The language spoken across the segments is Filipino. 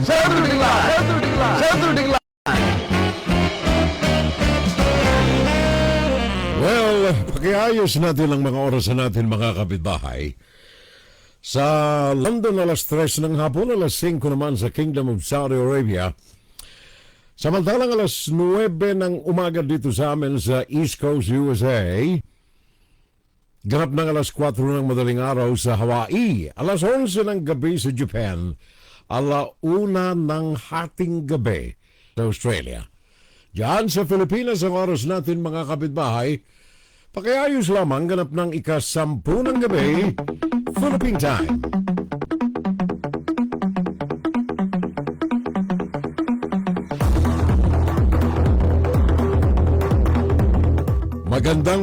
Saturday Live! Well, pakiayos natin ang mga orasan natin mga kapitbahay. Sa London, alas 3 ng hapon, alas 5 naman sa Kingdom of Saudi Arabia. Samantalang alas 9 ng umaga dito sa amin sa East Coast, USA. Ganap ng alas 4 ng madaling araw sa Hawaii. Alas 11 ng gabi sa Japan. Alauna ng hating gabi sa Australia. Diyan sa Pilipinas ang oras natin mga kapitbahay. Pakiayos lamang ganap ng ika-10 ng gabi, Philippine time.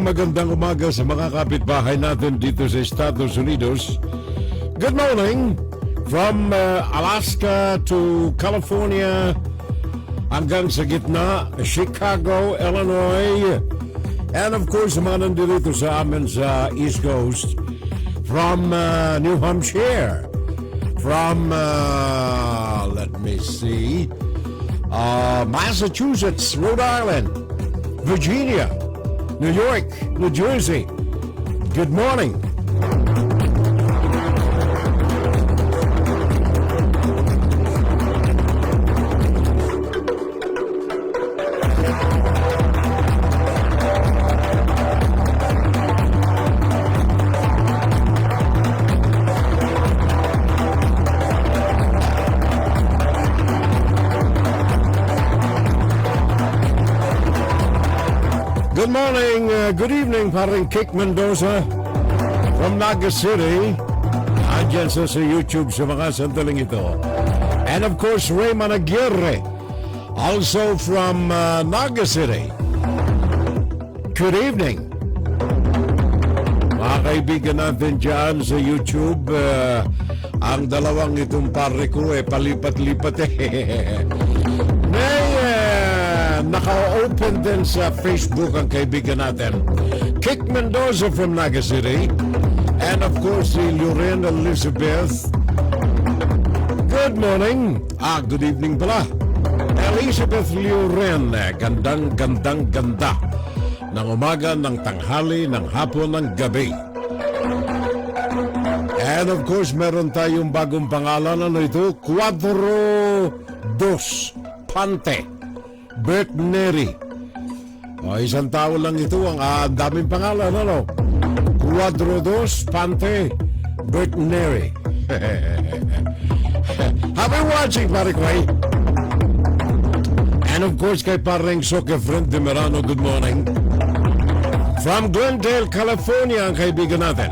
Magandang umaga sa mga kapitbahay natin dito sa Estados Unidos. Good morning from Alaska to California hanggang sa gitna, Chicago, Illinois, and of course, mga nandito sa amin sa East Coast, from New Hampshire, from, let me see, Massachusetts, Rhode Island, Virginia, New York, New Jersey. Good morning. Good morning, good evening, paring Kick Mendoza from Naga City. Andyan sa YouTube sa mga sandaling ito. And of course, Raymond Aguirre, also from Naga City. Good evening. Mga kaibigan natin dyan sa YouTube, ang dalawang itong pare ko palipat-lipat naka-open din sa Facebook ang kaibigan natin. Kick Mendoza from Naga City. And of course, si Lorraine Elizabeth. Good morning. Good evening pala. Elizabeth Lorraine. Ganda ng umaga, ng tanghali, ng hapon, ng gabi. And of course, meron tayong bagong pangalan. Ano ito? Quadro Dos Pante Bertneri. Isang tao lang ito. Ang daming pangalan, ano? Quadro Dos Pante Bertneri. Happy watching, pare Quay. And of course, kay pareng Soke Friend de Merano, good morning. From Glendale, California, ang kaibigan natin.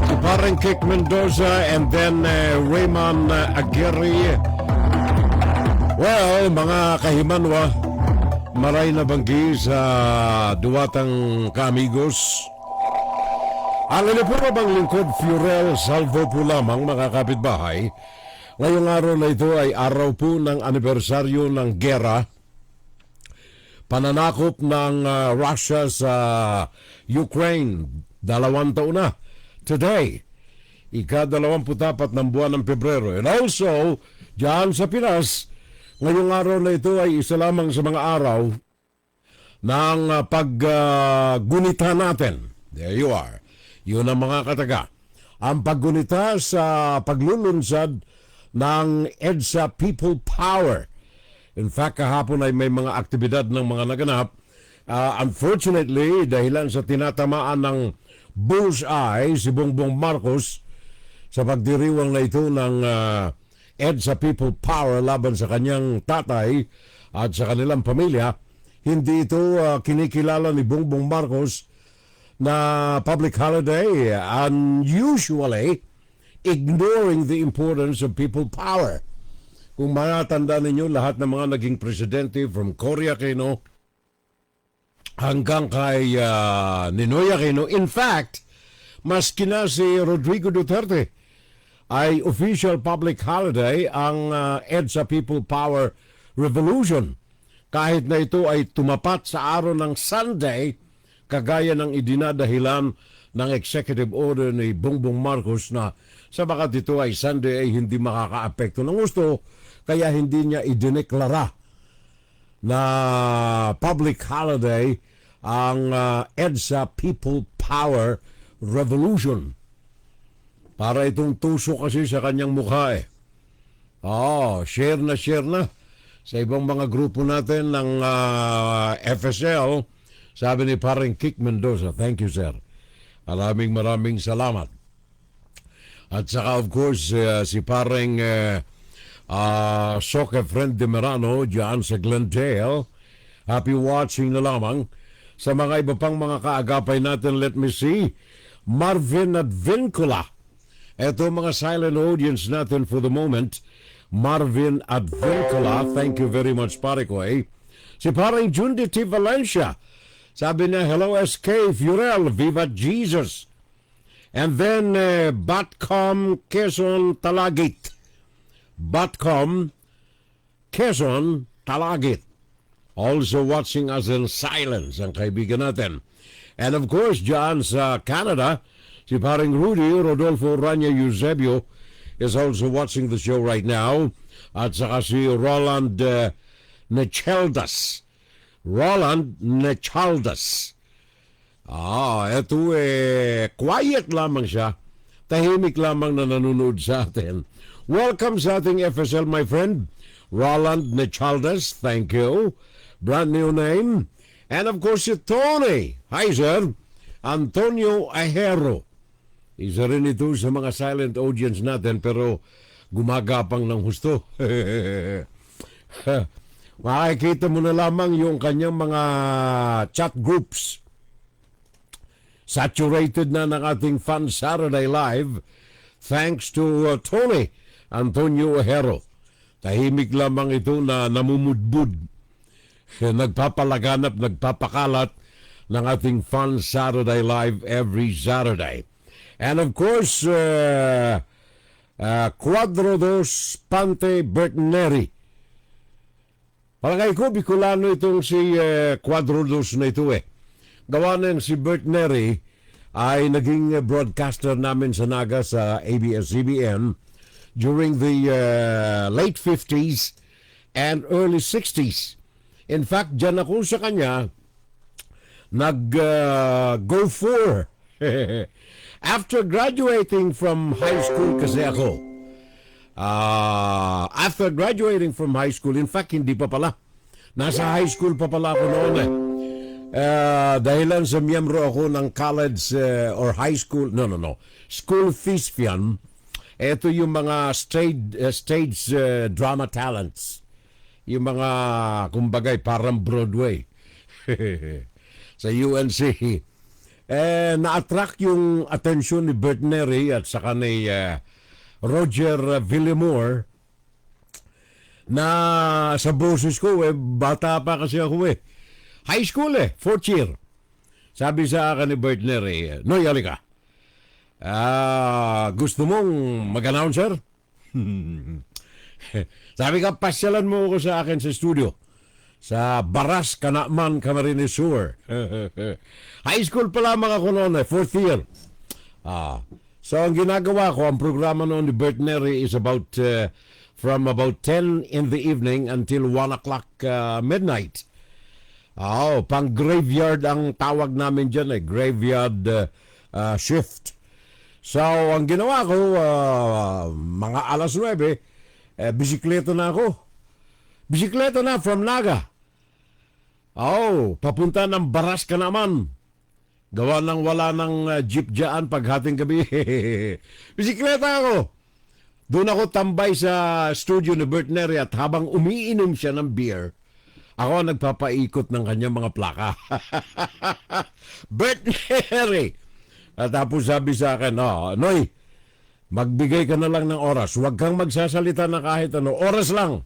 Si pareng Kick Mendoza and then Raymond Aguirre. Well, mga kahimanwa, maray na banggi sa duwatang kaamigos. Ang inipurabang lingkod Fiorel Salvo po lamang mga kapitbahay. Ngayong araw na ito ay araw po ng anibersaryo ng gera, pananakop ng Russia sa Ukraine. 2 taon na. Today, ika-24 ng buwan ng Pebrero. And also, dyan sa Pinas, ngayong araw na ito ay isa lamang sa mga araw ng paggunita natin. There you are. Yun ang mga kataga. Ang paggunita sa paglulunsad ng EDSA People Power. In fact, kahapon ay may mga aktibidad ng mga naganap. Unfortunately, dahilan sa tinatamaan ng bullseye si Bongbong Marcos sa pagdiriwang na ito ng EDSA People Power laban sa kanyang tatay at sa kanilang pamilya, hindi ito kinikilala ni Bongbong Marcos na public holiday, unusually ignoring the importance of people power. Kung matanda ninyo, lahat ng mga naging presidente from Cory Aquino hanggang kay Ninoy Aquino, in fact, maski na si Rodrigo Duterte, ay official public holiday ang EDSA People Power Revolution. Kahit na ito ay tumapat sa araw ng Sunday, kagaya ng idinadahilan ng executive order ni Bongbong Marcos na sa bakat ito ay Sunday ay hindi makakaapekto ng gusto, kaya hindi niya idineklara na public holiday ang EDSA People Power Revolution. Para itong tuso kasi sa kanyang mukha eh. Share na sa ibang mga grupo natin ng FSL. Sabi ni Paring Kik Mendoza, thank you sir. Maraming salamat. At saka of course si Paring Soke Friend de Merano dyan sa Glendale. Happy watching na lamang. Sa mga iba pang mga kaagapay natin, let me see. Marvin at Vincula. Ito mga silent audience natin for the moment. Marvin at Vincula, thank you very much pare ko eh. Si Paring Jundi T. Valencia. Sabi niya, hello SK Furel, Viva Jesus. And then Batcom Quezon Talagit. Batcom Quezon Talagit. Also watching us in silence ang kaibigan natin. And of course, dyan sa Canada, si Paring Rudy Rodolfo Rania Eusebio is also watching the show right now. At saka si Roland Nechaldas. Roland Nechaldas. Ito quiet lamang siya. Tahimik lamang na nanonood sa atin. Welcome sa ating FSL, my friend. Roland Nechaldas, thank you. Brand new name. And of course, si Tony. Hi, sir. Antonio Ahero. Isa rin ito sa mga silent audience natin pero gumagapang ng husto. Makikita mo na lamang yung kanyang mga chat groups. Saturated na ng ating Fun Saturday Live thanks to Tony Antonio Ahero. Tahimik lamang ito na namumudbud. Nagpapalaganap, nagpapakalat ng ating Fun Saturday Live every Saturday. And of course, Cuadro dos Pante Bertneri. Palagay ko, Bicolano itong si Cuadro dos na ito eh. Gawa ng si Bertneri ay naging broadcaster namin sa Naga sa ABS-CBN during the late 50s and early 60s. In fact, dyan ako sa kanya nag-go for. After graduating from high school kasi ako. After graduating from high school, in fact, hindi pa pala. Nasa high school pa pala ako noon eh. Dahilan sa miyembro ako ng college or high school, school FISFIAN. Ito yung mga stage drama talents. Yung mga, kumbagay, parang Broadway. Sa UNC. Na-attract yung atensyon ni Bertneri at saka ni Roger Villamore na sa boses ko, bata pa kasi ako eh. High school fourth year. Sabi sa akin ni Bertneri, Noy, halika. Gusto mong mag-announcer? Sabi ka, pasyalan mo ako sa akin sa studio. Sa Baras, Kanaman, Camarines Sur. High school pa lamang ako noon, fourth year. So, ang ginagawa ko, ang programa noon ni Bertneri is about, from about 10 in the evening until 1 o'clock midnight. Pang graveyard ang tawag namin dyan, graveyard shift. So, ang ginawa ko, mga alas 9, bisikleta na ako. Bisikleta na from Naga. Papunta ng Baras ka naman. Gawa nang wala ng jeep dyan paghating gabi. Bisikleta ako. Doon ako tambay sa studio ni Bertneri at habang umiinom siya ng beer, ako ang nagpapaikot ng kanyang mga plaka. Bertneri! At tapos sabi sa akin, Noy, magbigay ka na lang ng oras. Huwag kang magsasalita na kahit ano. Oras lang.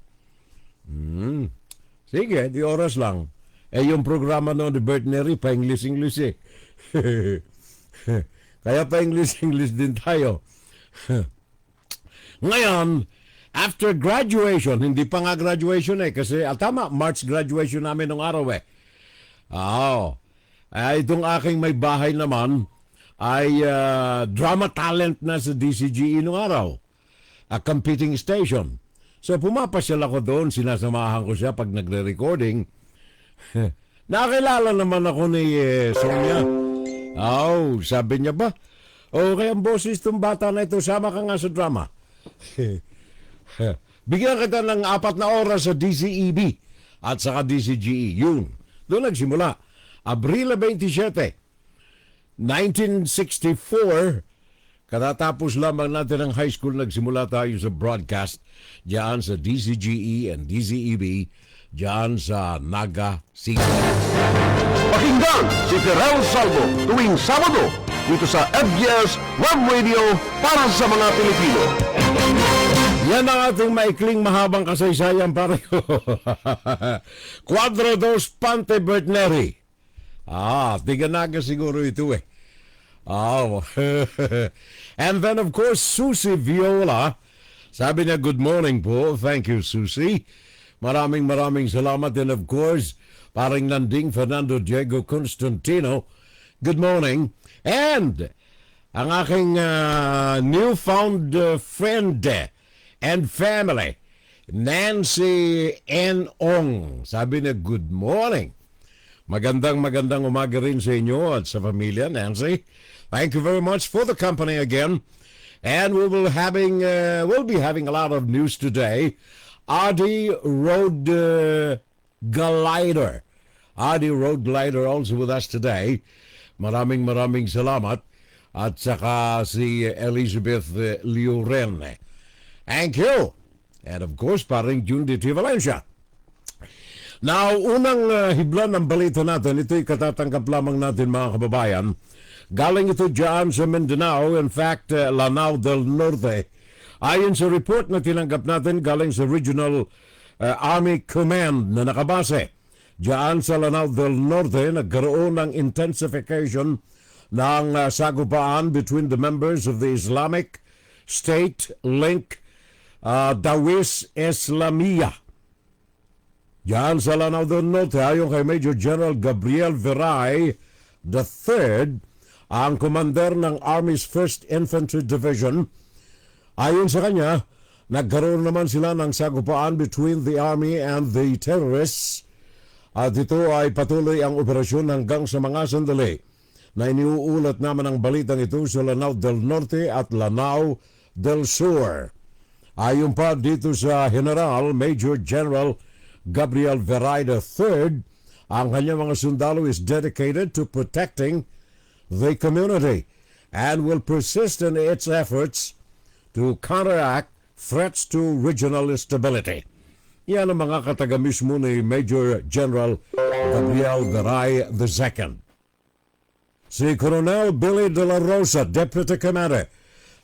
Sige, di oras lang. Yung programa noon ni Bertneri, pa-English-English eh. Kaya pa-English-English din tayo. Ngayon, after graduation, hindi pa nga graduation kasi tama, March graduation namin ng araw eh. Itong aking may bahay naman, ay drama talent na sa DCGE nung araw. A competing station. So pumapasyal ako doon, sinasamahan ko siya pag nagre-recording. Nakilala naman ako ni Sonia. Sabi niya ba? Okay, ang boses itong bata na ito, sama ka nga sa drama. Bigyan kita ng 4 na oras sa DCEB at saka DCGE. Yun. Doon nagsimula. Abril 27, 1964, katatapos lamang natin ang high school, nagsimula tayo sa broadcast diyan sa DCGE and DCEB diyan sa Naga City. Pakinggan si Terrell Salvo tuwing Sabado dito sa FGS Web Radio para sa mga Pilipino. Yan ang ating maikling mahabang kasaysayan, pare ko. Cuadro dos Pante Bertneri. Tiga Naga siguro ito eh. And then of course, Susie Viola. Sabi niya, good morning po. Thank you, Susie. Maraming salamat. And of course, paring Nanding Fernando Diego Constantino. Good morning. And ang aking newfound friend and family, Nancy N. Ong. Sabi niya, good morning. Magandang umaga rin sa inyo at sa pamilya, Nancy. Thank you very much for the company again. And we'll be having a lot of news today. Adi Road Glider. Adi Road Glider also with us today. Maraming salamat. At saka si Elizabeth Lioren. Thank you. And of course, paring June D. T. Valencia. Now, unang hibla ng balita natin, ito'y katatanggap lamang natin mga kababayan. Galing ito dyan sa Mindanao, in fact, Lanao del Norte. Ayon sa report na tinanggap natin, galing sa Regional Army Command na nakabase. Dyan sa Lanao del Norte, nagkaroon ng intensification ng sagupaan between the members of the Islamic State Link Dawis Islamiyah. Diyan sa Lanao del Norte, ayon kay Major General Gabriel Veray III, ang commander ng Army's 1st Infantry Division. Ayon sa kanya, nagkaroon naman sila ng sagupaan between the Army and the terrorists. At ito ay patuloy ang operasyon hanggang sa mga sandali na iniuulat naman ang balitang ito sa Lanao del Norte at Lanao del Sur. Ayon pa dito sa General Major General Gabriel Veray III, ang kanyang mga sundalo is dedicated to protecting the community and will persist in its efforts to counteract threats to regional stability. Yan ang mga kataga mismo ni Major General Gabriel Veray II. Si Colonel Billy De La Rosa, Deputy Commander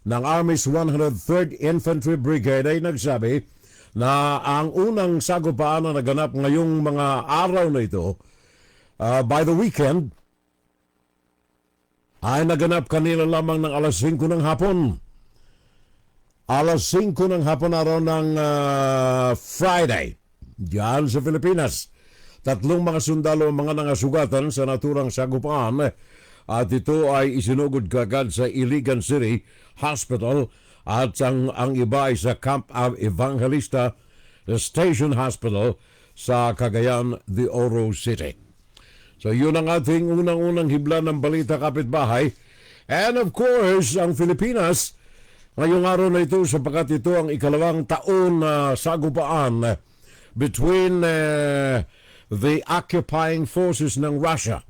ng Army's 103rd Infantry Brigade, ay nagsabi na ang unang sagupaan na naganap ngayong mga araw na ito, by the weekend, ay naganap kanila lamang ng alas 5 ng hapon. Alas 5 ng hapon araw ng Friday, diyan sa Pilipinas. 3 mga sundalo ang mga nangasugatan sa naturang sagupaan at ito ay isinugod kagad sa Iligan City Hospital at ang iba ay sa Camp Evangelista Station Hospital sa Cagayan de Oro City. So yun ang ating unang hibla ng balita, kapitbahay. And of course, ang Pilipinas, ngayong araw na ito, sapagkat ito ang ikalawang taon na sagupaan between the occupying forces ng Russia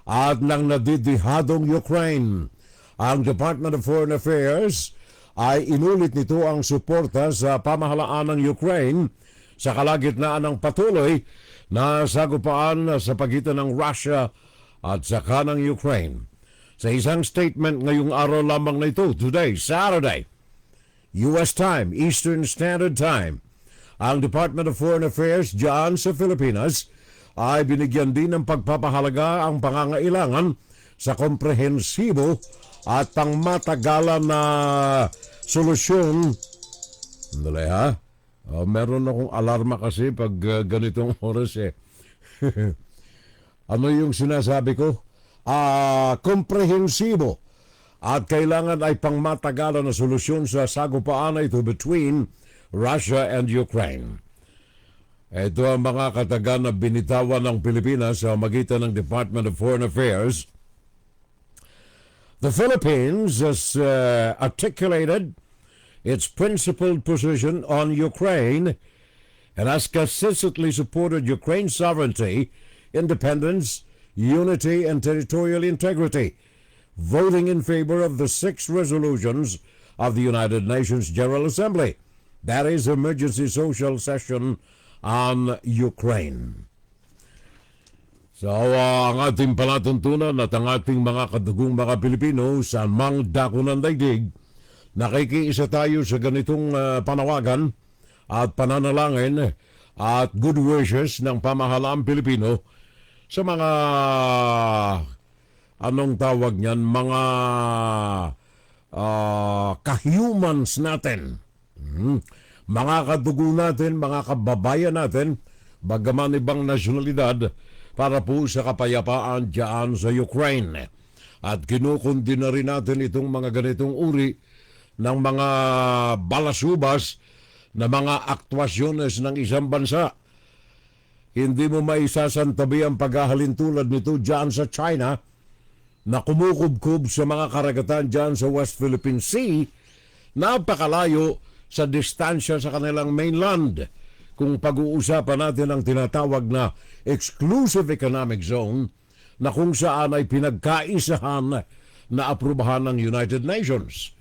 at ng nadidihadong Ukraine. Ang Department of Foreign Affairs ay inulit nito ang suporta sa pamahalaan ng Ukraine sa kalagitnaan ng patuloy na sagupaan sa pagitan ng Russia at saka ng Ukraine. Sa isang statement ngayong araw lamang na ito, today, Saturday, U.S. time, Eastern Standard Time, ang Department of Foreign Affairs diyan sa Pilipinas ay binigyan din ng pagpapahalaga ang pangangailangan sa komprehensibo at pangmatagalan na solusyon. Dali ha? Meron akong alarma kasi pag ganitong oras eh. Ano yung sinasabi ko? Komprehensibo at kailangan ay pangmatagalan na solusyon sa sagupaan na ito between Russia and Ukraine. Ito ang mga katagan na binitawan ng Pilipinas sa magitan ng Department of Foreign Affairs. The Philippines has articulated its principled position on Ukraine and has consistently supported Ukraine's sovereignty, independence, unity, and territorial integrity, voting in favor of the 6 resolutions of the United Nations General Assembly. That is emergency social session on Ukraine. So, ang ating palatuntunan at ang ating mga kadugong mga Pilipino sa mang dako ng daigdig, nakikiisa tayo sa ganitong panawagan at pananalangin at good wishes ng pamahalaang Pilipino sa mga anong tawag niyan, mga kahumans natin. Mga kadugo natin, mga kababayan natin, bagaman ibang nasyonalidad, para po sa kapayapaan dyan sa Ukraine. At kinukundi na rin natin itong mga ganitong uri ng mga balasubas na mga aktwasyones ng isang bansa. Hindi mo maisasantabi ang paghahalin tulad nito dyan sa China na kumukubkub sa mga karagatan dyan sa West Philippine Sea, napakalayo sa distansya sa kanilang mainland. Kung pag-uusapan natin ang tinatawag na exclusive economic zone na kung saan ay pinagkaisahan na aprubahan ng United Nations.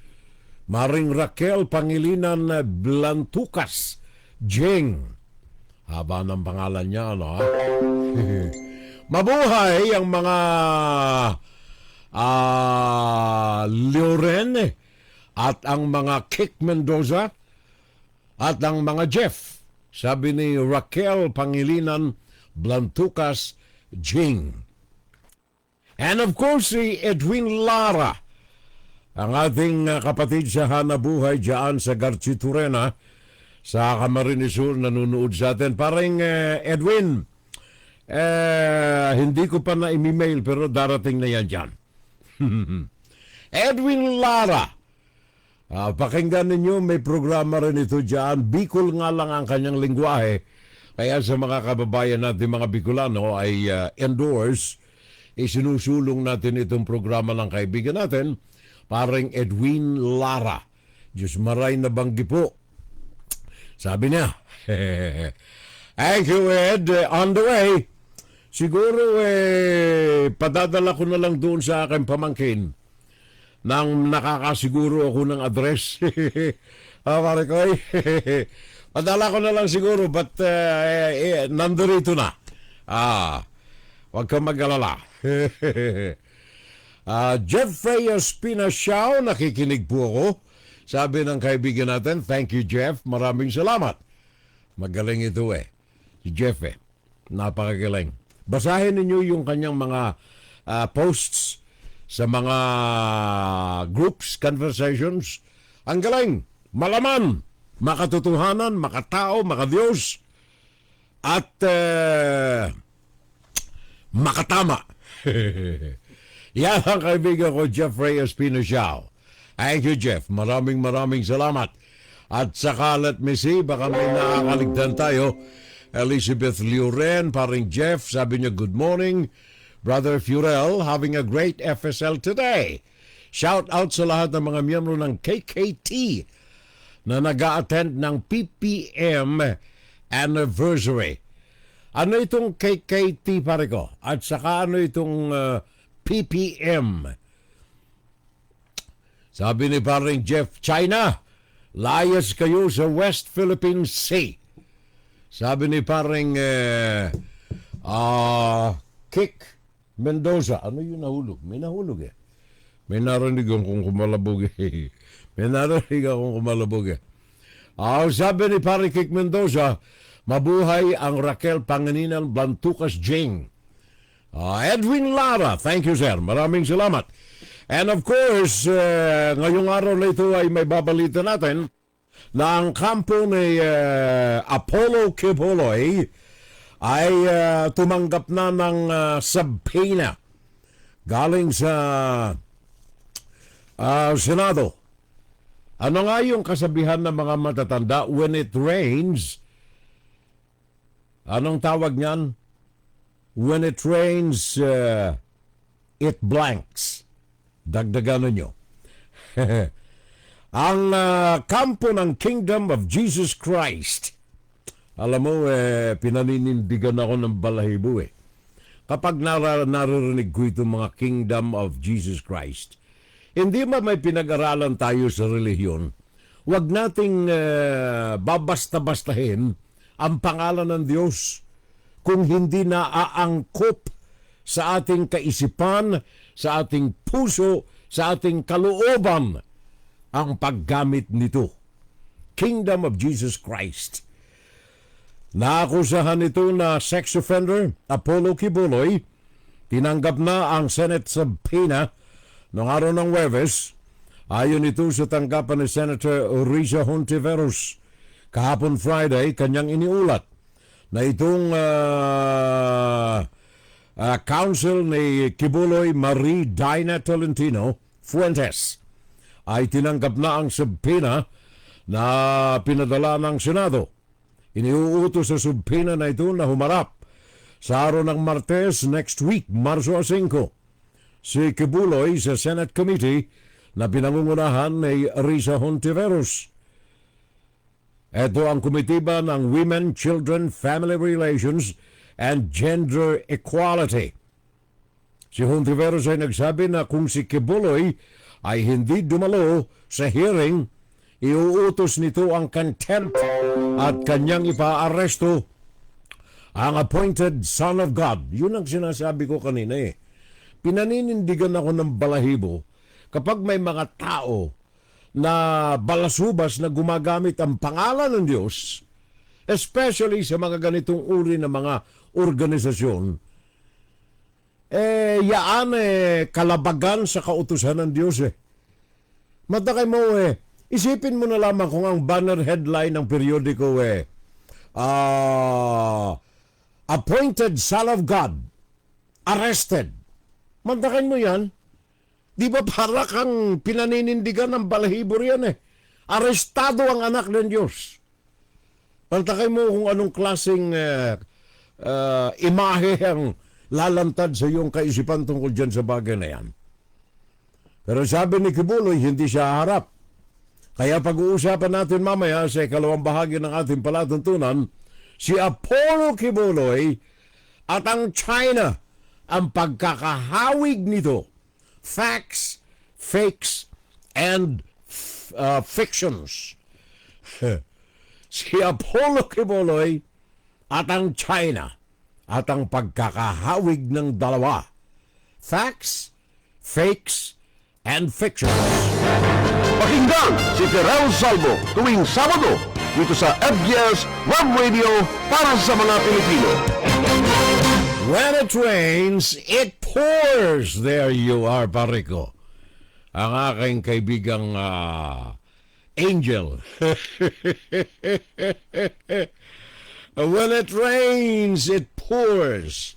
Maring Raquel Pangilinan Blantucas Jing. Haba ng pangalan niya, ano ha? Mabuhay ang mga Loren at ang mga Kik Mendoza at ang mga Jeff, sabi ni Raquel Pangilinan Blantucas Jing. And of course, si Edwin Lara, ang ating kapatid sa hanabuhay dyan sa Garchiturena, sa Camarines Sur, nanonood sa atin. Parang Edwin, hindi ko pa na-email pero darating na yan dyan. Edwin Lara, pakinggan ninyo, may programa rin ito dyan. Bicol nga lang ang kanyang lingwahe. Kaya sa mga kababayan natin, mga Bicolano, ay endorse, isinusulong natin itong programa ng kaibigan natin, parang Edwin Lara. Diyos maray na banggi po. Sabi niya, thank you, Ed. On the way, siguro padadala ko na lang doon sa aking pamangkin nang nakakasiguro ako ng address. Pare ko, padala ko na lang siguro, but nandito na. Huwag kang mag-alala. Jeffrey Espinasiao, nakikinig po ako. Sabi ng kaibigan natin, thank you, Jeff. Maraming salamat. Magaling ito si Jeff napakagaling. Basahin ninyo yung kanyang mga posts sa mga groups, conversations. Ang galing, malaman, makatotohanan, makatao, makadiyos, at makatama. Yan ang kaibigan ko, Jeffrey Espinasiao. Thank you, Jeff. Maraming salamat. At saka, let me see, baka may nakakaligtan tayo. Elizabeth Lloren, paring Jeff, sabi niya, good morning, Brother Furel, having a great FSL today. Shout out sa lahat ng mga miyembro ng KKT na nag-a-attend ng PPM anniversary. Ano itong KKT, pare ko? At saka ano itong PPM? Sabi ni paring Jeff, China, layas kayo sa West Philippine Sea. Sabi ni paring Kik Mendoza, ano yung nahulog? May nahulog May narinig akong kumalabog May narinig akong kumalabog sabi ni paring Kik Mendoza, mabuhay ang Raquel Pangilinan Blantucas Jing. Edwin Lara, thank you, sir. Maraming salamat. And of course, ngayong araw na ito ay may babalita natin na ang kampo ni Apollo Quiboloy ay tumanggap na ng subpoena galing sa Senado. Ano nga yung kasabihan ng mga matatanda? When it rains, anong tawag niyan? When it rains, it blanks. Dagdagan nyo. Ang kampo ng Kingdom of Jesus Christ. Alam mo, pinaninindigan ako ng balahibo eh. Kapag naririnig ko itong mga Kingdom of Jesus Christ, hindi ba may pinag-aralan tayo sa relihiyon? Huwag nating babasta-bastahin ang pangalan ng Diyos kung hindi naaangkop sa ating kaisipan, sa ating puso, sa ating kalooban ang paggamit nito. Kingdom of Jesus Christ. Naakusahan ito na sex offender, Apollo Quiboloy. Tinanggap na ang Senate subpoena noong araw ng Huwebes. Ayon ito sa tanggapan ni Senator Risa Hontiveros. Kahapon Friday, kanyang iniulat na itong counsel ni Quiboloy Marie Dina Tolentino Fuentes ay tinanggap na ang subpoena na pinadala ng Senado. Iniuutos sa subpoena na ito na humarap sa araw ng Martes next week, Marso 5. Si Quiboloy sa Senate Committee na pinangungunahan ni Risa Hontiveros. Ito ang komitiba ng Women, Children, Family Relations and Gender Equality. Si Hontiveros ay nagsabi na kung si Quiboloy ay hindi dumalo sa hearing, iuutos nito ang contempt at kanyang ipaaresto ang appointed Son of God. Yun ang sinasabi ko kanina eh. Pinaninindigan ako ng balahibo kapag may mga tao na balasubas na gumagamit ang pangalan ng Diyos, especially sa mga ganitong uri ng mga organisasyon, yaan kalabagan sa kautusan ng Diyos eh. Matakay mo isipin mo na lamang kung ang banner headline ng periodiko appointed Son of God, arrested. Mantakin mo yan. Di ba para kang pinaninindigan ng balahibo yan eh. Arestado ang anak ng Diyos. Mantakin mo kung anong klaseng imahe ang lalantad sa iyong kaisipan tungkol dyan sa bagay na yan. Pero sabi ni Quiboloy, hindi siya harap. Kaya pag-uusapan natin mamaya sa ikalawang bahagi ng ating palatuntunan, si Apollo Quiboloy at ang China, ang pagkakahawig nito. Facts, fakes, and fictions. Si Apollo Quiboloy at ang China at ang pagkakahawig ng dalawa. Facts, fakes, and fictions. Pakinggan si Terrell Salvo tuwing Sabado dito sa FBS Web Radio para sa mga Pilipino. When it rains, it pours. There you are, Parico. Ang aking kaibigang Angel. When it rains, it pours.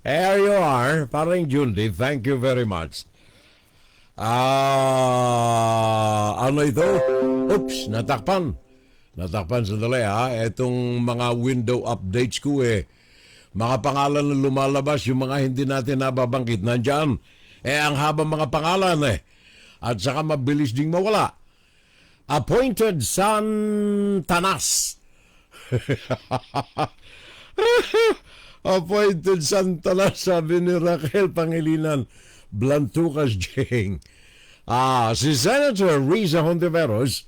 There you are, paring Jundi. Thank you very much. Ano ito? Oops, natakpan. Natakpan sandali ha. Itong mga window updates ko mga pangalan na lumalabas, yung mga hindi natin nababangkit, nandyan. Ang habang mga pangalan At saka mabilis ding mawala. Appointed Son Tanas. Appointed Son Tanas, sabi ni Raquel Pangilinan Blantucas Jeng. Si Senator Risa Hontiveros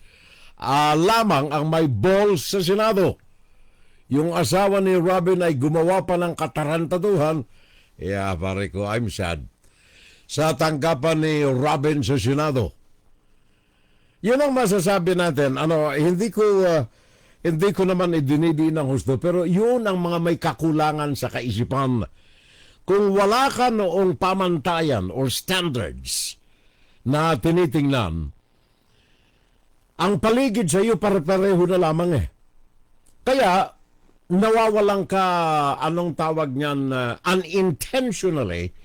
lamang ang may balls sa Senado. Yung asawa ni Robin ay gumawa pa ng katarantaduhan. Pare ko, I'm sad. Sa tanggapan ni Robin sa Senado. Yun ang masasabi natin. Hindi ko naman idinidiin ng husto, pero yun ang mga may kakulangan sa kaisipan. Kung wala ka noong pamantayan or standards na tinitingnan, ang paligid sa iyo pare-pareho na lamang Kaya, nawawalan ka, anong tawag niyan, unintentionally,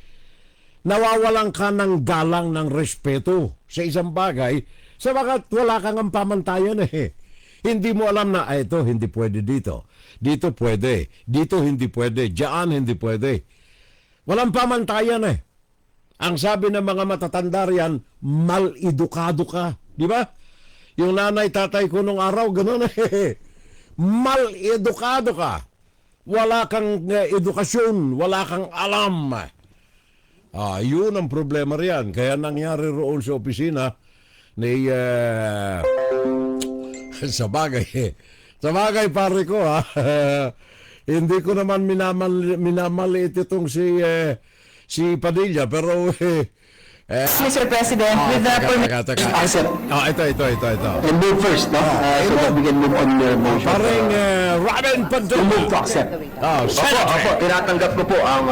nawawalan ka ng galang, ng respeto sa isang bagay sabagat wala kang ang pamantayan eh. Hindi mo alam na ito hindi pwede dito. Dito pwede. Dito hindi pwede. Diyan hindi pwede. Walang pamantayan eh. Ang sabi ng mga matatanda riyan, mal-edukado ka. Di ba? Yung nanay, tatay ko nung araw, gano'n eh. Mal-edukado ka. Wala kang edukasyon, wala kang alam. Yun ang problema riyan. Kaya nangyari roon sa opisina ni... sa bagay pare ko hindi ko naman minamaliit itong si Padilla, pero Mr. President, with the Ito. And move first, no? So that we can move on the motion. Parang Robin To Padilla. move to accept. Opo, tinatanggap ko po ang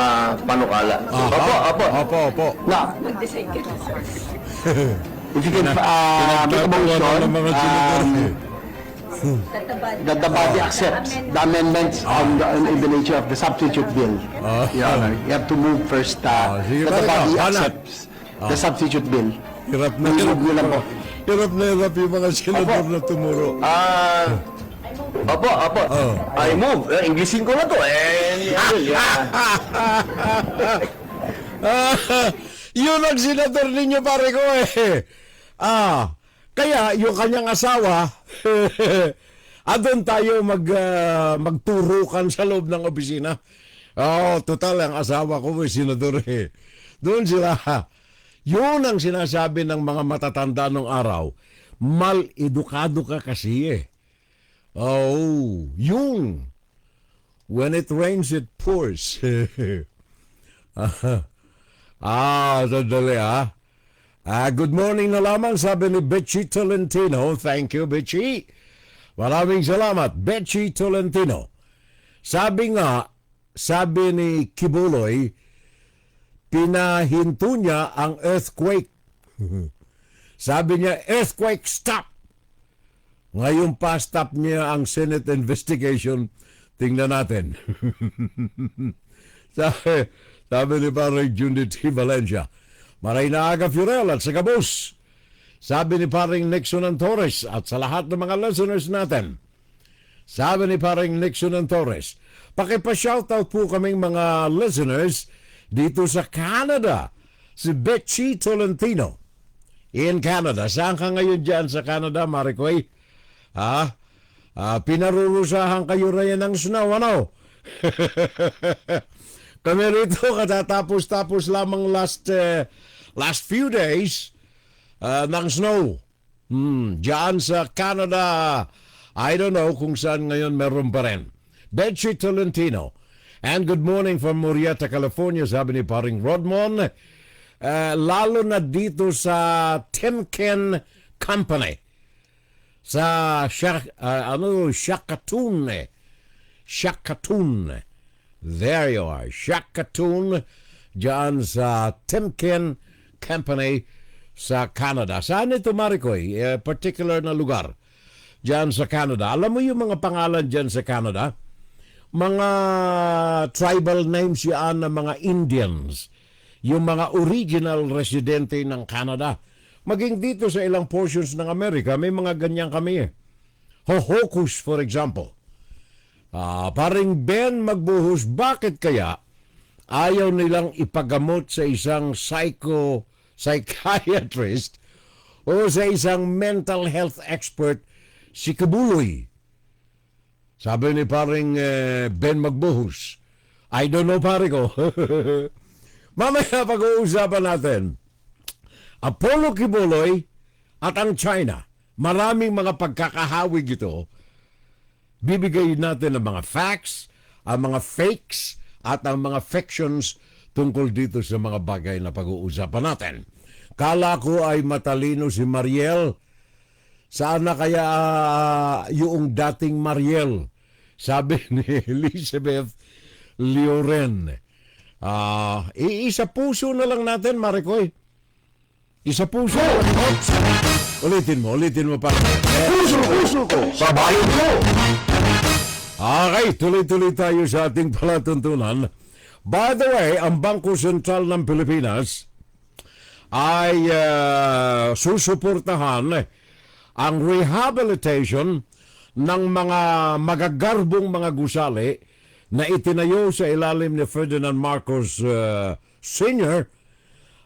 panukala. Opo. Now, if you can make a Pinagtatawanan ng mga senador. that the body accepts the amendments in the nature of the substitute bill. Your Honor, you have to move first that sige, the body Pana. accepts the substitute bill. Hirap na Move nyo lang po. hirap yung mga senador na tumuro. Opo. I move. Englishin ko na to. Yun ang senador ninyo pare ko eh. Kaya yung kanyang asawa, doon tayo magturukan sa loob ng opisina. Total, ang asawa ko senador eh. Doon sila, yun ang sinasabi ng mga matatanda nung araw, mal-edukado ka kasi eh. Yung when it rains, it pours. Sandali good morning na lamang, sabi ni Betchy Tolentino. Thank you, Betchy. Maraming salamat, Betchy Tolentino. Sabi ni Quiboloy, pinahinto niya ang earthquake. Sabi niya, earthquake stop. Ngayon pa stop niya ang Senate investigation. Tingnan natin. Sabi ni Parang Junity Valencia, Maray na aga Furel at sa Gabos. Sabi ni Paring Nixon and Torres at sa lahat ng mga listeners natin. Sabi ni Paring Nixon and Torres, pakipa-shoutout po kaming mga listeners dito sa Canada. Si Betchy Tolentino in Canada. Saan ka ngayon dyan sa Canada, Maricoy? Pinarurusahan kayo rin ng snow, ano? Kami rito katatapos-tapos lamang last few days ng snow. Diyan sa Canada, I don't know kung saan ngayon meron pa rin. Betchy Tolentino. And good morning from Murrieta, California, sabi ni Paring Rodmon. Lalo na dito sa Timken Company. Sa Shakatun. There you are. Shakatun. Diyan sa Timken Company sa Canada. Saan ito, Maricoy? Particular na lugar. Diyan sa Canada. Alam mo yung mga pangalan diyan sa Canada? Mga tribal names yan ng mga Indians. Yung mga original residente ng Canada. Maging dito sa ilang portions ng Amerika, may mga ganyan kami eh. Hohokus, for example. Paring Ben Magbuhos, bakit kaya ayaw nilang ipagamot sa isang psychiatrist o sa isang mental health expert si Quiboloy? Sabi ni paring Ben Magbuhos, I don't know pare ko. Mamaya pag-uusapan natin. Apollo Quiboloy at ang China. Maraming mga pagkakahawig ito. Bibigay natin ang mga facts, ang mga fakes, at ang mga fictions tungkol dito sa mga bagay na pag-uusapan natin. Kala ko ay matalino si Mariel. Saan na kaya yung dating Mariel? Sabi ni Elizabeth Leoren. Isa puso na lang natin, Maricoy. Isa puso. Ulitin mo pa. Puso ko, sabayan ko. Okay, tuloy-tuloy tayo sa ating palatuntunan. By the way, ang Bangko Sentral ng Pilipinas ay susuportahan ang rehabilitation ng mga magagarbong mga gusali na itinayo sa ilalim ni Ferdinand Marcos Sr.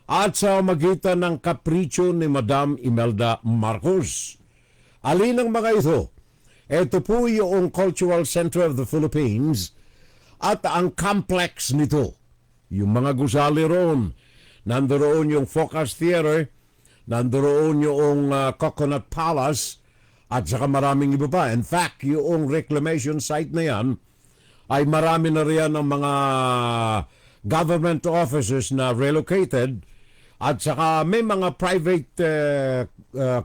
at sa magitan ng kapritsyo ni Madam Imelda Marcos. Alin ang mga ito? Ito po yung Cultural Center of the Philippines at ang complex nito. Yung mga gusali roon, nandoon yung Focus Theater, nandoon yung Coconut Palace, at saka maraming iba pa. In fact, yung reclamation site na yan, ay marami na riyan ng mga government offices na relocated at saka may mga private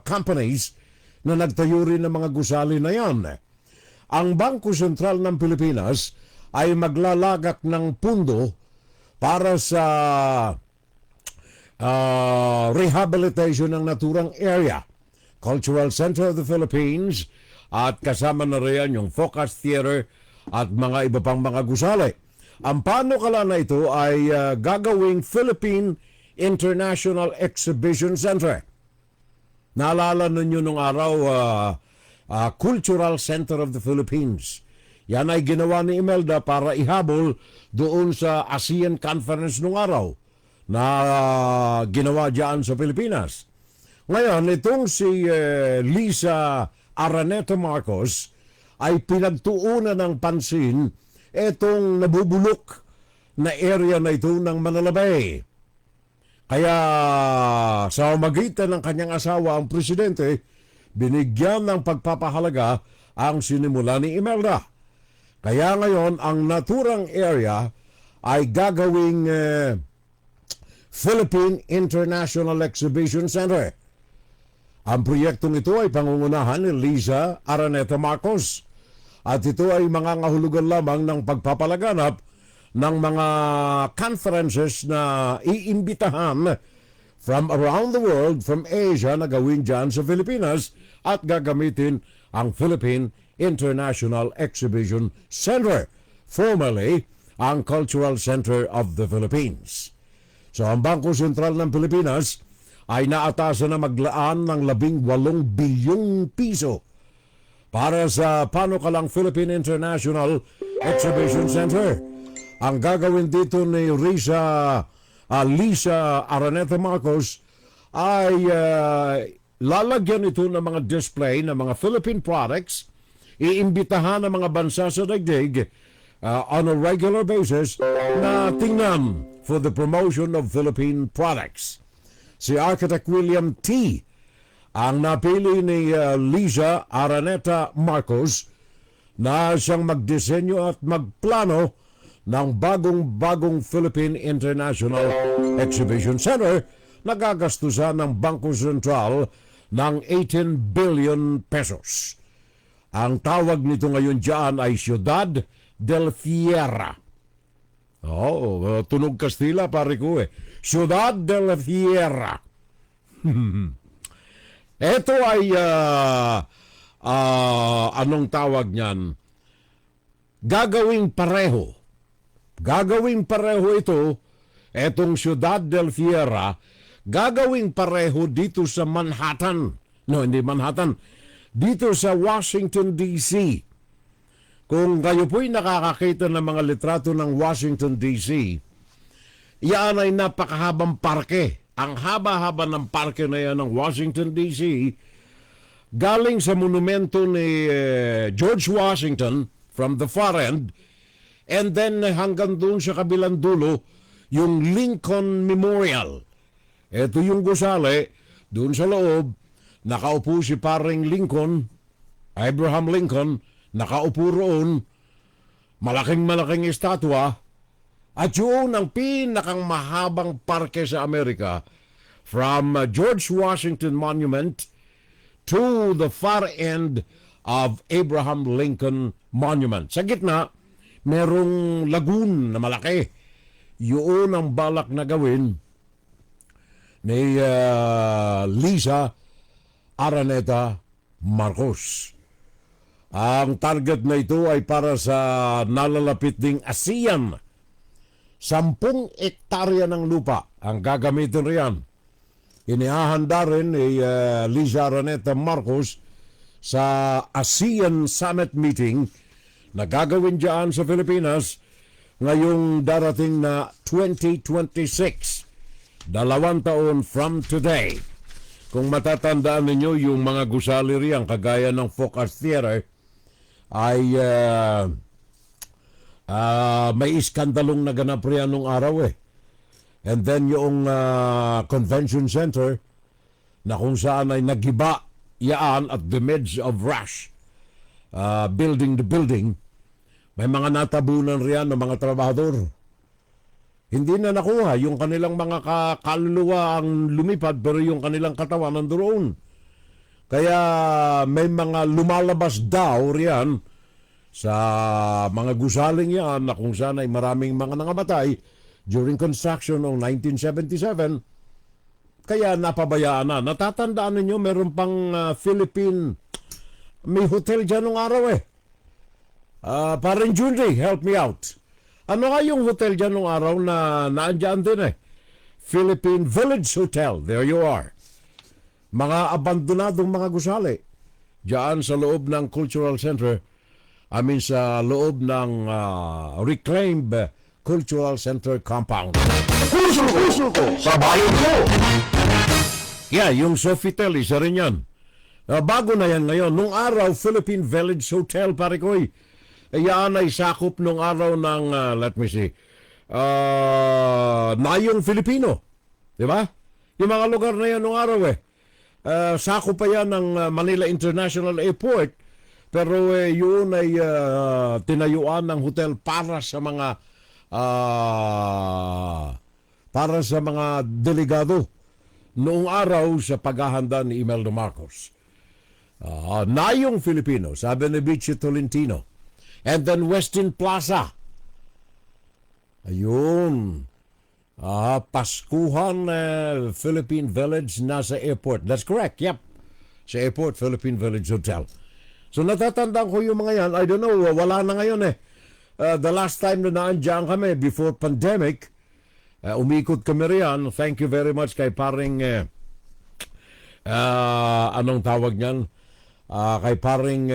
companies na nagtayo rin ng mga gusali na yan. Ang Bangko Sentral ng Pilipinas ay maglalagak ng pundo para sa rehabilitation ng naturang area. Cultural Center of the Philippines at kasama na riyan yung Focus Theater at mga iba pang mga gusali. Ang panukala na ito ay gagawing Philippine International Exhibition Center. Naalala ninyo nung araw, Cultural Center of the Philippines. Yan ay ginawa ni Imelda para ihabol doon sa ASEAN Conference nung araw na ginawa diyan sa Pilipinas. Ngayon, itong si Lisa Araneta Marcos ay pinagtuunan ng pansin itong nabubulok na area na ito ng Manila Bay. Kaya sa magitan ng kanyang asawa, ang presidente, binigyan ng pagpapahalaga ang sinimula ni Imelda. Kaya ngayon, ang naturang area ay gagawing Philippine International Exhibition Center. Ang proyektong ito ay pangungunahan ni Lisa Araneta Marcos. At ito ay mga ngahulugan lamang ng pagpapalaganap ng mga conferences na iimbitahan from around the world, from Asia, na gawin dyan sa Pilipinas at gagamitin ang Philippine International Exhibition Center, formerly ang Cultural Center of the Philippines. So ang Bangko Sentral ng Pilipinas ay naatasan na maglaan ng 18 bilyong piso para sa panukalang Philippine International Exhibition Center. Ang gagawin dito ni Lisa Araneta Marcos ay lalagyan ito ng mga display ng mga Philippine products, iimbitahan ng mga bansa sa daigdig on a regular basis na tingnan for the promotion of Philippine products. Si Architect William T. ang napili ni Lisa Araneta Marcos na siyang magdisenyo at magplano ng bagong Philippine International Exhibition Center na gagastusan ng Bangko Sentral ng 18 billion pesos. Ang tawag nito ngayon dyan ay Ciudad del Fierra. Tunog Kastila pare ko eh. Ciudad del Fierra. Ito ay anong tawag niyan? Gagawing pareho ito, etong Ciudad del Fierra, gagawing pareho dito sa Manhattan. No, hindi Manhattan. Dito sa Washington, D.C. Kung kayo po'y nakakakita ng mga litrato ng Washington, D.C., yan ay napakahabang parke. Ang haba-haba ng parke na yan ng Washington, D.C., galing sa monumento ni George Washington from the far end, and then hanggang doon sa kabilang dulo, yung Lincoln Memorial. Ito yung gusali, doon sa loob, nakaupo si paring Lincoln, Abraham Lincoln, nakaupo roon, malaking estatwa, at yun ang pinakang mahabang parke sa Amerika, from George Washington Monument to the far end of Abraham Lincoln Monument. Sa gitna, merong lagoon na malaki. Yun ang balak na gawin ni Lisa Araneta Marcos. Ang target na ito ay para sa nalalapit ding ASEAN 10 ektarya ng lupa ang gagamitin riyan. Inihahanda rin ni Liza Araneta Marcos sa ASEAN Summit meeting na gagawin dyan sa Pilipinas ngayong darating na 2026. 2 taon from today. Kung matatandaan ninyo, yung mga gusali riyan kagaya ng Focus Theater ay may iskandalong naganap riyan nung araw eh. And then yung convention center na kung saan ay nagiba yaan at the midst of rush, building the building, may mga natabunan riyan ng mga trabahador. Hindi na nakuha yung kanilang mga kaluluwa ang lumipad pero yung kanilang katawan nandoon. Kaya may mga lumalabas daw riyan sa mga gusaling yan na kung saan ay maraming mga nangamatay during construction noong 1977. Kaya napabayaan na. Natatandaan ninyo, meron pang Philippine, may hotel dyan nung araw eh. Parang Junri, help me out. Ano nga yung hotel dyan nung araw na naandyan din eh? Philippine Village Hotel. There you are. Mga abandonadong mga gusali. Diyan sa loob ng Cultural Center. Sa loob ng reclaimed Cultural Center compound. Puso ko sa bayan ko. Yeah, yung Sofitel, isa rin yan. Bago na yan ngayon. Nung araw, Philippine Village Hotel, pare ko'y. Yan ay sakop nung araw ng, let me see, Nayong Filipino. Diba? Yung mga lugar na yan nung araw eh. Sakop pa yan ng Manila International Airport. Pero yun ay tinayuan ng hotel para sa mga delegado noong araw sa paghahanda ni Imelda Marcos. Nayong Filipino, sabi ni Bichi Tolentino. And then Westin Plaza. Ayun. Paskuhan Philippine Village nasa airport. That's correct, yep. Sa airport, Philippine Village Hotel. So natatandaan ko yung mga yan. I don't know, wala na ngayon eh. The last time na naandyan kami before pandemic, umikot kami riyan. Thank you very much kay paring anong tawag niyan? Kay paring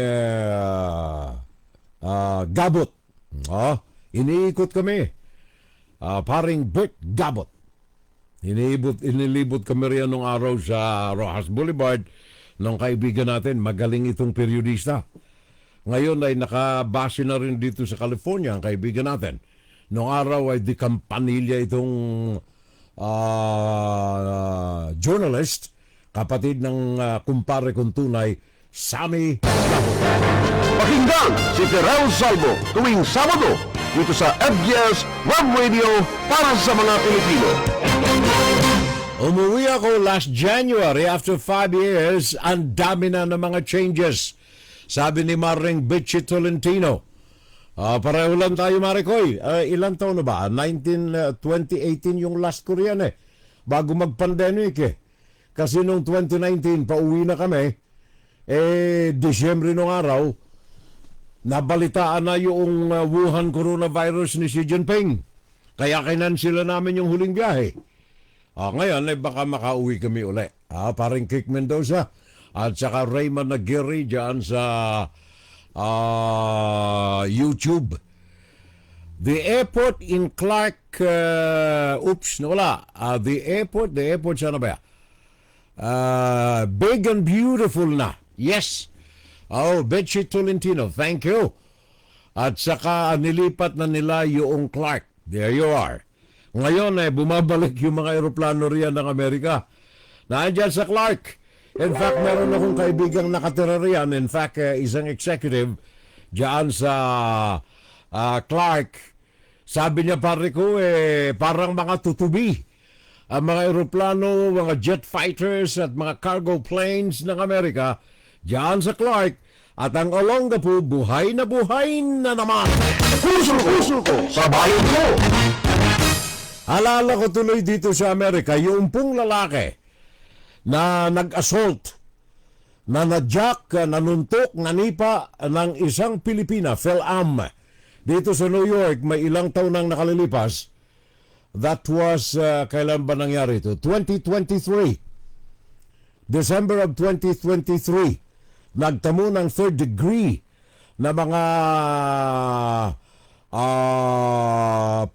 Gabot. Iniikot kami. Paring Bert Gabot. Inilibot kami riyan nung araw sa Rojas Boulevard ng kaibigan natin, magaling itong periodista. Ngayon ay nakabase na rin dito sa California ang kaibigan natin. Noong araw ay di Campanilla itong journalist, kapatid ng kumpare kong tunay, Sammy Salvo. Pakinggan si Terrell Salvo tuwing Sabado dito sa FBS Web Radio para sa mga Pilipino. Umuwi ako last January after 5 years. Ang dami na ng mga changes. Sabi ni Maring Bichi Tolentino. Pareho lang tayo, Marikoy. Ilang taon na ba? 2018 yung last ko riyan eh. Bago mag-pandemic eh. Kasi nung 2019, pauwi na kami. Disyembre nung araw, nabalitaan na yung Wuhan coronavirus ni Xi Jinping. Kaya kinansila namin yung huling biyahe. Ngayon, baka makauwi kami uli. Parang Kik Mendoza at saka Raymond Aguirre dyan sa YouTube. The airport in Clark, the airport sana ba? Big and beautiful na. Yes. Betsy Tolentino, thank you. At saka nilipat na nila yung Clark. There you are. Ngayon bumabalik yung mga aeroplano riyan ng Amerika. Nandiyan sa Clark. In fact, meron akong kaibigang nakatira riyan. In fact, isang executive diyan sa Clark. Sabi niya, pare ko, parang mga tutubi. Ang mga aeroplano, mga jet fighters at mga cargo planes ng Amerika diyan sa Clark. At ang Olongapo, buhay na naman. Puso ko sa bayan ko. Alala ko tuloy dito sa Amerika, yung pong lalaki na nag-assault, na nadyak, nanuntok, nanipa ng isang Pilipina, Phil Am. Dito sa New York, may ilang taon nang nakalilipas, That was, kailan ba nangyari ito? 2023. December of 2023. Nagtamo ng third degree na mga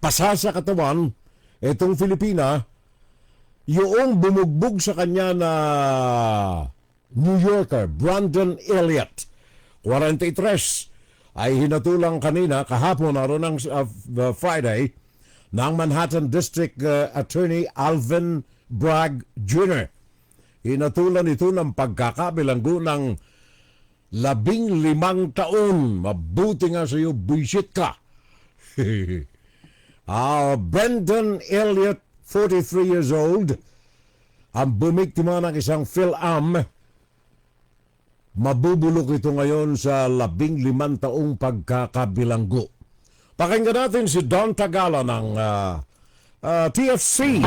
pasa sa katawan itong Filipina, yung bumugbog sa kanya na New Yorker, Brandon Elliott, 43, ay hinatulang kanina, kahapon naroon ng Friday, ng Manhattan District Attorney Alvin Bragg Jr. Hinatulan ito ng pagkakabilanggo ng 15 taon. Mabuti nga sa iyo, buisit ka. Brandon Elliott, 43 years old, ang bumiktima ng isang Phil-Am. Mabubulok ito ngayon sa 15 taong pagkakabilanggo. Pakinggan natin si Don Tagala ng TFC.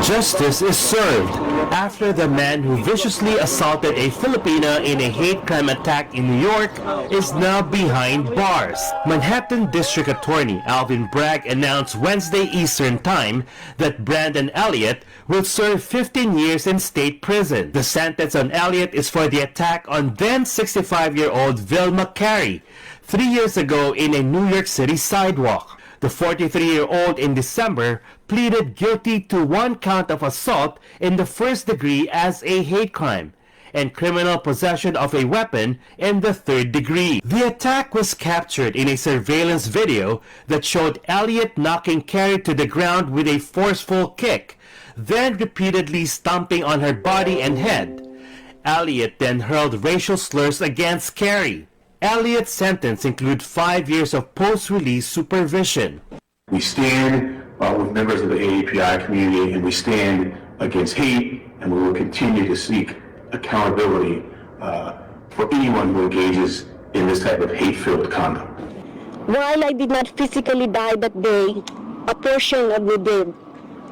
Justice is served after the man who viciously assaulted a Filipina in a hate crime attack in New York is now behind bars. Manhattan District Attorney Alvin Bragg announced Wednesday Eastern Time that Brandon Elliott will serve 15 years in state prison. The sentence on Elliott is for the attack on then 65-year-old Vilma Carey 3 years ago in a New York City sidewalk. The 43-year-old in December pleaded guilty to 1 count of assault in the first degree as a hate crime and criminal possession of a weapon in the 3rd degree. The attack was captured in a surveillance video that showed Elliott knocking Carey to the ground with a forceful kick, then repeatedly stomping on her body and head. Elliott then hurled racial slurs against Carey. Elliott's sentence includes 5 years of post-release supervision. We stand with members of the AAPI community, and we stand against hate, and we will continue to seek accountability for anyone who engages in this type of hate-filled conduct. While I did not physically die that day, a portion of me did.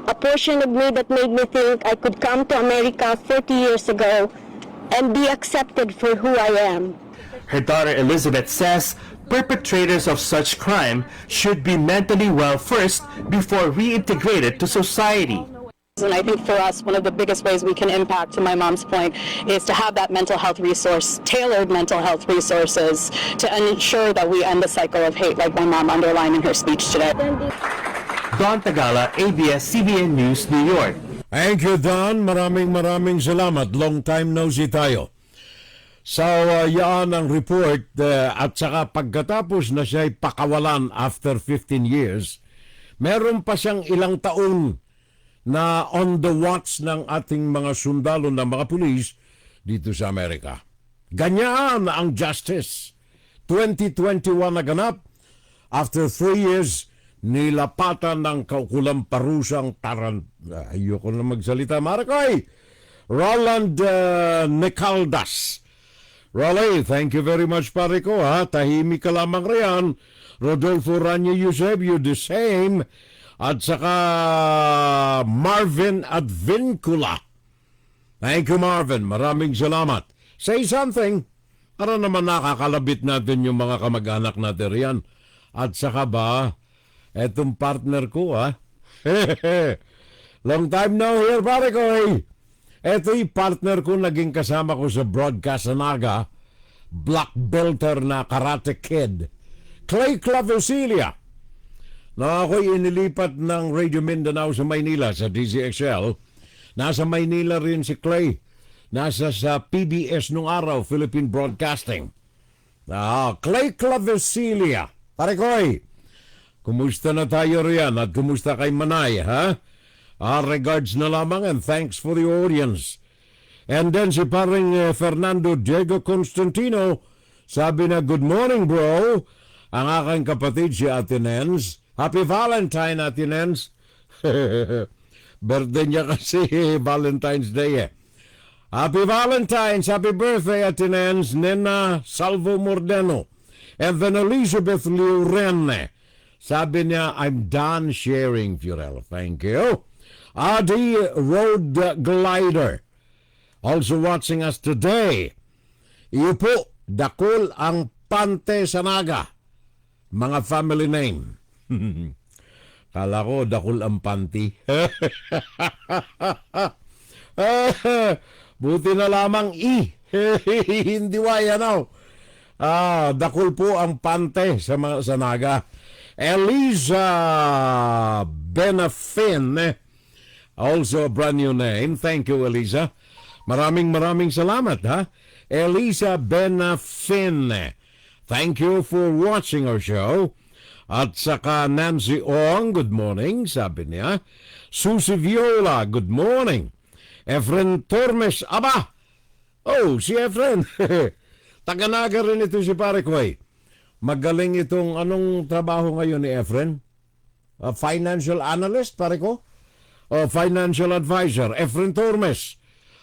A portion of me that made me think I could come to America 30 years ago and be accepted for who I am. Her daughter Elizabeth says perpetrators of such crime should be mentally well first before reintegrated to society. And I think for us, one of the biggest ways we can impact, to my mom's point, is to have that mental health resource, tailored mental health resources to ensure that we end the cycle of hate, like my mom underlined in her speech today. Don Tagala, ABS-CBN News, New York. Thank you, Don. Maraming salamat. Long time no see tayo. So, yan ang report at saka pagkatapos na siya'y pakawalan after 15 years, meron pa siyang ilang taon na on the watch ng ating mga sundalo ng mga pulis dito sa Amerika. Ganyan ang justice. 2021 naganap, after 3 years, nilapatan ng kaukulang parusang ayoko na magsalita, Marikoy! Roland Nicaldas. Rolly, thank you very much, pare ko, ha? Tahimik ka lamang riyan. Rodolfo Rania Yusef, you the same. At saka Marvin Advincula. Thank you, Marvin. Maraming salamat. Say something. Para naman nakakalabit natin yung mga kamag-anak natin riyan. At saka ba, etong partner ko, ha? Long time no here, pare ko, eh. Ito yung partner ko, naging kasama ko sa broadcast na naga, black belter na Karate Kid, Clay Clavosilia. Na ako'y inilipat ng Radio Mindanao sa Maynila, sa DZXL. Nasa Maynila rin si Clay. Nasa sa PBS nung araw, Philippine Broadcasting. Clay Clavosilia. Parekoy, kumusta na tayo riyan at kumusta kay Manay, ha? Regards na lamang and thanks for the audience. And then si paring Fernando Diego Constantino, sabi na, good morning bro. Ang aking kapatid si Ate Nens. Happy Valentine, Ate Nens. Birthday niya kasi, Valentine's Day eh. Happy Valentine's, happy birthday, Ate Nens. Nena Salvo Mordeno. And then Elizabeth Liurene. Sabi niya, I'm done sharing, Fiorello. Thank you. Adi Road Glider, also watching us today. Iyo po, dakol ang Pante Sanaga, mga family name. Kala ko, dakul ang panty. Buti na lamang hindi waya dakul po ang pante sa naga. Eliza Benafin, also a brand new name. Thank you, Eliza. Maraming salamat, ha? Eliza Benafin. Thank you for watching our show. At saka Nancy Ong, good morning, sabi niya. Susie Viola, good morning. Efren Tormes, aba! Oh, si Efren. Taganaga rin ito si pare ko eh. Magaling itong anong trabaho ngayon ni Efren? Financial analyst, pare ko? Financial advisor, Efren Tormes.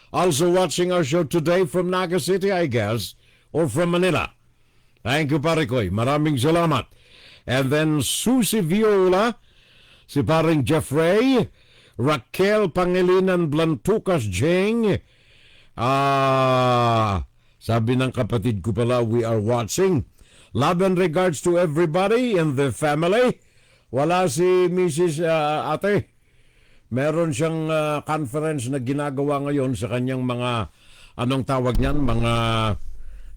Also watching our show today from Naga City, I guess, or from Manila. Thank you, pare ko. Maraming salamat. And then Susie Viola, si paring Jeffrey, Raquel Pangilinan Blantucas Jing, sabi ng kapatid ko pala, we are watching. Love and regards to everybody in the family. Wala si Mrs. Ate. Meron siyang conference na ginagawa ngayon sa kanyang mga, anong tawag niyan, mga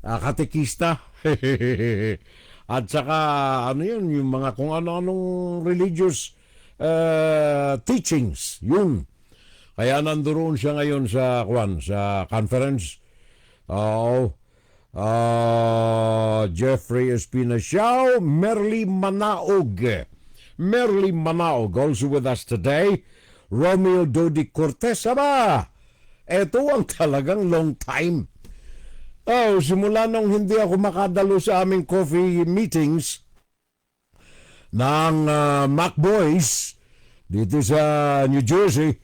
katekista. At saka, ano yun, yung mga kung ano-anong religious teachings, yun. Kaya nandoon siya ngayon sa conference. Jeffrey Espinasiao, Merly Manaog, also with us today. Romeo Dodi Cortez, aba! Ito ang talagang long time. Simula nung hindi ako makadalo sa aming coffee meetings ng Mac Boys dito sa New Jersey,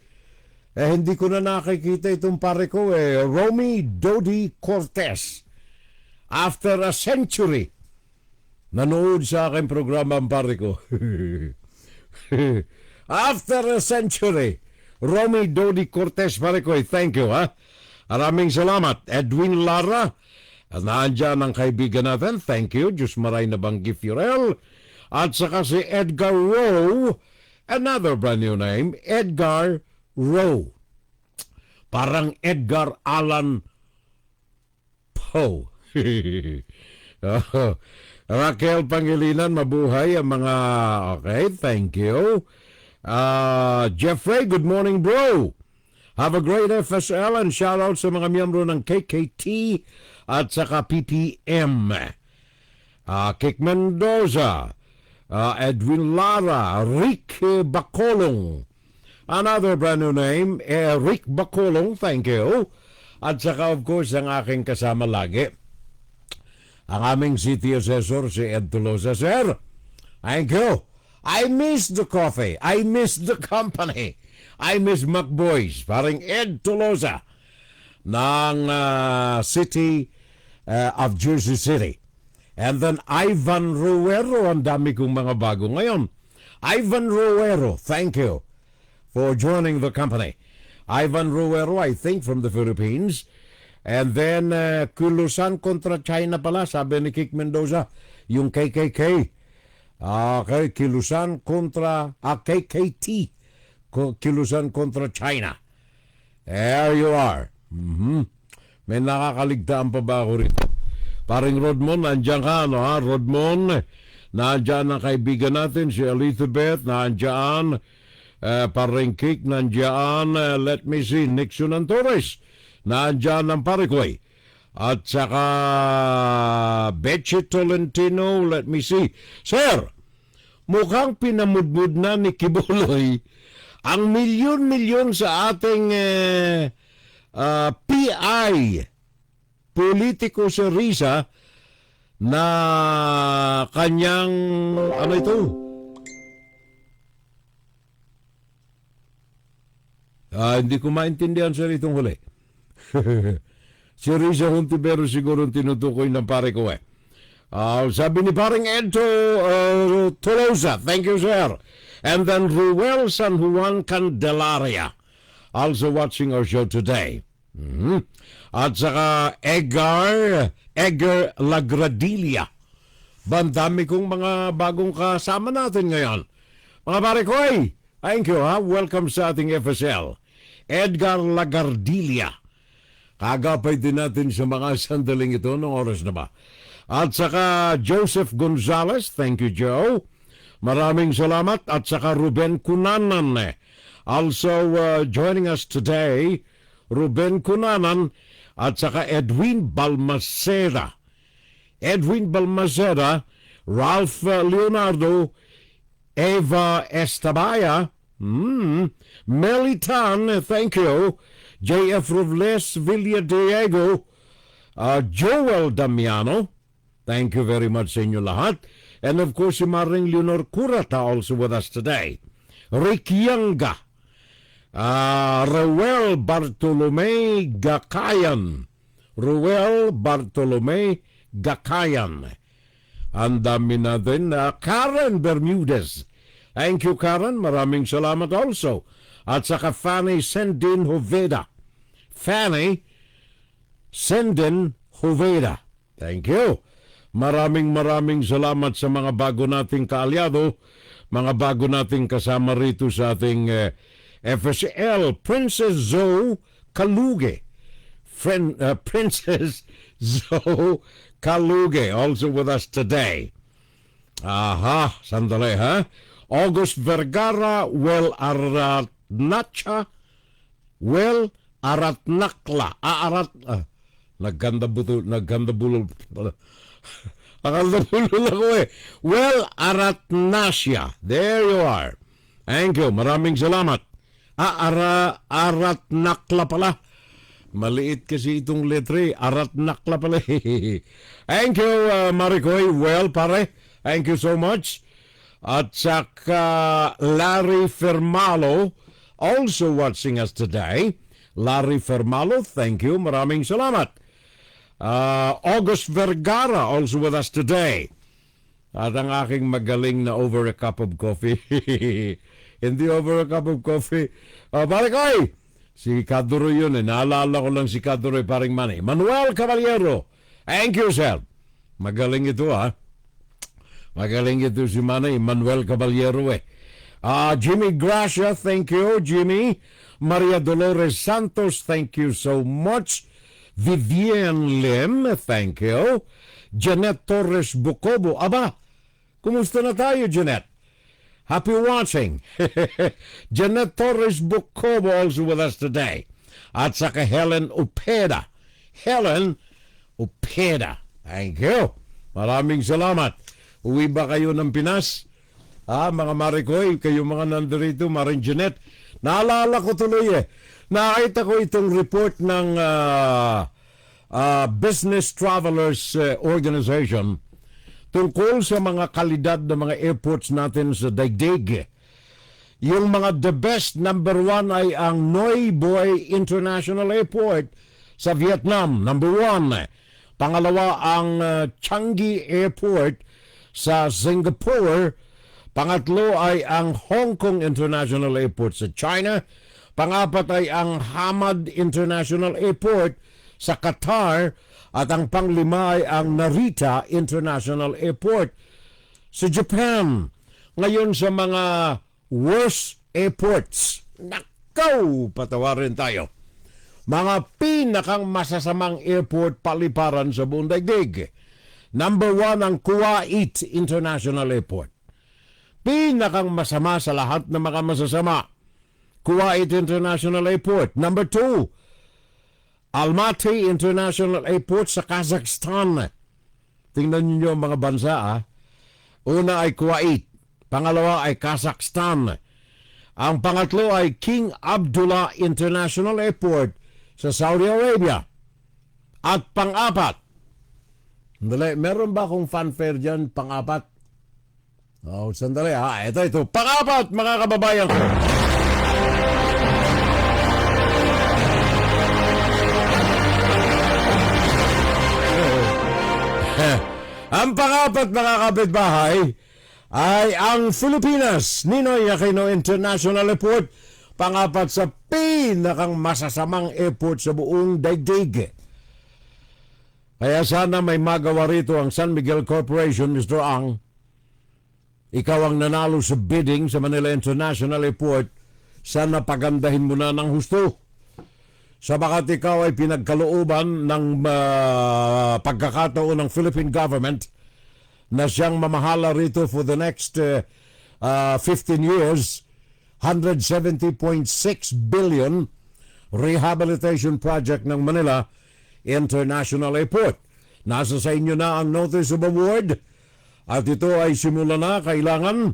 hindi ko na nakikita itong pare ko Romy Dodi Cortez. After a century, nanood sa aking programa ang pare ko. After a century, Romy Dodi Cortez, pare ko, thank you, ha? Maraming salamat. Edwin Lara, naandyan ang kaibigan natin. Thank you. Diyos maray na banggi Fiorel. At saka si Edgar Rowe, another brand new name, Edgar Rowe. Parang Edgar Allan Poe. Raquel Pangilinan, mabuhay ang mga, okay, thank you. Jeffrey, good morning, bro. Have a great FSL and shout out sa mga miyembro ng KKT at saka PPM. Kik Mendoza, Edwin Lara, Rick Bacolong. Another brand new name, Rick Bacolong, thank you. At saka of course ang aking kasama lagi, ang aming city assessor si Ed Tolosa. Sir, thank you. I miss the coffee. I miss the company. I miss McBoys, parang Ed Tolosa ng City of Jersey City. And then Ivan Ruero, ang dami kong mga bago ngayon. Ivan Ruero, thank you for joining the company. Ivan Ruero, I think from the Philippines. And then Kilusan kontra China pala, sabi ni Kik Mendoza, yung KKK. Okay, Kilusan kontra KKT. Kilusan kontra China. There you are. May nakakaligtaan pa ba ako rito? Paring Rodmon, nandiyan ka, no, ha? Rodmon, nandiyan ang kaibigan natin, si Elizabeth, nandiyan. Paring Kik, nandiyan. Let me see, Nixon and Torres, nandiyan ang Paraguay. At saka Betchy Tolentino, let me see. Sir, mukhang pinamudmud na ni Quiboloy ang milyon-milyon sa ating PI, politiko sa Risa, na kanyang, ano ito? Hindi ko maintindihan sa itong huli. Si Risa Hontivero siguro tinutukoy ng pare ko sabi ni paring Ed Tolosa, thank you sir. And then Ruel San Juan Candelaria, also watching our show today. At saka Edgar Lagradilia. Bandami kong mga bagong kasama natin ngayon. Mga pare ko, thank you ha. Welcome sa ating FSL. Edgar Lagardilla. Kagapay din natin sa mga sandaling ito ng oras na ba. At saka Joseph Gonzalez, thank you Joe. Maraming salamat. At saka Ruben Cunanan. Also joining us today, Ruben Cunanan at saka Edwin Balmaceda. Edwin Balmaceda, Ralph Leonardo, Eva Estabaya, Melitan, thank you, J.F. Robles Villadiego, Joel Damiano, thank you very much sa inyo lahat. And of course, si Maring Leonor Curata also with us today. Rick Yanga, Ruel Bartolome Gakayan, Ruel Bartolome Gakayan. Ang dami natin. Karen Bermudez. Thank you, Karen. Maraming salamat also. At saka Fanny Sendin Hoveda. Fanny Sendin Hoveda. Thank you. Maraming salamat sa mga bago nating kaalyado, mga bago nating kasama rito sa ating FSL. Princess Zoe Kaluge. Princess Zoe Kaluge, also with us today. Aha, sandali ha. August Vergara, Aratnacha, Aratnakla, naganda bulol ako Aratnasia, there you are. Thank you, maraming salamat. Aratnakla pala. Maliit kasi itong letre. Aratnakla pala. Thank you, Maricoy. Well, pare. Thank you so much. At saka Larry Fermalo, also watching us today. Larry Fermalo, thank you. Maraming salamat. August Vergara, also with us today. At ang aking magaling na over a cup of coffee. Hindi over a cup of coffee. Maricoy! Si Kaduro yun Naalala ko lang si Kaduro paring Manny. Manuel Caballero. Thank you, sir. Magaling ito, ha? Magaling ito si Manny. Manuel Caballero, Jimmy Gracia, thank you, Jimmy. Maria Dolores Santos, thank you so much. Vivian Lim, thank you. Janet Torres Bukobo. Aba, kumusta na tayo, Janet? Happy watching. Janet Torres Bukobo also with us today. At saka Helen Upeda. Helen Upeda. Thank you. Maraming salamat. Uwi ba kayo ng Pinas? Mga Maricoy, kayo mga nandito, Maring Janet. Naalala ko tuloy Nakita ko itong report ng Business Travelers Organization tungkol sa mga kalidad ng mga airports natin sa daigdig. Yung mga the best, number 1 ay ang Noi Boy International Airport sa Vietnam, number 1. Pangalawa ang Changi Airport sa Singapore. Pangatlo ay ang Hong Kong International Airport sa China. Pangapat ay ang Hamad International Airport sa Qatar. At ang panglima ay ang Narita International Airport sa Japan. Ngayon sa mga worst airports, nakaw, patawarin tayo. Mga pinakang masasamang airport paliparan sa buong daigdig. Number 1 ang Kuwait International Airport. Pinakang masama sa lahat ng mga masasama. Kuwait International Airport. Number 2, Almaty International Airport sa Kazakhstan. Tingnan niyo mga bansa, Una ay Kuwait. Pangalawa ay Kazakhstan. Ang pangatlo ay King Abdullah International Airport sa Saudi Arabia. At pang-apat, meron ba akong fanfare dyan, pang-apat? Sandali Ito. Pang-apat, mga kababayan ko. Ang pang-apat, mga kapitbahay, ay ang Pilipinas, Ninoy Aquino International Airport, pang-apat sa pinakang masasamang airport sa buong daigdig. Kaya sana may magawa rito ang San Miguel Corporation, Mr. Ang. ikaw ang nanalo sa bidding sa Manila International Airport, sana pagandahin mo na ng husto. Sabagat ikaw ay pinagkalooban ng pagkakataon ng Philippine government na siyang mamahala rito for the next 15 years, 170.6 billion rehabilitation project ng Manila International Airport. Nasa sa inyo na ang notice of award at ito ay simula na kailangan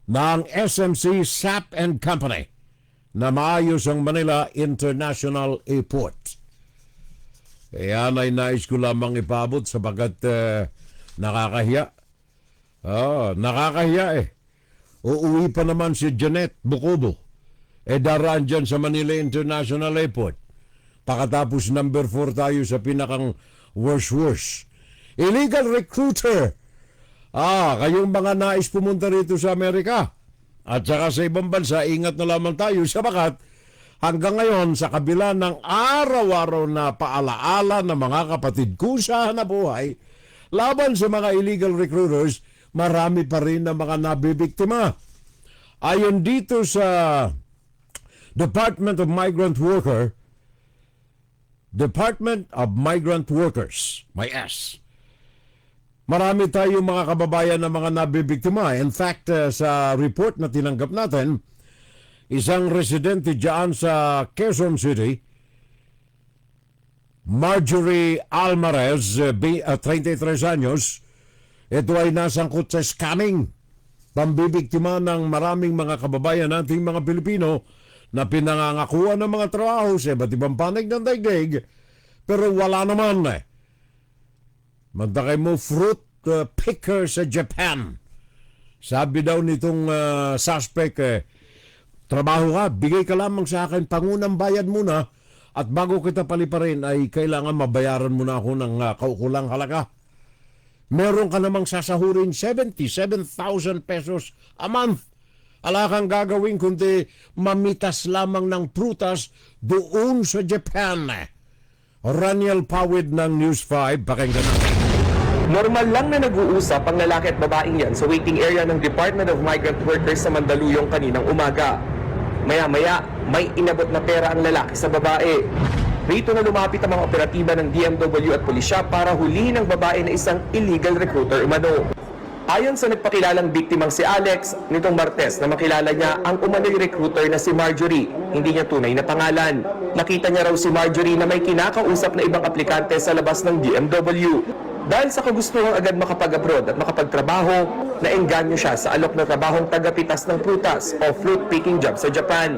ng SMC SAP and Company na maayos ang Manila International Airport. Yan ay nais ko lamang ipabot sabagat nakakahiya. Nakakahiya eh. Uuwi pa naman si Janet Bukobo. Daraan dyan sa Manila International Airport. Pakatapos number 4 tayo sa pinakang worst. Illegal recruiter. Kayong mga nais pumunta rito sa Amerika at saka sa ibang bansa, ingat na lamang tayo sabagat hanggang ngayon sa kabila ng araw-araw na paalaala ng mga kapatid ko sa buhay laban sa mga illegal recruiters, marami pa rin na mga nabibiktima. Ayon dito sa Department of Migrant Workers, may S. Marami tayong mga kababayan na mga nabibiktima. In fact, sa report na tinanggap natin, isang residente dyan sa Quezon City, Marjorie Almarez, 33 anyos, ito ay nasangkot sa scamming, pambibiktima ng maraming mga kababayan nating mga Pilipino na pinangangakuan ng mga trabaho sa iba't ibang panig ng daigdig, pero wala naman eh. Mantakay mo fruit picker sa Japan. Sabi daw nitong suspect, trabaho ka, bigay ka lamang sa akin, pangunang bayad muna, at bago kita paliparin ay kailangan mabayaran mo na ako ng kaukulang halaga. Meron ka namang sasahurin 77,000 pesos a month. Ala kang gagawin kundi mamitas lamang ng prutas doon sa Japan. Raniel Pawid ng News 5, pakinggan natin. Normal lang na nag-uusap ang lalaki at babaeng yan sa waiting area ng Department of Migrant Workers sa Mandaluyong kaninang umaga. Maya-maya, may inabot na pera ang lalaki sa babae. Rito na lumapit ang mga operatiba ng DMW at pulisya para hulihin ang babae na isang illegal recruiter umano. Ayon sa nagpakilalang biktimang si Alex, nitong Martes na makilala niya ang umano'y recruiter na si Marjorie, hindi niya tunay na pangalan. Nakita niya raw si Marjorie na may kinakausap na ibang aplikante sa labas ng DMW. Dahil sa kagustuhang agad makapag-abroad at makapagtrabaho, naengganyo siya sa alok na trabahong tagapitas ng prutas o fruit picking job sa Japan.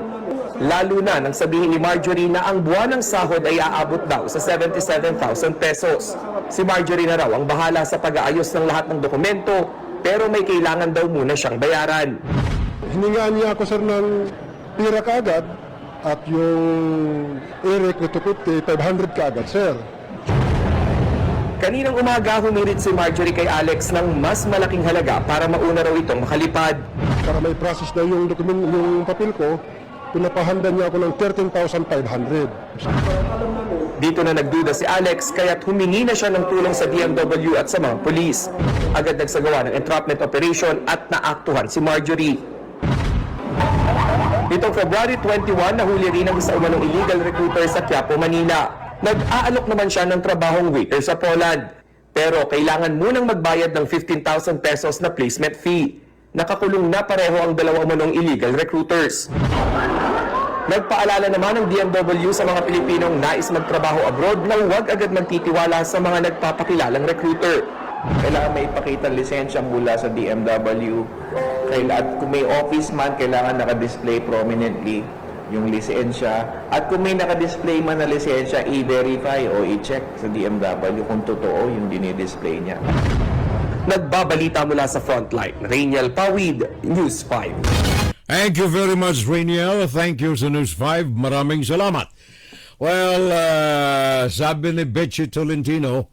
Lalo na nang sabihin ni Marjorie na ang buwan ng sahod ay aabot daw sa 77,000 pesos. Si Marjorie na raw ang bahala sa pag-aayos ng lahat ng dokumento, pero may kailangan daw muna siyang bayaran. Hiningaan niya ako, sir, ng pira kaagad at yung Eric Kutukuti, 500 kaagad, sir. Kaninang umaga, humirit si Marjorie kay Alex ng mas malaking halaga para mauna raw itong makalipad. Para may process na yung papel ko, pinapahanda niya ako ng 13,500. Dito na nagduda si Alex kaya't humingi na siya ng tulong sa DMW at sa mga pulis. Agad nagsagawa ng entrapment operation at naaktuhan si Marjorie. Nitong February 21, nahuli rin ang isa umanong illegal recruiter sa Quiapo, Manila. Nag-aalok naman siya ng trabahong waiter sa Poland. Pero kailangan munang magbayad ng 15,000 pesos na placement fee. Nakakulong na pareho ang dalawang umanong illegal recruiters. Nagpaalala naman ng DMW sa mga Pilipinong nais magtrabaho abroad na huwag agad magtitiwala sa mga nagpapakilalang recruiter. Kailangan may ipakita lisensya mula sa DMW. At kung may office man, kailangan naka-display prominently yung lisensya. At kung may naka-display man na lisensya, i-verify o i-check sa DMW kung totoo yung dinidisplay niya. Nagbabalita mula sa Frontline, Raniel Pawid, News 5. Thank you very much, Rainiel. Thank you sa News 5. Maraming salamat. Well, sabi ni Betchy Tolentino,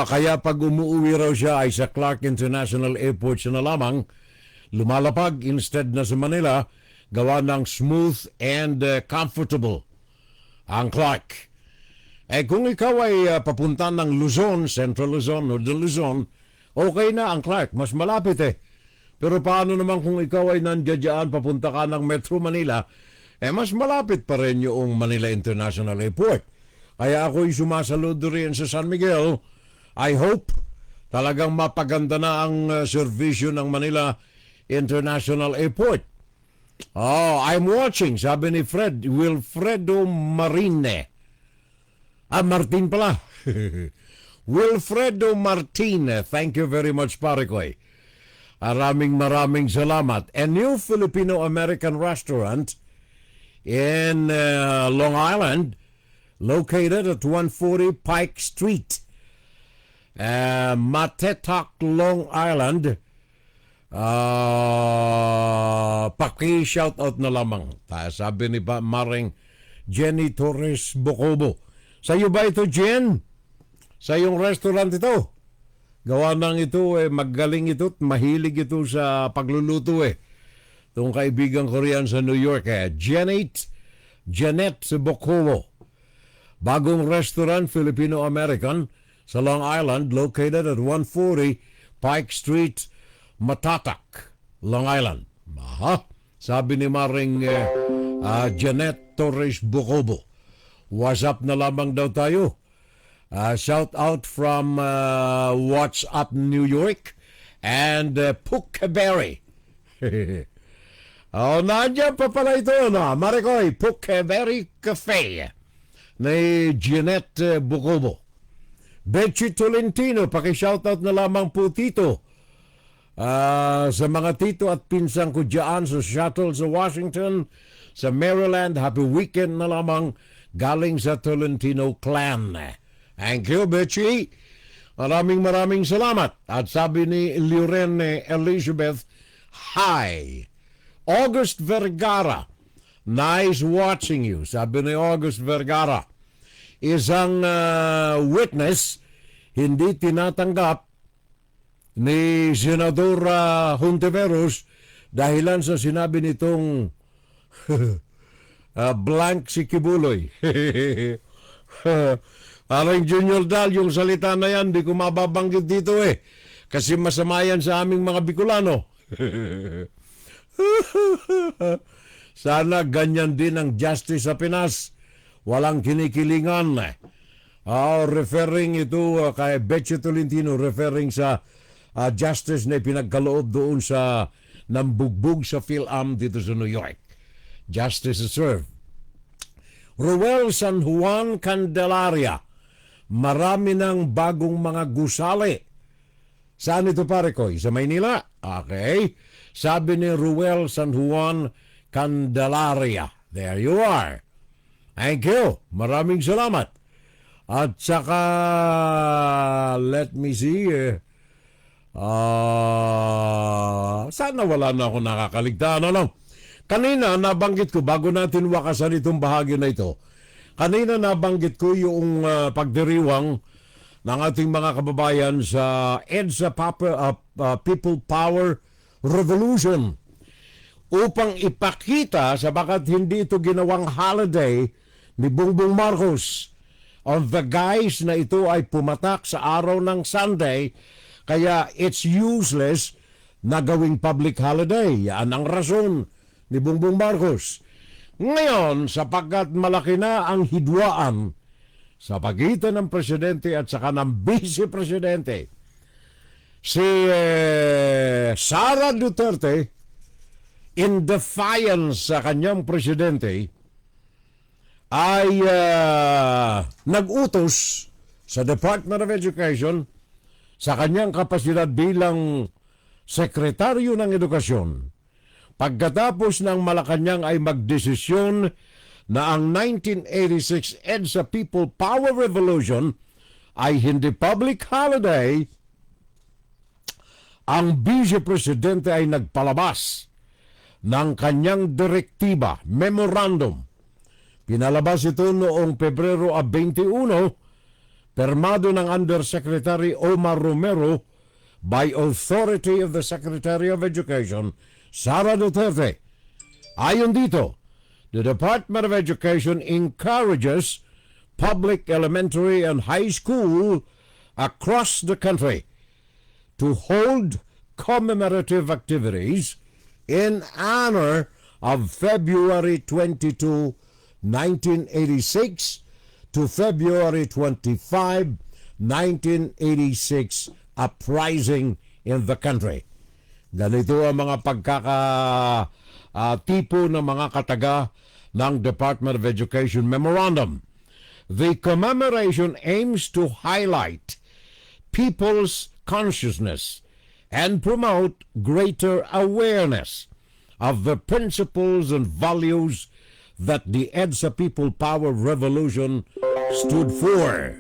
kaya pag umuwi raw siya ay sa Clark International Airport siya na lamang, lumalapag instead na sa Manila, gawa ng smooth and comfortable ang Clark. Kung ikaw ay papunta ng Luzon, Central Luzon o de Luzon, Okay na ang Clark, mas malapit eh. Pero paano naman kung ikaw ay nandiyan papunta ka ng Metro Manila, mas malapit pa rin yung Manila International Airport. Kaya ako'y sumasaludo rin sa San Miguel. I hope talagang mapaganda na ang serbisyo ng Manila International Airport. Oh, I'm watching, sabi ni Wilfredo Marine. Martin pala. Wilfredo Martin, thank you very much, pare ko. Maraming salamat. A new Filipino-American restaurant in Long Island, located at 140 Pike Street, Matetak, Long Island. Paki-shoutout na lamang. Sabi ni Maring Jenny Torres Bocobo. Sa iyo ba ito, Jen? Sa iyong restaurant ito? Gawa nang ito, magaling ito at mahilig ito sa pagluluto Itong kaibigan ko riyan sa New York, Janet Bocobo. Bagong restaurant, Filipino-American, sa Long Island, located at 140 Pike Street, Matatak, Long Island. Sabi ni Maring Janet Torres Bocobo. WhatsApp na lamang daw tayo. Shout out from WhatsApp New York and Pagkakahawig. Nandiyan pa pala ito, Marikoy, Pagkakahawig Cafe ni Janet Bocobo. Bechi Tolentino, paki-shoutout na lamang po tito. Sa mga tito at pinsang ko dyan sa shuttle sa Washington, sa Maryland, happy weekend na lamang galing sa Tolentino clan. Thank you, Bechi. Maraming salamat. At sabi ni Lorene Elizabeth, hi. August Vergara, nice watching you. Sabi ni August Vergara, isang witness hindi tinatanggap ni Senador Hontiveros dahilan sa sinabi nitong blank si Quiboloy. Parang Junior Dal, yung salita na yan, di ko mababanggit dito kasi masama yan sa aming mga Bicolano. Sana ganyan din ang justice sa Pinas. Walang kinikilingan. Referring ito kay Bechi Tolentino, referring sa justice na pinagkaloob doon sa nambugbog sa PhilAm dito sa New York. Justice is served. Ruel San Juan Candelaria, marami ng bagong mga gusali. Saan ito, pare ko? Sa Maynila? Okay. Sabi ni Ruel San Juan Candelaria. There you are. Thank you. Maraming salamat. At saka, let me see. Sana wala na ako nakakaligtaan. Kanina nabanggit ko, bago natin wakasan itong bahagi na ito, kanina nabanggit ko yung pagdiriwang ng ating mga kababayan sa EDSA People Power Revolution upang ipakita sabagat hindi ito ginawang holiday ni Bongbong Marcos on the guise na ito ay pumatak sa araw ng Sunday, kaya it's useless na gawing public holiday. Yan ang rason ni Bongbong Marcos. Ngayon, sapagkat malaki na ang hidwaan sa pagitan ng presidente at saka ng vice-presidente, si Sara Duterte, in defiance sa kanyang presidente, ay nag-utos sa Department of Education sa kanyang kapasidad bilang sekretaryo ng edukasyon. Pagkatapos ng Malacanang ay magdesisyon na ang 1986 EDSA People Power Revolution ay hindi public holiday, ang vice-presidente ay nagpalabas ng kanyang direktiba, memorandum. Pinalabas ito noong Pebrero 21, permado ng Undersecretary Omar Romero by authority of the Secretary of Education, Sara Duterte. Ayon dito, the Department of Education encourages public elementary and high school across the country to hold commemorative activities in honor of February 22, 1986 to February 25, 1986 uprising in the country. Ganito ang mga tipo ng mga kataga ng Department of Education Memorandum. The commemoration aims to highlight people's consciousness and promote greater awareness of the principles and values that the EDSA People Power Revolution stood for.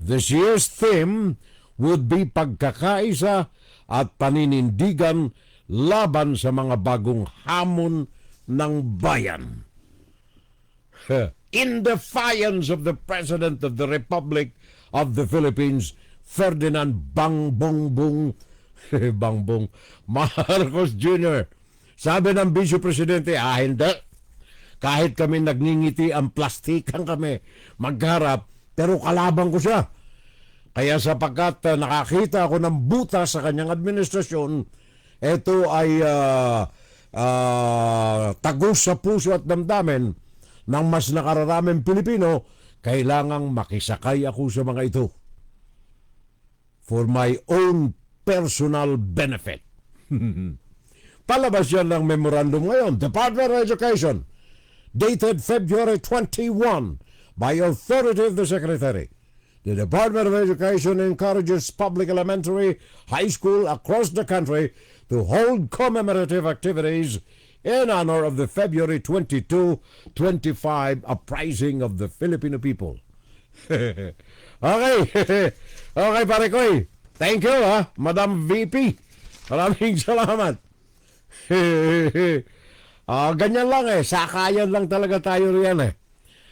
This year's theme would be pagkakaisa at paninindigan laban sa mga bagong hamon ng bayan. In defiance of the President of the Republic of the Philippines, Ferdinand Bangbong Marcos Jr. Sabi ng Vice Presidente, hindi. Kahit kami nagngingiti ang plastikan kami magharap, pero kalaban ko siya. Kaya sapagkat nakakita ako ng butas sa kanyang administrasyon, ito ay tagos sa puso at damdamin ng mas nakararaming Pilipino, kailangang makisakay ako sa mga ito for my own personal benefit. Palabas yan ng memorandum ngayon. Department of Education, dated February 21, by authority of the Secretary. The Department of Education encourages public elementary, high school across the country to hold commemorative activities in honor of the February 22-25 uprising of the Filipino people. Okay. Okay, pare koy. Thank you, Madam VP. Maraming salamat. Ganyan lang sakayan lang talaga tayo riyan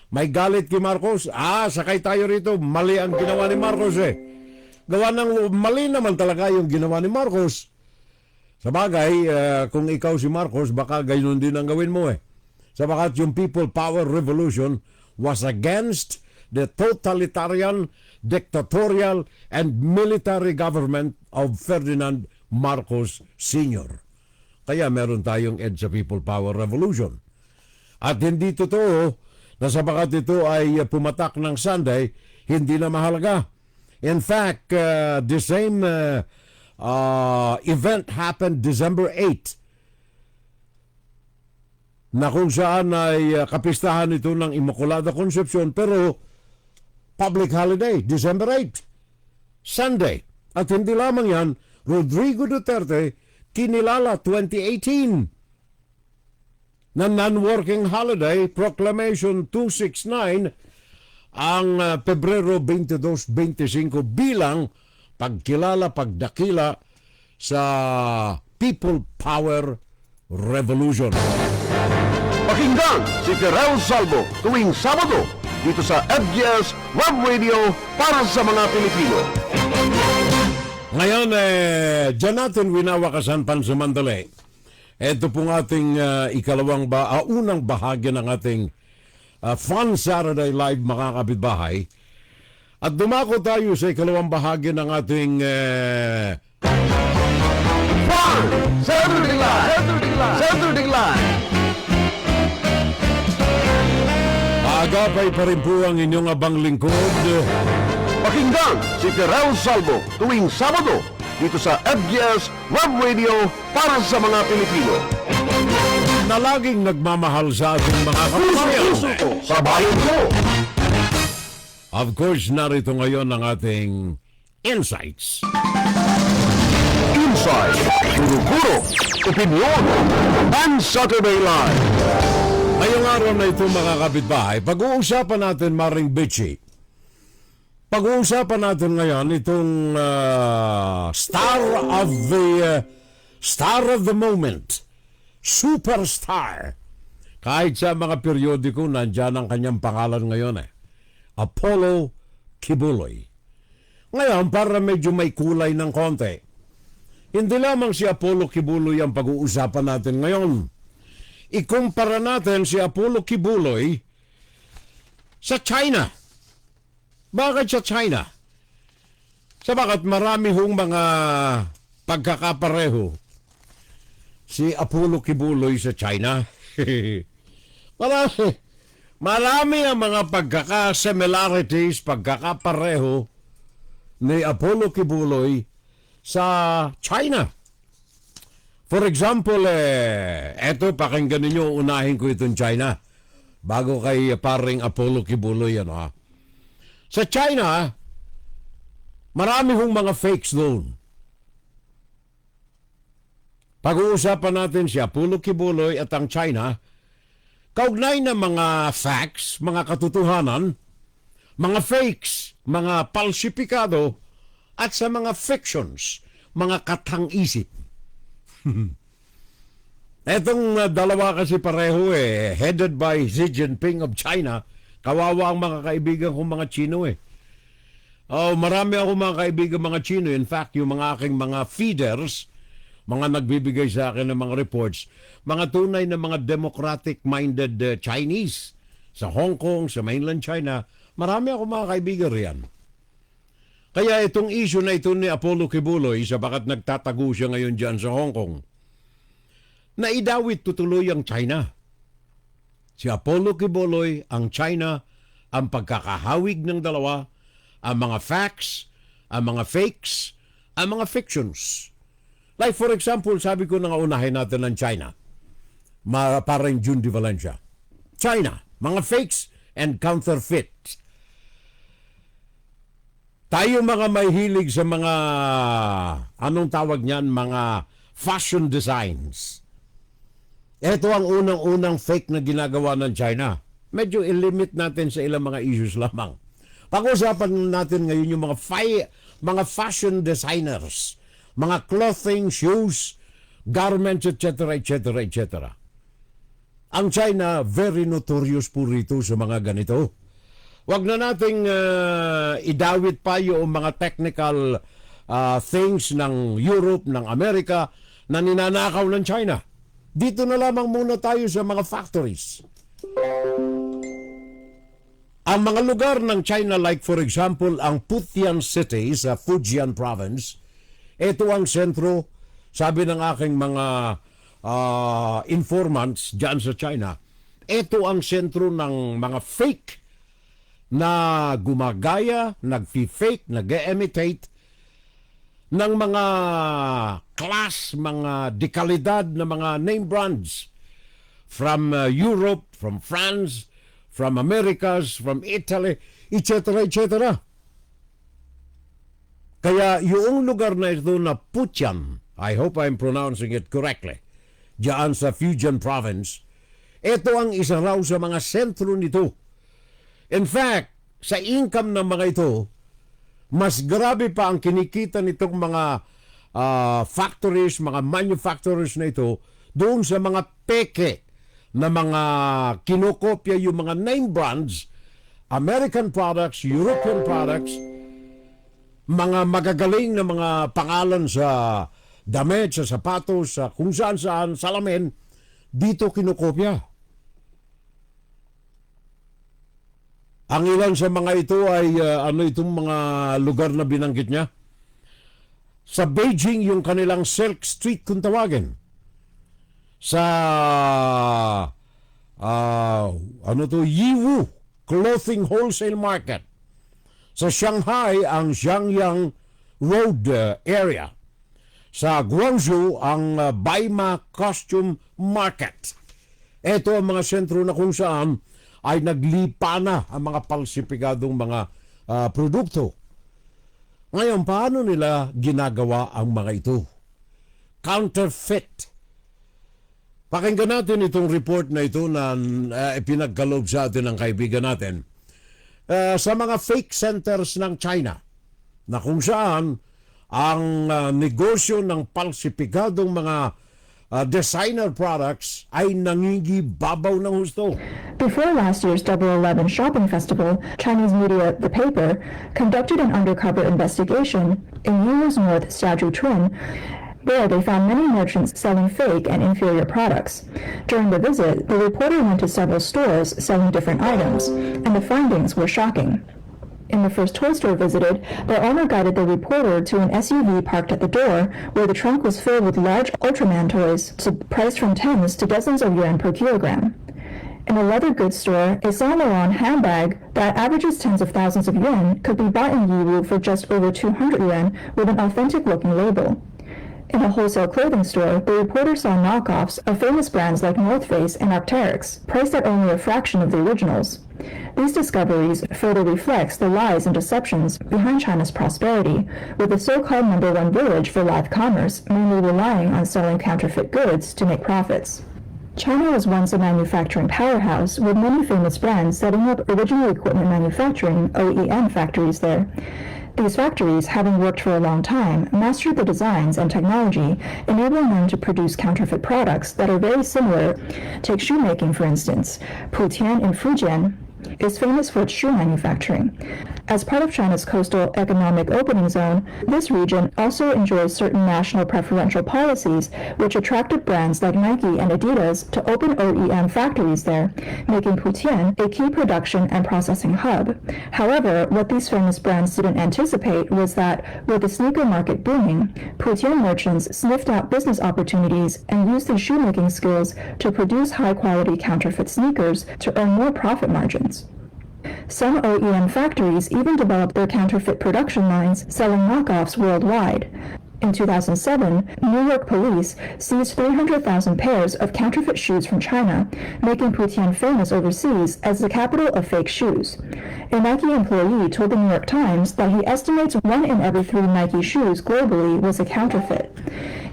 May galit kay Marcos, sakay tayo rito, mali ang ginawa ni Marcos Gawa ng mali naman talaga yung ginawa ni Marcos. Sa bagay, kung ikaw si Marcos, baka gayun din ang gawin mo Sabagat yung People Power Revolution was against the totalitarian, dictatorial, and military government of Ferdinand Marcos Sr. Kaya meron tayong EDSA People Power Revolution. At hindi totoo na sabagat ito ay pumatak ng Sunday, hindi na mahalaga. In fact, the same event happened December 8 na kung saan ay kapistahan ito ng Immaculada Concepcion, pero public holiday, December 8, Sunday. At hindi lamang yan, Rodrigo Duterte kinilala 2018 na non-working holiday, Proclamation 269, ang Pebrero 22-25 bilang pagkilala, pagdakila sa People Power Revolution. Pakinggan si Terrell Salvo tuwing Sabado dito sa FGS Web Radio para sa mga Pilipino. Ngayon, dyan natin winawakasan pansamandali. Ito pong ating unang bahagi ng ating Fun Saturday Live, mga kapitbahay. At dumako tayo sa ikalawang bahagi ng ating Fun Saturday Live! Saturday Live! Agapay pa rin po ang inyong abang lingkod. Pakinggan si Terrell Salvo tuwing Sabado dito sa FGS Web Radio para sa mga Pilipino. Na laging nagmamahal sa ating mga kababayan. Puso ko sa bayan ko. Of course, narito ngayon ang ating Insights. Insight, guro-guro, opinion, and Saturday Live. Ngayong araw na ito, mga kapitbahay, pag-uusapan natin, Maring Bitchy. Pag-uusapan natin ngayon itong star of the moment, superstar. Kahit sa mga periodiko, nandyan ang kanyang pangalan ngayon Apollo Quiboloy. Ngayon, para medyo may kulay ng konti, hindi lamang si Apollo Quiboloy ang pag-uusapan natin ngayon. Ikumpara natin si Apollo Quiboloy sa China. Bakit sa China? Sabagat marami hong mga pagkakapareho si Apollo Quiboloy sa China. Marami ang mga pagkakasimilarities, pagkakapareho ni Apollo Quiboloy sa China. For example, eto, pakinggan ninyo, unahin ko itong China bago kay paring Apollo Quiboloy. Sa China, marami hong mga fakes doon. Pag-uusapan natin si Apollo Quiboloy at ang China, kaugnay na mga facts, mga katotohanan, mga fakes, mga palsipikado, at sa mga fictions, mga katang-isip. Etong dalawa kasi pareho headed by Xi Jinping of China. Kawawa ang mga kaibigan kong mga Chino marami ako mga kaibigan mga Chino. In fact, yung mga aking mga feeders, mga nagbibigay sa akin ng mga reports, mga tunay na mga democratic-minded Chinese sa Hong Kong, sa mainland China, marami ako mga kaibigan riyan. Kaya itong issue na ito ni Apollo Quiboloy, sabagat nagtatago siya ngayon dyan sa Hong Kong, naidawit tutuloy ang China. Si Apollo Quiboloy, ang China, ang pagkakahawig ng dalawa, ang mga facts, ang mga fakes, ang mga fictions. Like for example, sabi ko na unahin natin ng China. Parang June de Valencia. China, mga fakes and counterfeit. Tayo mga mahilig sa mga, anong tawag niyan, mga fashion designs. Ito ang unang-unang fake na ginagawa ng China. Medyo ilimit natin sa ilang mga issues lamang. Pag-usapan natin ngayon yung mga fashion designers, mga clothing, shoes, garments, etc., etc., etc. Ang China, very notorious po rito sa mga ganito. Wag na nating idawit pa yung mga technical things ng Europe, ng Amerika na ninanakaw ng China. Dito na lamang muna tayo sa mga factories. Ang mga lugar ng China, like for example, ang Putian City sa Fujian Province, ito ang sentro, sabi ng aking mga informants dyan sa China, ito ang sentro ng mga fake na gumagaya, nag-fake, nag-imitate ng mga class, mga dekalidad na mga name brands from Europe, from France, from Americas, from Italy, etc., etc. Kaya yung lugar na ito na Putian, I hope I'm pronouncing it correctly, diyan sa Fujian Province, ito ang isa raw sa mga sentro nito. In fact, sa income ng mga ito, mas grabe pa ang kinikita nitong mga factories, mga manufacturers na ito, doon sa mga peke na mga kinokopya yung mga name brands, American products, European products, mga magagaling na mga pangalan sa damit, sa sapatos, sa kung saan-saan, salamin, dito kinokopya. Ang ilan sa mga ito ay itong mga lugar na binanggit niya. Sa Beijing, yung kanilang Silk Street kung tawagin. Sa Yiwu Clothing Wholesale Market. Sa Shanghai, ang Xiangyang Road area. Sa Guangzhou, ang Baima Costume Market. Ito ang mga sentro na kung saan ay naglipa na ang mga palsipikadong mga produkto. Ngayon, paano nila ginagawa ang mga ito? Counterfeit. Pakinggan natin itong report na ito na ipinagkaloob sa atin ng kaibigan natin. Sa mga fake centers ng China, na kung saan ang negosyo ng palsipikadong mga designer products ay nangingibabaw ng husto. Before last year's Double 11 Shopping Festival, Chinese media The Paper conducted an undercover investigation in Yiwu's North Xiajuchun. There they found many merchants selling fake and inferior products. During the visit, the reporter went to several stores selling different items, and the findings were shocking. In the first toy store visited, the owner guided the reporter to an SUV parked at the door, where the trunk was filled with large Ultraman toys, priced from tens to dozens of yuan per kilogram. In a leather goods store, a Saint Laurent handbag that averages tens of thousands of yuan could be bought in Yiwu for just over 200 yuan with an authentic-looking label. In a wholesale clothing store, the reporter saw knockoffs of famous brands like North Face and Arc'teryx, priced at only a fraction of the originals. These discoveries further reflects the lies and deceptions behind China's prosperity, with the so-called number one village for live commerce mainly relying on selling counterfeit goods to make profits. China was once a manufacturing powerhouse, with many famous brands setting up original equipment manufacturing (OEM) factories there. These factories, having worked for a long time, mastered the designs and technology, enabling them to produce counterfeit products that are very similar. Take shoemaking, for instance. Putian in Fujian is famous for its shoe manufacturing. As part of China's coastal economic opening zone, this region also enjoys certain national preferential policies which attracted brands like Nike and Adidas to open OEM factories there, making Putian a key production and processing hub. However, what these famous brands didn't anticipate was that, with the sneaker market booming, Putian merchants sniffed out business opportunities and used their shoemaking skills to produce high-quality counterfeit sneakers to earn more profit margins. Some OEM factories even developed their counterfeit production lines, selling knockoffs worldwide. In 2007, New York police seized 300,000 pairs of counterfeit shoes from China, making Putian famous overseas as the capital of fake shoes. A Nike employee told the New York Times that he estimates 1 in every 3 Nike shoes globally was a counterfeit.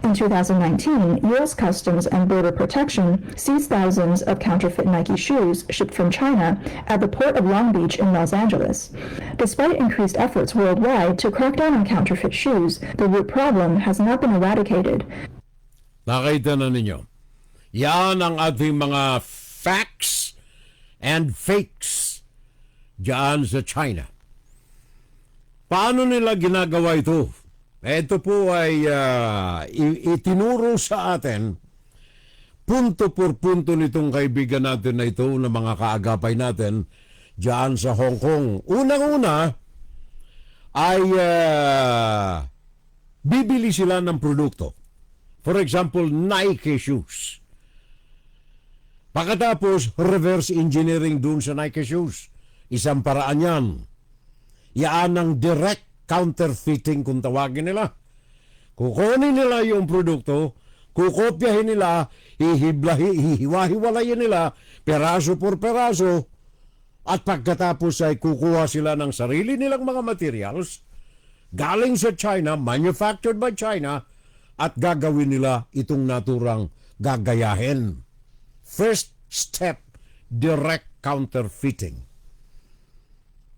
In 2019, U.S. Customs and Border Protection seized thousands of counterfeit Nike shoes shipped from China at the port of Long Beach in Los Angeles. Despite increased efforts worldwide to crack down on counterfeit shoes, the root problem has not been eradicated. Nakita na ninyo. Yan ang ating mga facts and fakes diyan sa China. Paano nila ginagawa ito? Ito po ay itinuro sa atin punto por punto nitong kaibigan natin na ito na mga kaagapay natin diyan sa Hong Kong. Unang-una ay bibili sila ng produkto. For example, Nike shoes. Pagkatapos, reverse engineering dun sa Nike shoes. Isang paraan yan. Yan ang direct counterfeiting kung tawagin nila. Kukunin nila yung produkto, kukopyahin nila, hihiwa-hiwalayin nila, peraso por peraso, at pagkatapos ay kukuha sila ng sarili nilang mga materials, galing sa China, manufactured by China, at gagawin nila itong naturang gagayahin. First step, direct counterfeiting.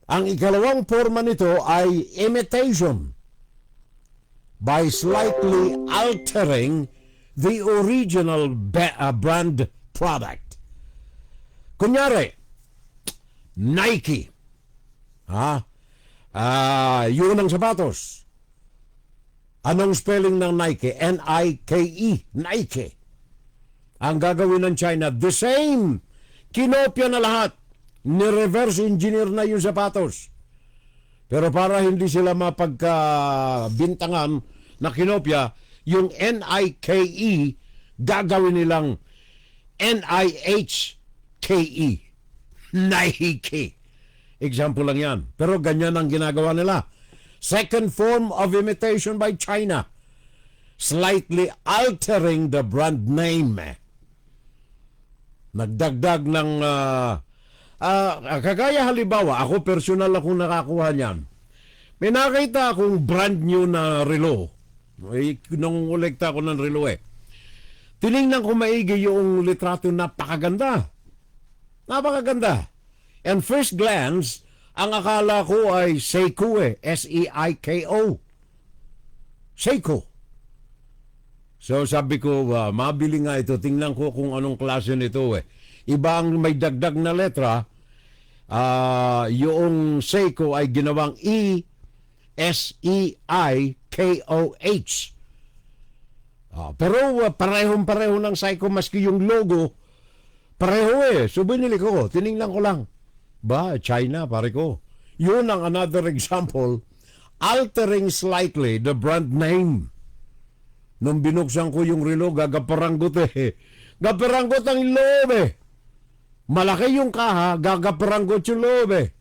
Ang ikalawang forma nito ay imitation by slightly altering the original brand product. Kunyari, Nike. Yun ang sapatos. Anong spelling ng Nike? N-I-K-E. Nike. Ang gagawin ng China, the same. Kinopya na lahat. Ni-reverse engineer na yung sapatos. Pero para hindi sila mapagkabintangan na kinopya, yung N-I-K-E, gagawin nilang N-I-H-K-E. Nike. Example lang yan. Pero ganyan ang ginagawa nila. Second form of imitation by China. Slightly altering the brand name. Nagdagdag ng kagaya halimbawa, ako personal akong nakakuha niyan. May nakita akong brand new na relo. Nung kolekta ko ng relo Tiningnan ko maigi yung litrato, napakaganda. Napakaganda. And first glance, ang akala ko ay Seiko S-E-I-K-O. Seiko. So sabi ko, mabili nga ito. Tingnan ko kung anong klase nito Iba ang may dagdag na letra. Yung Seiko ay ginawang E-S-E-I-K-O-H. Pero parehong-pareho ng Seiko, maski yung logo, pareho So binili ko. Tiningnan ko lang. China, pare ko. Yun ang another example, altering slightly the brand name. Nung binuksan ko yung relo, gagaparanggot eh. Gaparanggot ang loob eh. Malaki yung kaha, gagaparanggot yung loob eh.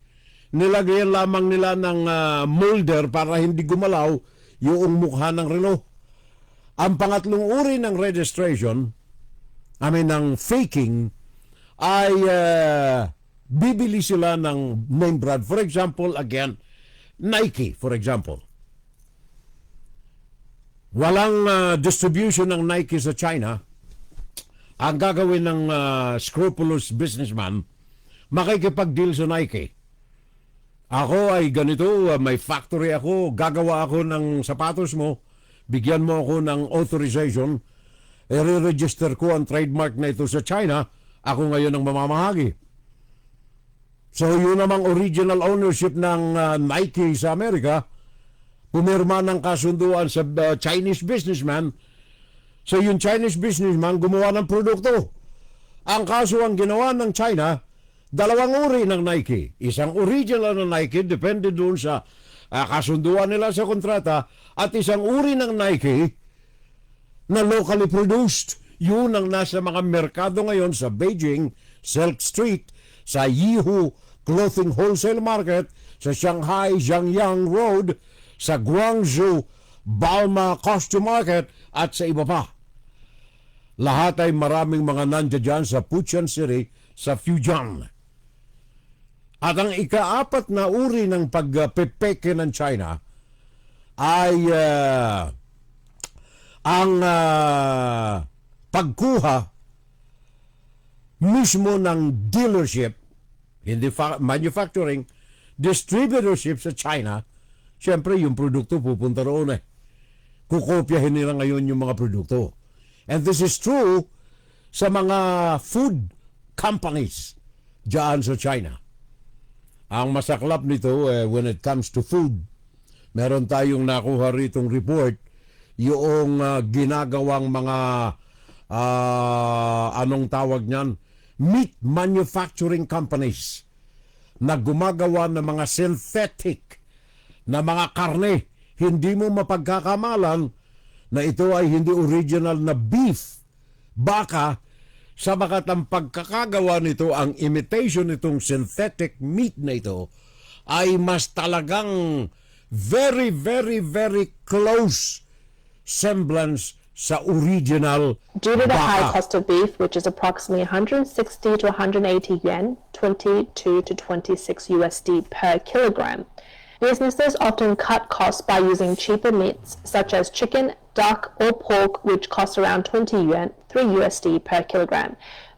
Nilagyan lamang nila ng molder para hindi gumalaw yung mukha ng relo. Ang pangatlong uri ng registration, ng faking, ay bibili sila ng name brand. For example, again, Nike, for example. Walang distribution ng Nike sa China. Ang gagawin ng scrupulous businessman, makikipag-deal sa Nike. Ako ay ganito, may factory ako, gagawa ako ng sapatos mo, bigyan mo ako ng authorization, i-register ko ang trademark na ito sa China, ako ngayon ang mamamahagi. So yun namang original ownership ng Nike sa Amerika, pumirma ng kasunduan sa Chinese businessman. So yung Chinese businessman gumawa ng produkto. Ang kaso ang ginawa ng China, dalawang uri ng Nike. Isang original na Nike, depende doon sa kasunduan nila sa kontrata, at isang uri ng Nike na locally produced. Yun ang nasa mga merkado ngayon sa Beijing, Silk Street, sa Yihu Clothing Wholesale Market, sa Shanghai Jiangyang Road, sa Guangzhou Balma Costume Market, at sa iba pa. Lahat ay maraming mga nandiyan dyan sa Puchan City, sa Fujian. At ang ikaapat na uri ng pagpepeke ng China ay ang pagkuha mismo ng dealership, hindi manufacturing, distributorship sa China. Siyempre, yung produkto pupunta roon eh. Kukopyahin nila ngayon yung mga produkto. And this is true sa mga food companies dyan sa China. Ang masaklap nito, when it comes to food, meron tayong nakuha ritong report, yung ginagawang mga, anong tawag niyan, meat manufacturing companies na gumagawa ng mga synthetic na mga karne. Hindi mo mapagkakamalan na ito ay hindi original na beef. Baka, sa bakat ang pagkakagawa nito, ang imitation nitong synthetic meat na ito, ay mas talagang very, very, very close semblance sa original Due to the high baka. cost of beef, which is approximately 160 to 180 yen, 22 to 26 USD per kilogram, businesses often cut costs by using cheaper meats such as chicken, duck, or pork, which cost around 20 yuan, 3 USD per kilogram,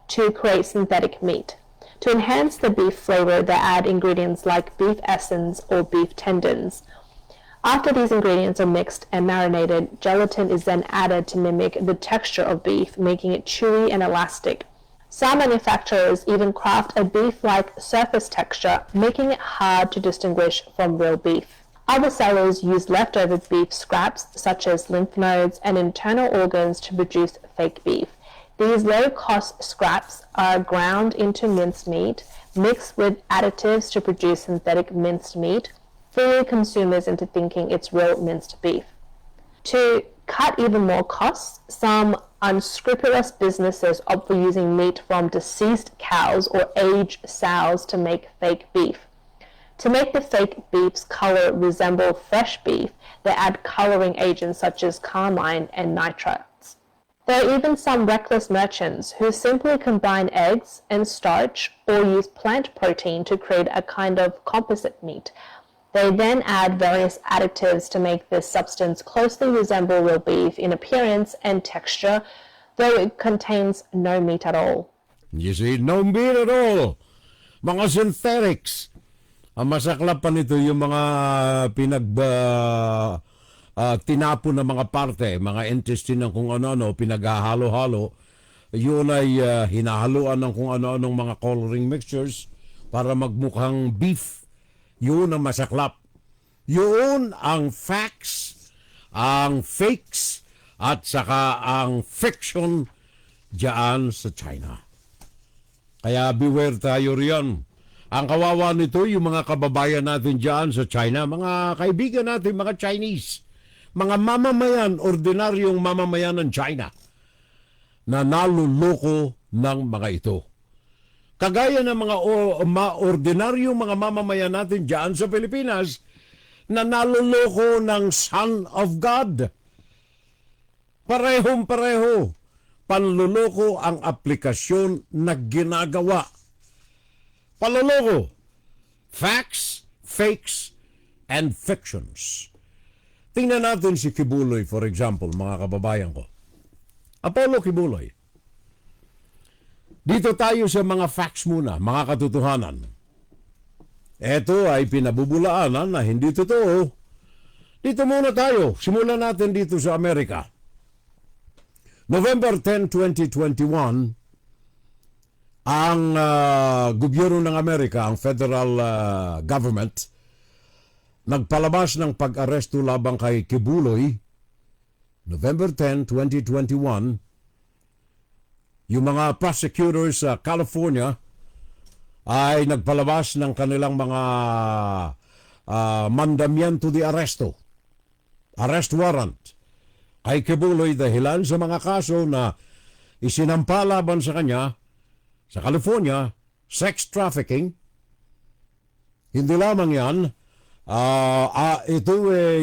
to create synthetic meat. To enhance the beef flavor, they add ingredients like beef essence or beef tendons. After these ingredients are mixed and marinated, gelatin is then added to mimic the texture of beef, making it chewy and elastic. Some manufacturers even craft a beef-like surface texture, making it hard to distinguish from real beef. Other sellers use leftover beef scraps, such as lymph nodes and internal organs, to produce fake beef. These low-cost scraps are ground into minced meat, mixed with additives to produce synthetic minced meat, fooling consumers into thinking it's real minced beef. To cut even more costs, some unscrupulous businesses opt for using meat from deceased cows or aged sows to make fake beef. To make the fake beef's color resemble fresh beef, they add coloring agents such as carmine and nitrates. There are even some reckless merchants who simply combine eggs and starch or use plant protein to create a kind of composite meat. They then add various additives to make this substance closely resemble real beef in appearance and texture, though it contains no meat at all. You see, no meat at all. Mga synthetics. Ang masaklap pa nito yung mga tinapon na mga parte, mga intestine ng kung ano-ano, pinaghahalo-halo. Yun ay hinahaluan ng kung ano-anong mga coloring mixtures para magmukhang beef. Yun ang masaklap. Yun ang facts, ang fakes, at saka ang fiction diyan sa China. Kaya beware tayo riyan. Ang kawawa nito, yung mga kababayan natin dyan sa China, mga kaibigan natin, mga Chinese, mga mamamayan, ordinaryong mamamayan ng China, na naluloko ng mga ito. Kagaya ng mga ordinaryong mga mamamayan natin dyan sa Pilipinas, na naluloko ng Son of God. Parehong-pareho. Panluloko ang aplikasyon na ginagawa. Panluloko. Facts, fakes, and fictions. Tingnan natin si Quiboloy, for example, mga kababayan ko. Apollo Quiboloy. Dito tayo sa mga facts muna, mga katotohanan. Ito ay pinabubulaanan na hindi totoo. Dito muna tayo. Simulan natin dito sa Amerika. November 10, 2021, ang gobyerno ng Amerika, ang federal government, nagpalabas ng pag-aresto labang kay Quiboloy. November 10, 2021, yung mga prosecutors sa California ay nagpalabas ng kanilang mga mandamiento de arresto, arrest warrant, kay Quiboloy dahilan sa mga kaso na isinampa laban sa kanya sa California, sex trafficking. Hindi lamang yan, ito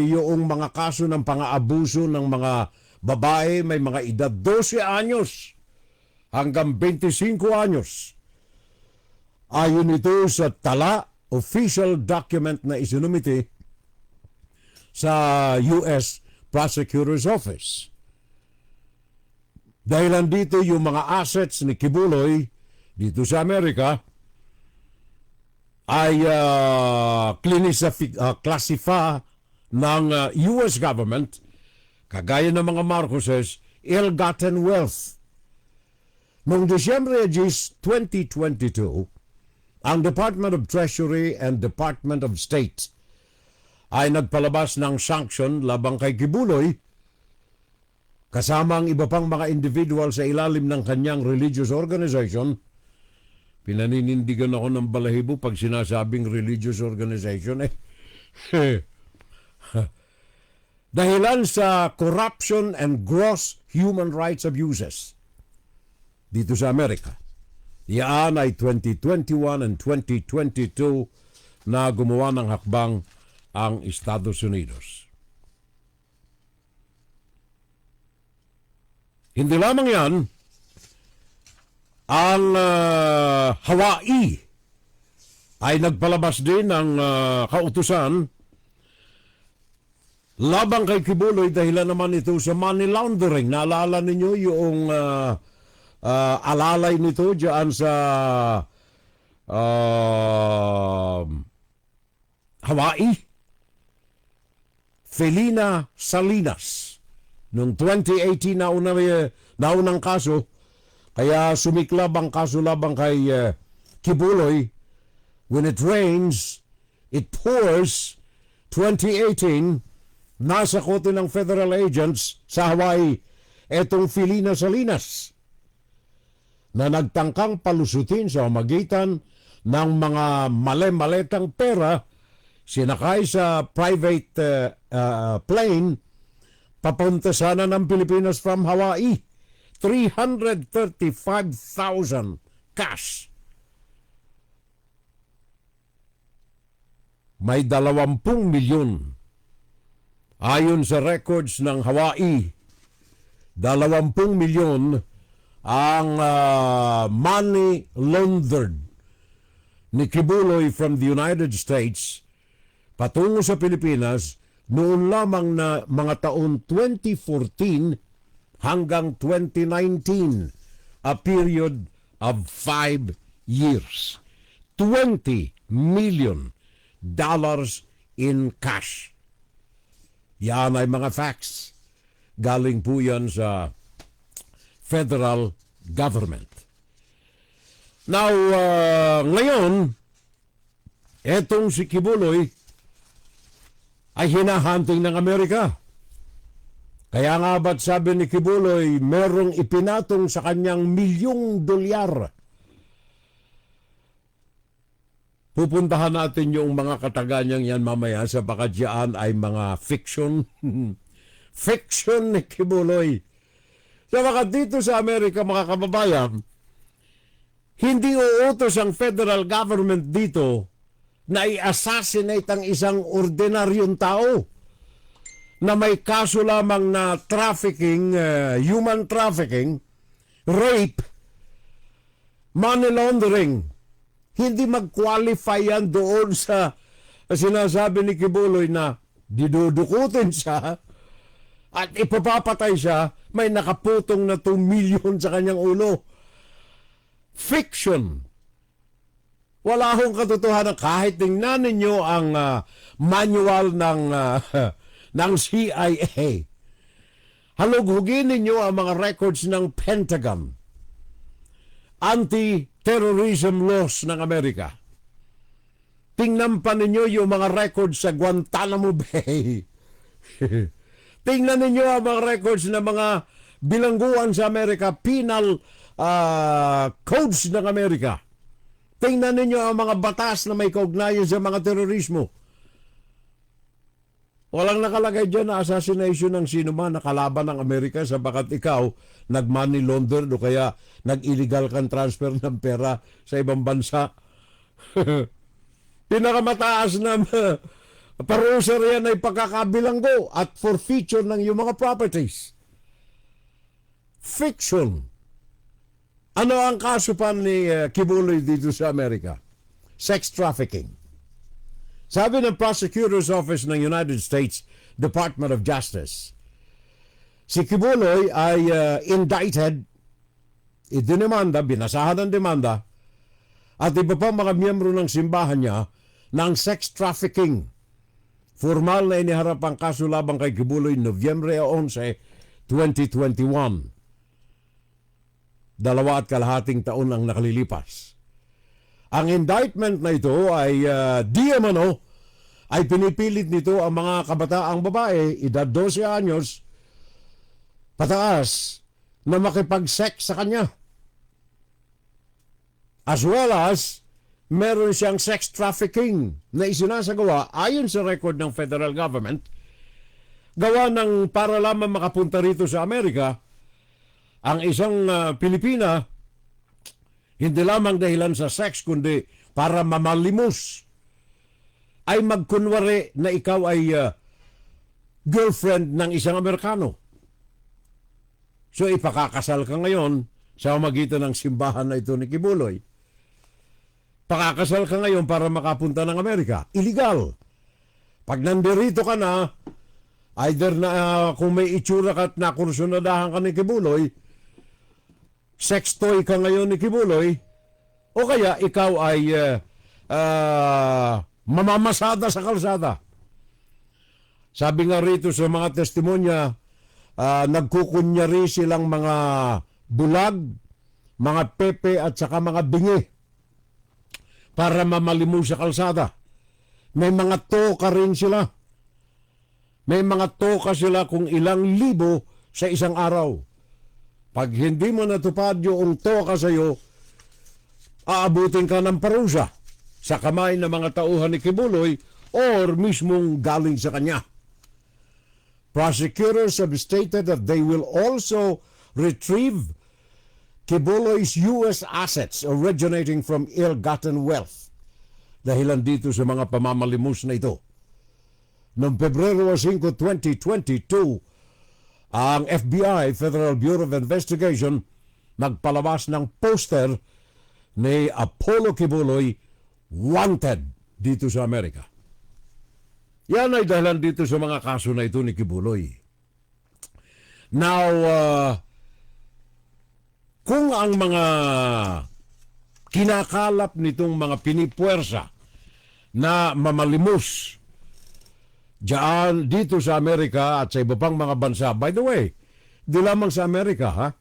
yung mga kaso ng pang-aabuso ng mga babae may mga edad 12 anyos hanggang 25 anyos. Ayon ito sa tala, official document na isinumiti sa U.S. Prosecutor's Office. Dahilan dito yung mga assets ni Quiboloy dito sa Amerika ay classify ng U.S. government, kagaya ng mga Marcoses, ill-gotten wealth. Noong Disyembre 2022, ang Department of Treasury and Department of State ay nagpalabas ng sanction labang kay Quiboloy kasama ang iba pang mga individual sa ilalim ng kanyang religious organization. Pinaninindigan ako ng balahibo pag sinasabing religious organization. Dahilan sa corruption and gross human rights abuses dito sa Amerika. Yan ay 2021 and 2022 na gumawa ng hakbang ang Estados Unidos. Hindi lamang yan, ang Hawaii ay nagpalabas din ng kautusan labang kay Quiboloy dahilan naman ito sa money laundering. Naalala ninyo yung alalay nito diyan sa Hawaii? Felina Salinas. Noong 2018 naunang kaso, kaya sumiklab ang kaso labang kay Quiboloy. When it rains, it pours. 2018, nasa kote ng federal agents sa Hawaii, etong Felina Salinas, na nagtangkang palusutin sa magitan ng mga male-maletang pera, sinakay sa private plane, papunta sana ng Pilipinas from Hawaii. 335,000 cash. May 20 milyon. Ayon sa records ng Hawaii, 20 milyon ang money laundered ni Quiboloy from the United States patungo sa Pilipinas noon lamang na mga taon 2014 hanggang 2019, a period of 5 years. $20 million in cash. Yan ay mga facts. Galing po yan sa federal government. Now, ngayon, etong si Quiboloy ay hinahunting ng Amerika. Kaya nga ba't sabi ni Quiboloy, merong ipinatong sa kanyang $1,000,000 Pupuntahan natin yung mga kataganyang yan mamaya sapagkat yan ay mga fiction. Fiction ni Quiboloy. Sapagkat dito sa Amerika, mga kababayan, hindi uutos ang federal government dito na i-assassinate ang isang ordinaryong tao na may kaso lamang na trafficking, human trafficking, rape, money laundering. Hindi mag-qualify yan doon sa sinasabi ni Quiboloy na didudukutin siya at ipapapatay siya, may nakaputong na 2 million sa kanyang ulo. Fiction. Wala akong katotohanan. Kahit tingnan ninyo ang manual ng CIA. Halughugin ninyo ang mga records ng Pentagon. Anti-terrorism laws ng Amerika. Tingnan pa ninyo yung mga records sa Guantanamo Bay. Tingnan ninyo ang mga records ng mga bilangguan sa Amerika, penal codes ng Amerika. Tingnan ninyo ang mga batas na may kaugnayan sa mga terorismo. Walang nakalagay dyan na assassination ng sino man na kalaban ng Amerika sapagkat ikaw nag-money launder o kaya nag-illegal kang transfer ng pera sa ibang bansa. Pinakamataas na parusa riyan ay pagkakabilanggo at forfeiture ng iyong mga properties. Fiction. Ano ang kaso pa ni Quiboloy dito sa Amerika? Sex trafficking. Sabi ng Prosecutor's Office ng United States Department of Justice, si Quiboloy ay indicted, idinimanda, binasahan ng demanda, at iba pa mga miyembro ng simbahan niya ng sex trafficking. Formal na iniharap ang kaso labang kay Quiboloy Nobyembre 11, 2021. 2.5 taon ang nakalilipas. Ang indictment na ito ay di umano ay pinipilit nito ang mga kabataang babae, edad 12 anyos, pataas, na makipag-sex sa kanya. As well as, meron siyang sex trafficking na isinasagawa ayon sa record ng federal government, gawa ng para lamang makapunta rito sa Amerika, ang isang Pilipina, hindi lamang dahilan sa sex, kundi para mamalimos, ay magkunwari na ikaw ay girlfriend ng isang Amerikano. So ipakakasal ka ngayon sa magitan ng simbahan na ito ni Quiboloy. Pakakasal ka ngayon para makapunta ng Amerika. Illegal. Pag nandirito ka na, either na kung may itsura ka at nakursunadahan ka ni Quiboloy, sex toy ka ngayon ni Quiboloy, o kaya ikaw ay mamamasada sa kalsada. Sabi nga rito sa mga testimonya, nagkukunyari silang mga bulag, mga pepe at saka mga bingi para mamalimos sa kalsada. May mga toka rin sila. May mga toka sila kung ilang libo sa isang araw. Pag hindi mo natupad yung toka sa iyo, aabutin ka ng parusa sa kamay ng mga tauhan ni Quiboloy or mismong galing sa kanya. Prosecutors have stated that they will also retrieve Quiboloy's U.S. assets originating from ill-gotten wealth. Dahilan dito sa mga pamamalimos na ito. Noong Pebrero 5, 2022, ang FBI, Federal Bureau of Investigation, nagpalabas ng poster ni Apollo Quiboloy, wanted dito sa Amerika. Yan ay dahilan dito sa mga kaso na ito ni Quiboloy. Now, kung ang mga kinakalap nitong mga pinipuwersa na mamalimos diyan dito sa Amerika at sa iba pang mga bansa. By the way, di lamang sa Amerika, ha?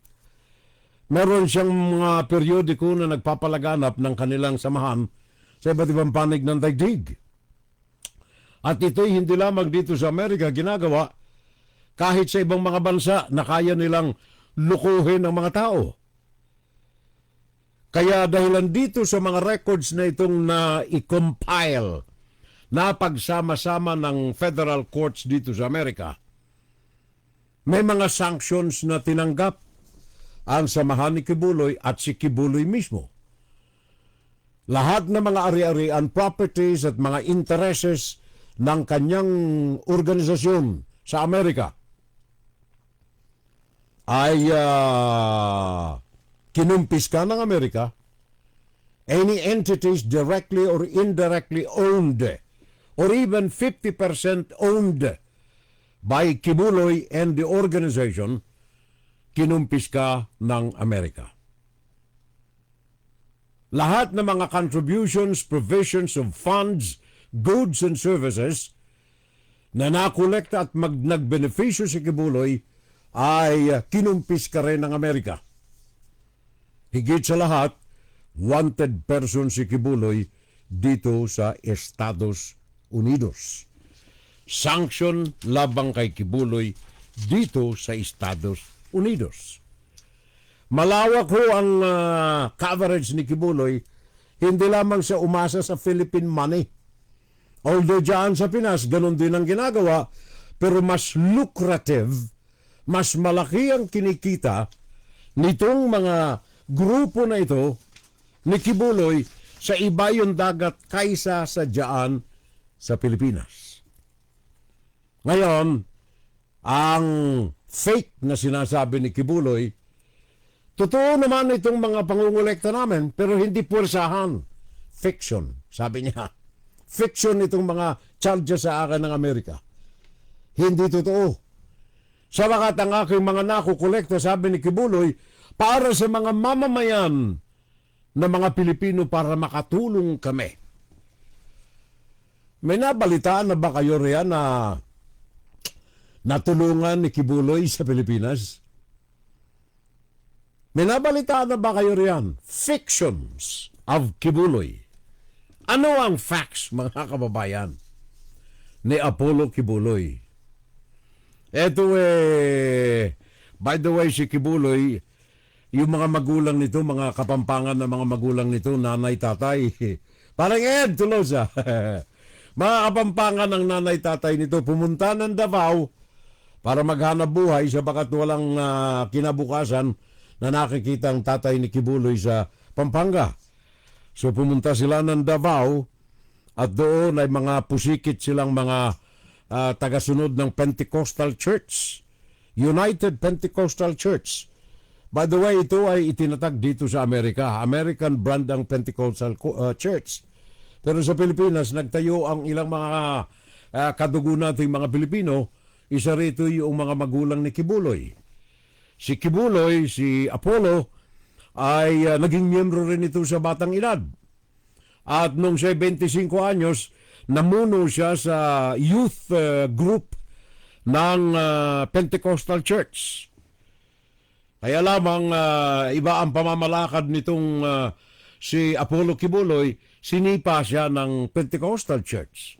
Meron siyang mga periodiko na nagpapalaganap ng kanilang samahan sa iba't ibang panig ng daigdig. At ito'y hindi lamang dito sa Amerika ginagawa, kahit sa ibang mga bansa na kaya nilang lukuhin ng mga tao. Kaya dahilan dito sa mga records na itong na-compile, na pagsama-sama ng federal courts dito sa Amerika, may mga sanctions na tinanggap ang samahan ni Quiboloy at si Quiboloy mismo. Lahat ng mga ari-arian, properties at mga intereses ng kanyang organisasyon sa Amerika ay kinumpiska ng Amerika. Any entities directly or indirectly owned or even 50% owned by Quiboloy and the organization, kinumpiska ng Amerika. Lahat ng mga contributions, provisions of funds, goods and services na nakolekta at nagbenepisyo si Quiboloy ay kinumpiska rin ng Amerika. Higit sa lahat, wanted person si Quiboloy dito sa Estados Unidos. Sanction labang kay Quiboloy dito sa Estados Unidos. Malawak ho ang coverage ni Quiboloy, hindi lamang sa umasa sa Philippine money. Although dyan sa Pinas, ganun din ang ginagawa, pero mas lucrative, mas malaki ang kinikita nitong mga grupo na ito ni Quiboloy sa iba yung dagat kaysa sa dyan sa Pilipinas. Ngayon, ang fake na sinasabi ni Quiboloy, totoo naman itong mga pangungulekta namin, pero hindi puwersahan. Fiction, sabi niya. Fiction itong mga charges sa akin ng Amerika. Hindi totoo. Sa lahat ang aking mga nakukolekta, sabi ni Quiboloy, para sa mga mamamayan na mga Pilipino para makatulong kami. May nabalitaan na ba kayo riyan na natulungan ni Quiboloy sa Pilipinas? May nabalitaan na ba kayo riyan? Fictions of Quiboloy. Ano ang facts, mga kababayan, ni Apollo Quiboloy? Eto by the way, si Quiboloy, yung mga magulang nito, mga kapampangan na mga magulang nito, nanay, tatay, parang Ed Tolosa, mga kapampangan ng nanay, tatay nito, pumunta ng Davao para maghanap buhay sa bakat walang kinabukasan na nakikita ang tatay ni Quiboloy sa Pampanga. So pumunta sila ng Davao at doon ay mga pusikit silang mga tagasunod ng Pentecostal Church, United Pentecostal Church. By the way, ito ay itinatag dito sa Amerika. American brand ang Pentecostal Church. Pero sa Pilipinas, nagtayo ang ilang mga kadugo nating mga Pilipino. Isa rito yung mga magulang ni Quiboloy. Si Quiboloy, si Apollo, ay naging miyembro rin ito sa batang edad. At nung siya 25 anyos, namuno siya sa youth group ng Pentecostal Church. Kaya lamang iba ang pamamalakad nitong si Apollo Quiboloy, sinipa siya ng Pentecostal Church.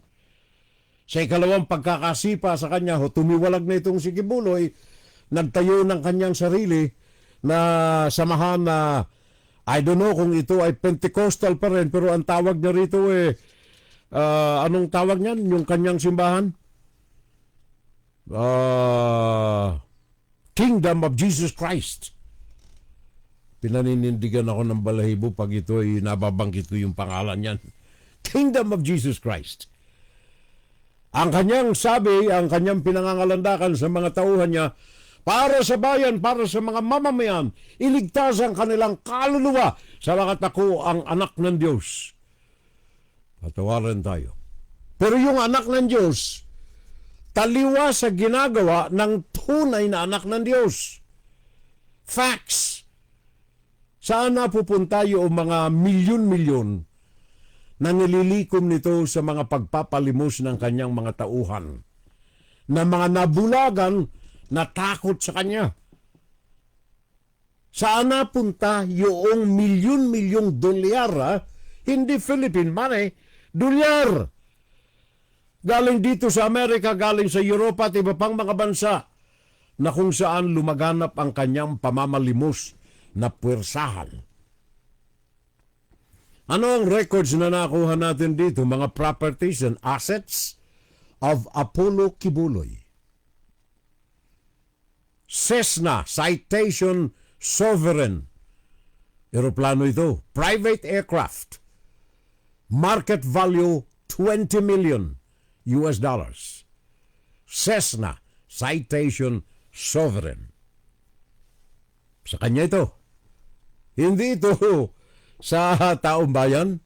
Sa ikalawang pagkakasipa sa kanya, tumiwalag na itong si Quiboloy, nagtayo ng kanyang sarili na samahan na, I don't know kung ito ay Pentecostal pa rin, pero ang tawag niya rito anong tawag niyan? Yung kanyang simbahan? Kingdom of Jesus Christ. Pinaninindigan ako ng balahibo pag ito ay nababangkit ko yung pangalan niyan. Kingdom of Jesus Christ. Ang kanyang sabi, ang kanyang pinangangalandakan sa mga tauhan niya, para sa bayan, para sa mga mamamayan, iligtas ang kanilang kaluluwa sa lahat ako ang anak ng Diyos. Patawaran tayo. Pero yung anak ng Diyos, taliwa sa ginagawa ng tunay na anak ng Diyos. Facts. Saan napupunta yung mga milyon-milyon na nililikom nito sa mga pagpapalimos ng kanyang mga tauhan, na mga nabulagan na takot sa kanya? Saan napunta yung milyon-milyong dolyar, hindi Philippine money, dolyar? Galing dito sa Amerika, galing sa Europa at iba pang mga bansa na kung saan lumaganap ang kanyang pamamalimos na puwersahan. Ano ang records na nakuha natin dito? Mga properties and assets of Apollo Quiboloy. Cessna Citation Sovereign. Eroplano ito. Private aircraft. Market value $20 million US dollars. Cessna Citation Sovereign. Sa kanya ito. Hindi ito sa taong bayan.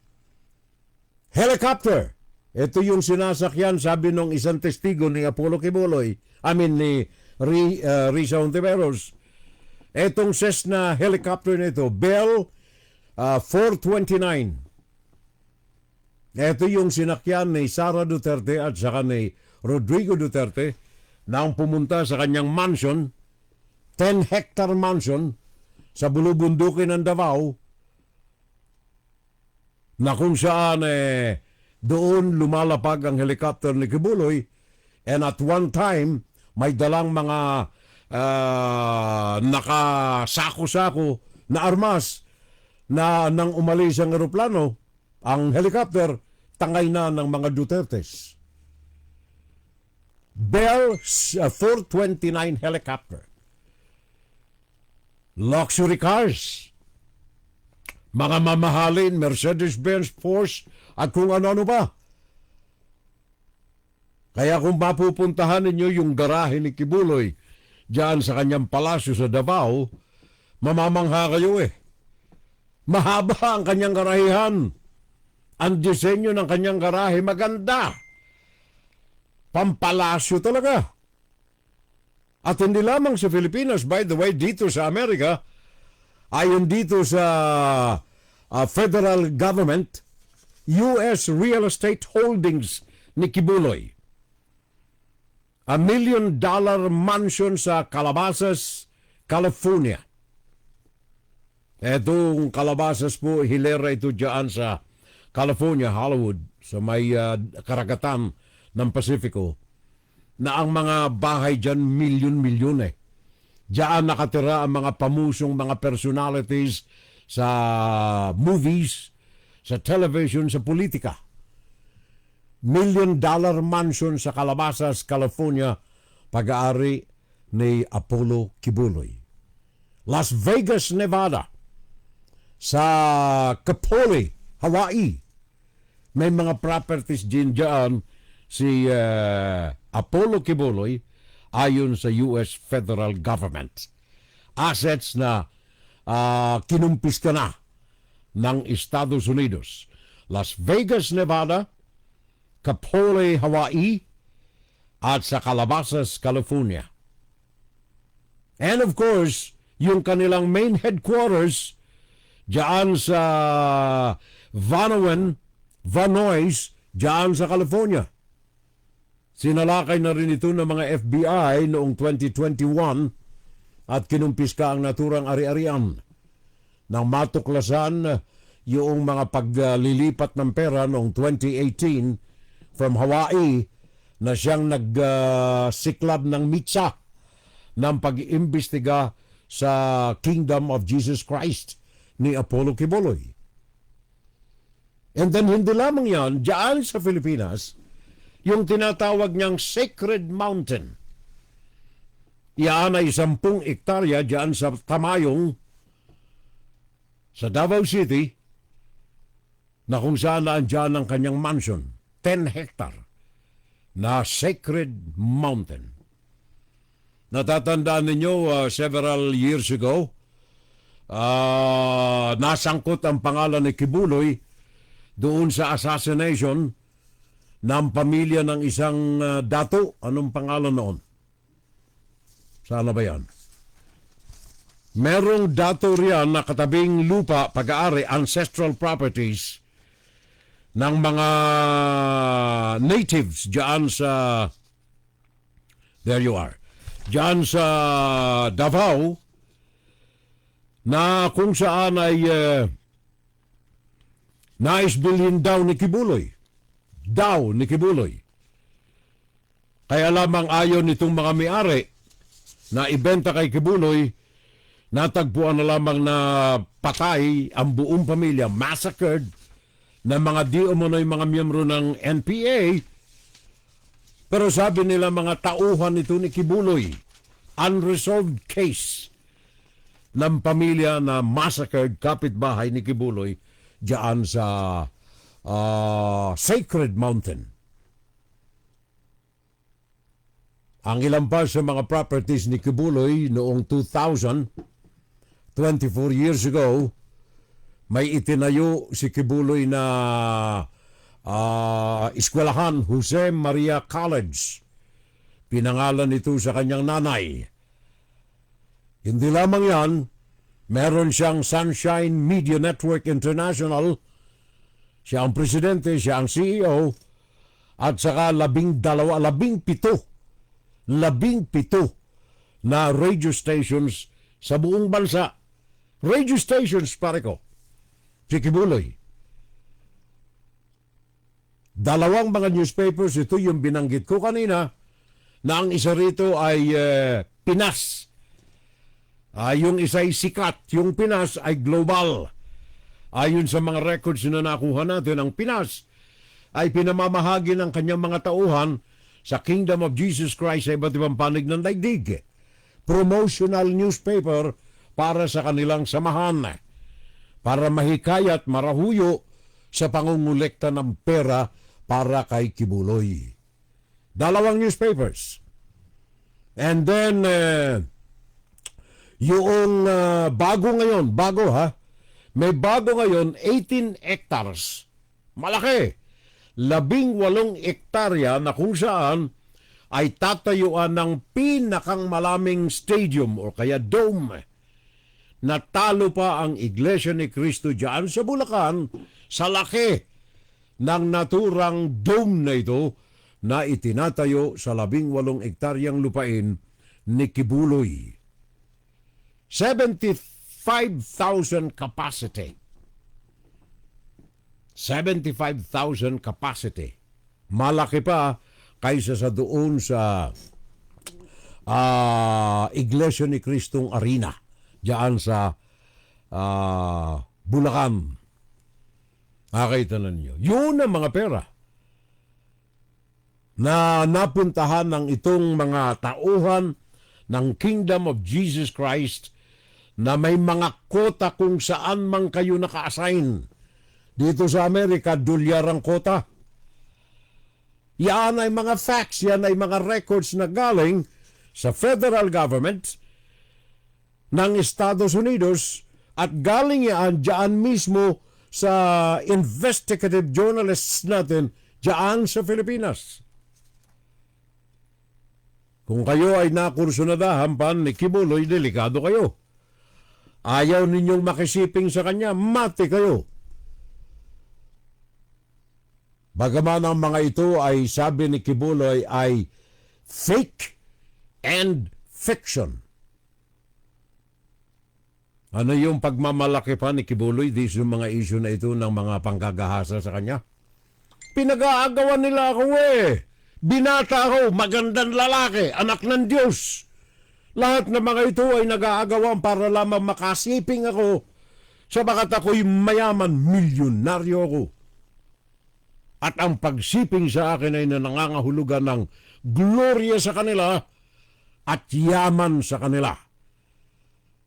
Helicopter. Ito yung sinasakyan, sabi nung isang testigo ni Apollo Quiboloy, ni Risa Ontiveros. Etong Cessna helicopter nito, Bell 429. Ito yung sinakyan ni Sara Duterte at saka ni Rodrigo Duterte nang pumunta sa kanyang mansion, 10-hectare mansion sa bulubundukin ng Davao, na kung saan doon lumalapag ang helicopter ni Quiboloy, and at one time may dalang mga nakasako-sako na armas na nang umalis ang eroplano, ang helicopter, tangay na ng mga Dutertes. Bell 429 helicopter. Luxury cars. Mga mamahalin, Mercedes-Benz, Porsche, at kung ano-ano pa. Kaya kung mapupuntahan ninyo yung garahe ni Quiboloy diyan sa kanyang palasyo sa Davao, mamamangha kayo Mahaba ang kanyang garahehan. Ang disenyo ng kanyang garahe maganda. Pampalasyo talaga. At hindi lamang sa Pilipinas, by the way, dito sa Amerika, ayon dito sa federal government, U.S. real estate holdings ni Quiboloy. $1 million mansion sa Calabasas, California. Etong Calabasas po, hilera ito dyan sa California, Hollywood, sa may karagatan ng Pasifiko, na ang mga bahay dyan milyon-milyon Diyan nakatira ang mga pamusong mga personalities sa movies, sa television, sa politika. $1 million mansion sa Calabasas, California, pag-aari ni Apollo Quiboloy. Las Vegas, Nevada, sa Quiboloy, Hawaii, may mga properties din dyan si Apollo Quiboloy ayon sa US federal government. Assets na kinumpiska na ng Estados Unidos. Las Vegas, Nevada, Quiboloy, Hawaii, at sa Calabasas, California. And of course, yung kanilang main headquarters diyan sa Vanois, diyan sa California. Sinalakay na rin ito ng mga FBI noong 2021 at kinumpiska ang naturang ari-arian nang matuklasan yung mga paglilipat ng pera noong 2018 from Hawaii na siyang nagsiklab ng mitsa ng pag-iimbestiga sa Kingdom of Jesus Christ ni Apollo Quiboloy. And then hindi lamang yan, diyan sa Pilipinas, yung tinatawag niyang Sacred Mountain. Iyan ay 10 hektarya diyan sa Tamayong, sa Davao City, na kung saan diyan ang kanyang mansion, 10 hectare, na Sacred Mountain. Natatandaan ninyo, several years ago, nasangkot ang pangalan ni Quiboloy doon sa assassination ng pamilya ng isang dato. Anong pangalan noon? Sana ba yan? Merong dato riyan na katabing lupa, pag-aari, ancestral properties ng mga natives dyan sa, there you are, dyan sa Davao, na kung saan ay nais bilhin daw ni Quiboloy. Kaya lamang ayon nitong mga may-ari na ibenta kay Quiboloy, natagpuan na lamang na patay ang buong pamilya, massacred na mga di umunoy mga miyembro ng NPA, pero sabi nila mga tauhan ito ni Quiboloy, unresolved case ng pamilya na massacred kapitbahay ni Quiboloy diyan sa Sacred Mountain. Ang ilan pa sa mga properties ni Quiboloy noong 2000, 24 years ago, may itinayo si Quiboloy na eskwelahan, Jose Maria College. Pinangalan ito sa kanyang nanay. Hindi lamang yan, meron siyang Sunshine Media Network International. Siya ang presidente, siya ang CEO, at saka 17 na radio stations sa buong bansa. Radio stations, pare ko. Si Quiboloy. 2 mga newspapers, ito yung binanggit ko kanina, na ang isa rito ay Pinas. Yung isa ay sikat, yung Pinas ay global. Ayon sa mga records na nakuha natin, ang Pinas ay pinamamahagi ng kanyang mga tauhan sa Kingdom of Jesus Christ sa iba't ibang panig ng daigdig. Promotional newspaper para sa kanilang samahan, para mahikayat, marahuyo sa pangungulekta ng pera para kay Quiboloy. 2 newspapers. And then, yung may bago ngayon, 18 hectares. Malaki. 18 hektarya na kung saan ay tatayuan ng pinakang malaming stadium o kaya dome. Natalo pa ang Iglesia ni Cristo dyan sa Bulacan sa laki ng naturang dome na ito na itinatayo sa 18 hektaryang lupain ni Quiboloy. 75,000 capacity. 75,000 capacity. Malaki pa kaysa sa doon sa Iglesia ni Cristong Arena diyan sa Bulacan. Nakita na ninyo. Yun ang mga pera na napuntahan ng itong mga tauhan ng Kingdom of Jesus Christ na may mga kota kung saan man kayo naka-assign. Dito sa Amerika, dolyar ang kota. Yan ay mga facts, yan ay mga records na galing sa federal government ng Estados Unidos at galing yan dyan mismo sa investigative journalists natin dyan sa Pilipinas. Kung kayo ay nakursunadahan pa ni Quiboloy, delikado kayo. Ayaw ninyong makisiping sa kanya, mati kayo. Bagaman ang mga ito ay sabi ni Quiboloy ay fake and fiction. Ano yung pagmamalaki pa ni Quiboloy di sa mga issue na ito ng mga panggagahasa sa kanya? Pinag-aagawan nila ako Binata ako, magandang lalaki, anak ng Diyos. Lahat ng mga ito ay nag-aagawan para lamang makasiping ako sa bakat ako'y mayaman, milyonaryo ako. At ang pagsiping sa akin ay nangangahulugan ng gloria sa kanila at yaman sa kanila.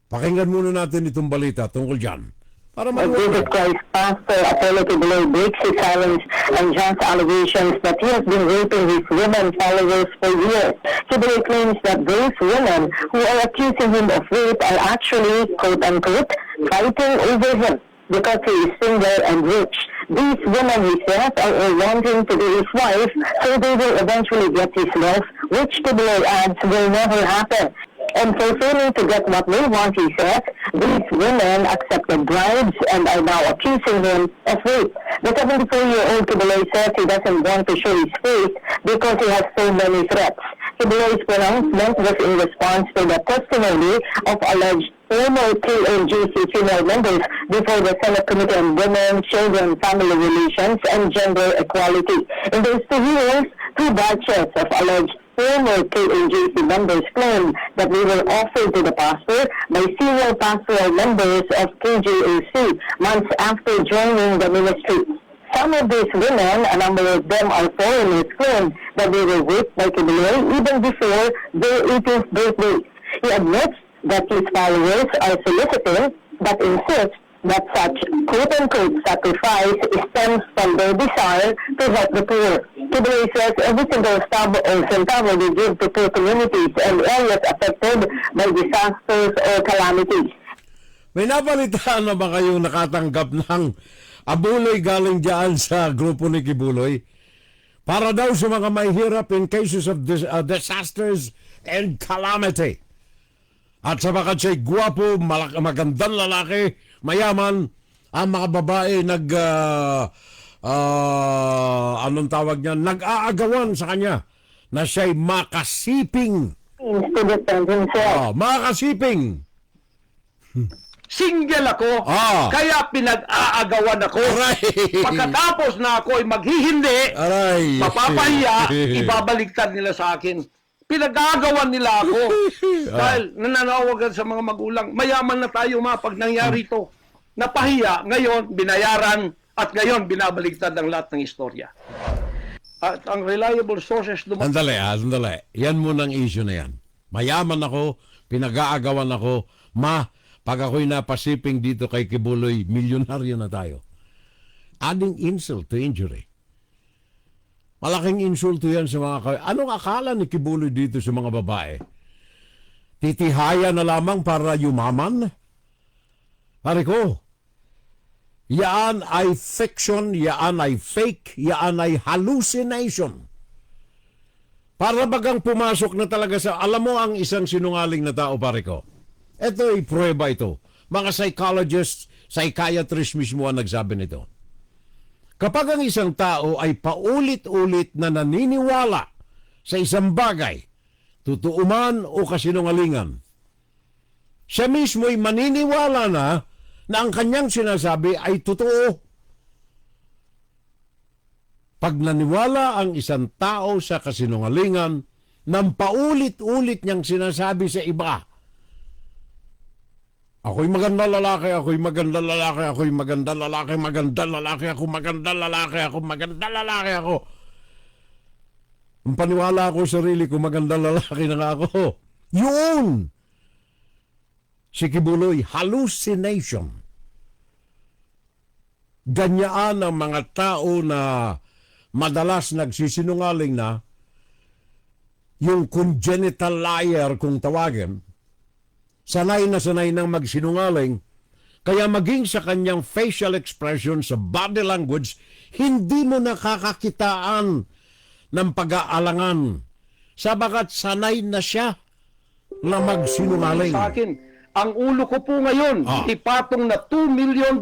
Pakinggan muna natin itong balita tungkol dyan. Jesus Christ pastor Apollo Quiboloy breaks his silence on John's allegations that he has been raping his women followers for years. Quiboloy claims that those women who are accusing him of rape are actually, quote-unquote, fighting over him because he is single and rich. These women, he says, are all wanting to be his wife, so they will eventually get his wealth, which Quiboloy adds will never happen. And for failing to get what they want, he says, these women accepted bribes and are now accusing him of rape. The 74-year-old Quiboloy says he doesn't want to show his face because he has so many threats. Quiboloy's pronouncement was in response to the testimony of alleged former KNGC female members before the Senate Committee on Women, Children, Family Relations, and Gender Equality. In those 2 hearings, 2 batches of alleged former KNGC members claimed that they were offered to the pastor by senior pastoral members of KJAC months after joining the ministry. Some of these women, a number of them are foreigners, claim that they were raped by Quiboloy even before their 18th birthday. He admits that his followers are soliciting, but insists that such quote-unquote sacrifice stems from their desire to help the poor. Quiboloy says every single centavo they give to poor communities and areas affected by disasters or calamities. May nabalitaan na ba kayong nakatanggap ng abuloy galing dyan sa grupo ni Quiboloy? Para daw sa mga mahihirap in cases of disasters and calamity. At sa bakat siya'y guwapo, magandang lalaki, mayaman, ang mga babae anong tawag niya, nag-aagawan sa kanya na siya'y makasiping. Makasiping. Single ako, kaya pinag-aagawan ako. Pagkatapos na ako ay maghihindi, mapapahiya, ibabaliktad nila sa akin. Pinag-aagawan nila ako. Dahil nananawagan sa mga magulang, mayaman na tayo pag nangyari ito. Napahiya, ngayon binayaran, at ngayon binabaliktad ang lahat ng istorya. At ang reliable sources... Sandali. Yan muna ang issue na yan. Mayaman ako, pinag-aagawan ako, pag ako'y napasiping dito kay Quiboloy, milyonaryo na tayo. Adding insult to injury. Malaking insulto yan sa mga... Anong akala ni Quiboloy dito sa mga babae? Titihaya na lamang para yumaman? Pare ko, yaan ay fiction, yaan ay fake, yaan ay hallucination. Para bagang pumasok na talaga sa... Alam mo ang isang sinungaling na tao, pare ko. Ito ay prueba ito. Mga psychologists, psychiatrists mismo ang nagsabi nito. Kapag ang isang tao ay paulit-ulit na naniniwala sa isang bagay, totoo man o kasinungalingan, siya mismo ay maniniwala na ang kanyang sinasabi ay totoo. Pag naniwala ang isang tao sa kasinungalingan, nang paulit-ulit niyang sinasabi sa iba, ako'y maganda lalaki, ako'y maganda lalaki, ako'y maganda lalaki, maganda lalaki, ako maganda lalaki, ako maganda lalaki, ako. Ang paniwala ako sa sarili ko, maganda lalaki na nga ako. Yun! Si Quiboloy, hallucination. Ganyaan ang mga tao na madalas nagsisinungaling na yung congenital liar kung tawagin, sanay na sanay nang magsinungaling, kaya maging sa kanyang facial expression, sa body language, hindi mo nakakakitaan ng pag-aalangan. Sabagat sanay na siya na magsinungaling. Sa akin, ang ulo ko po ngayon, ipatong na $2 million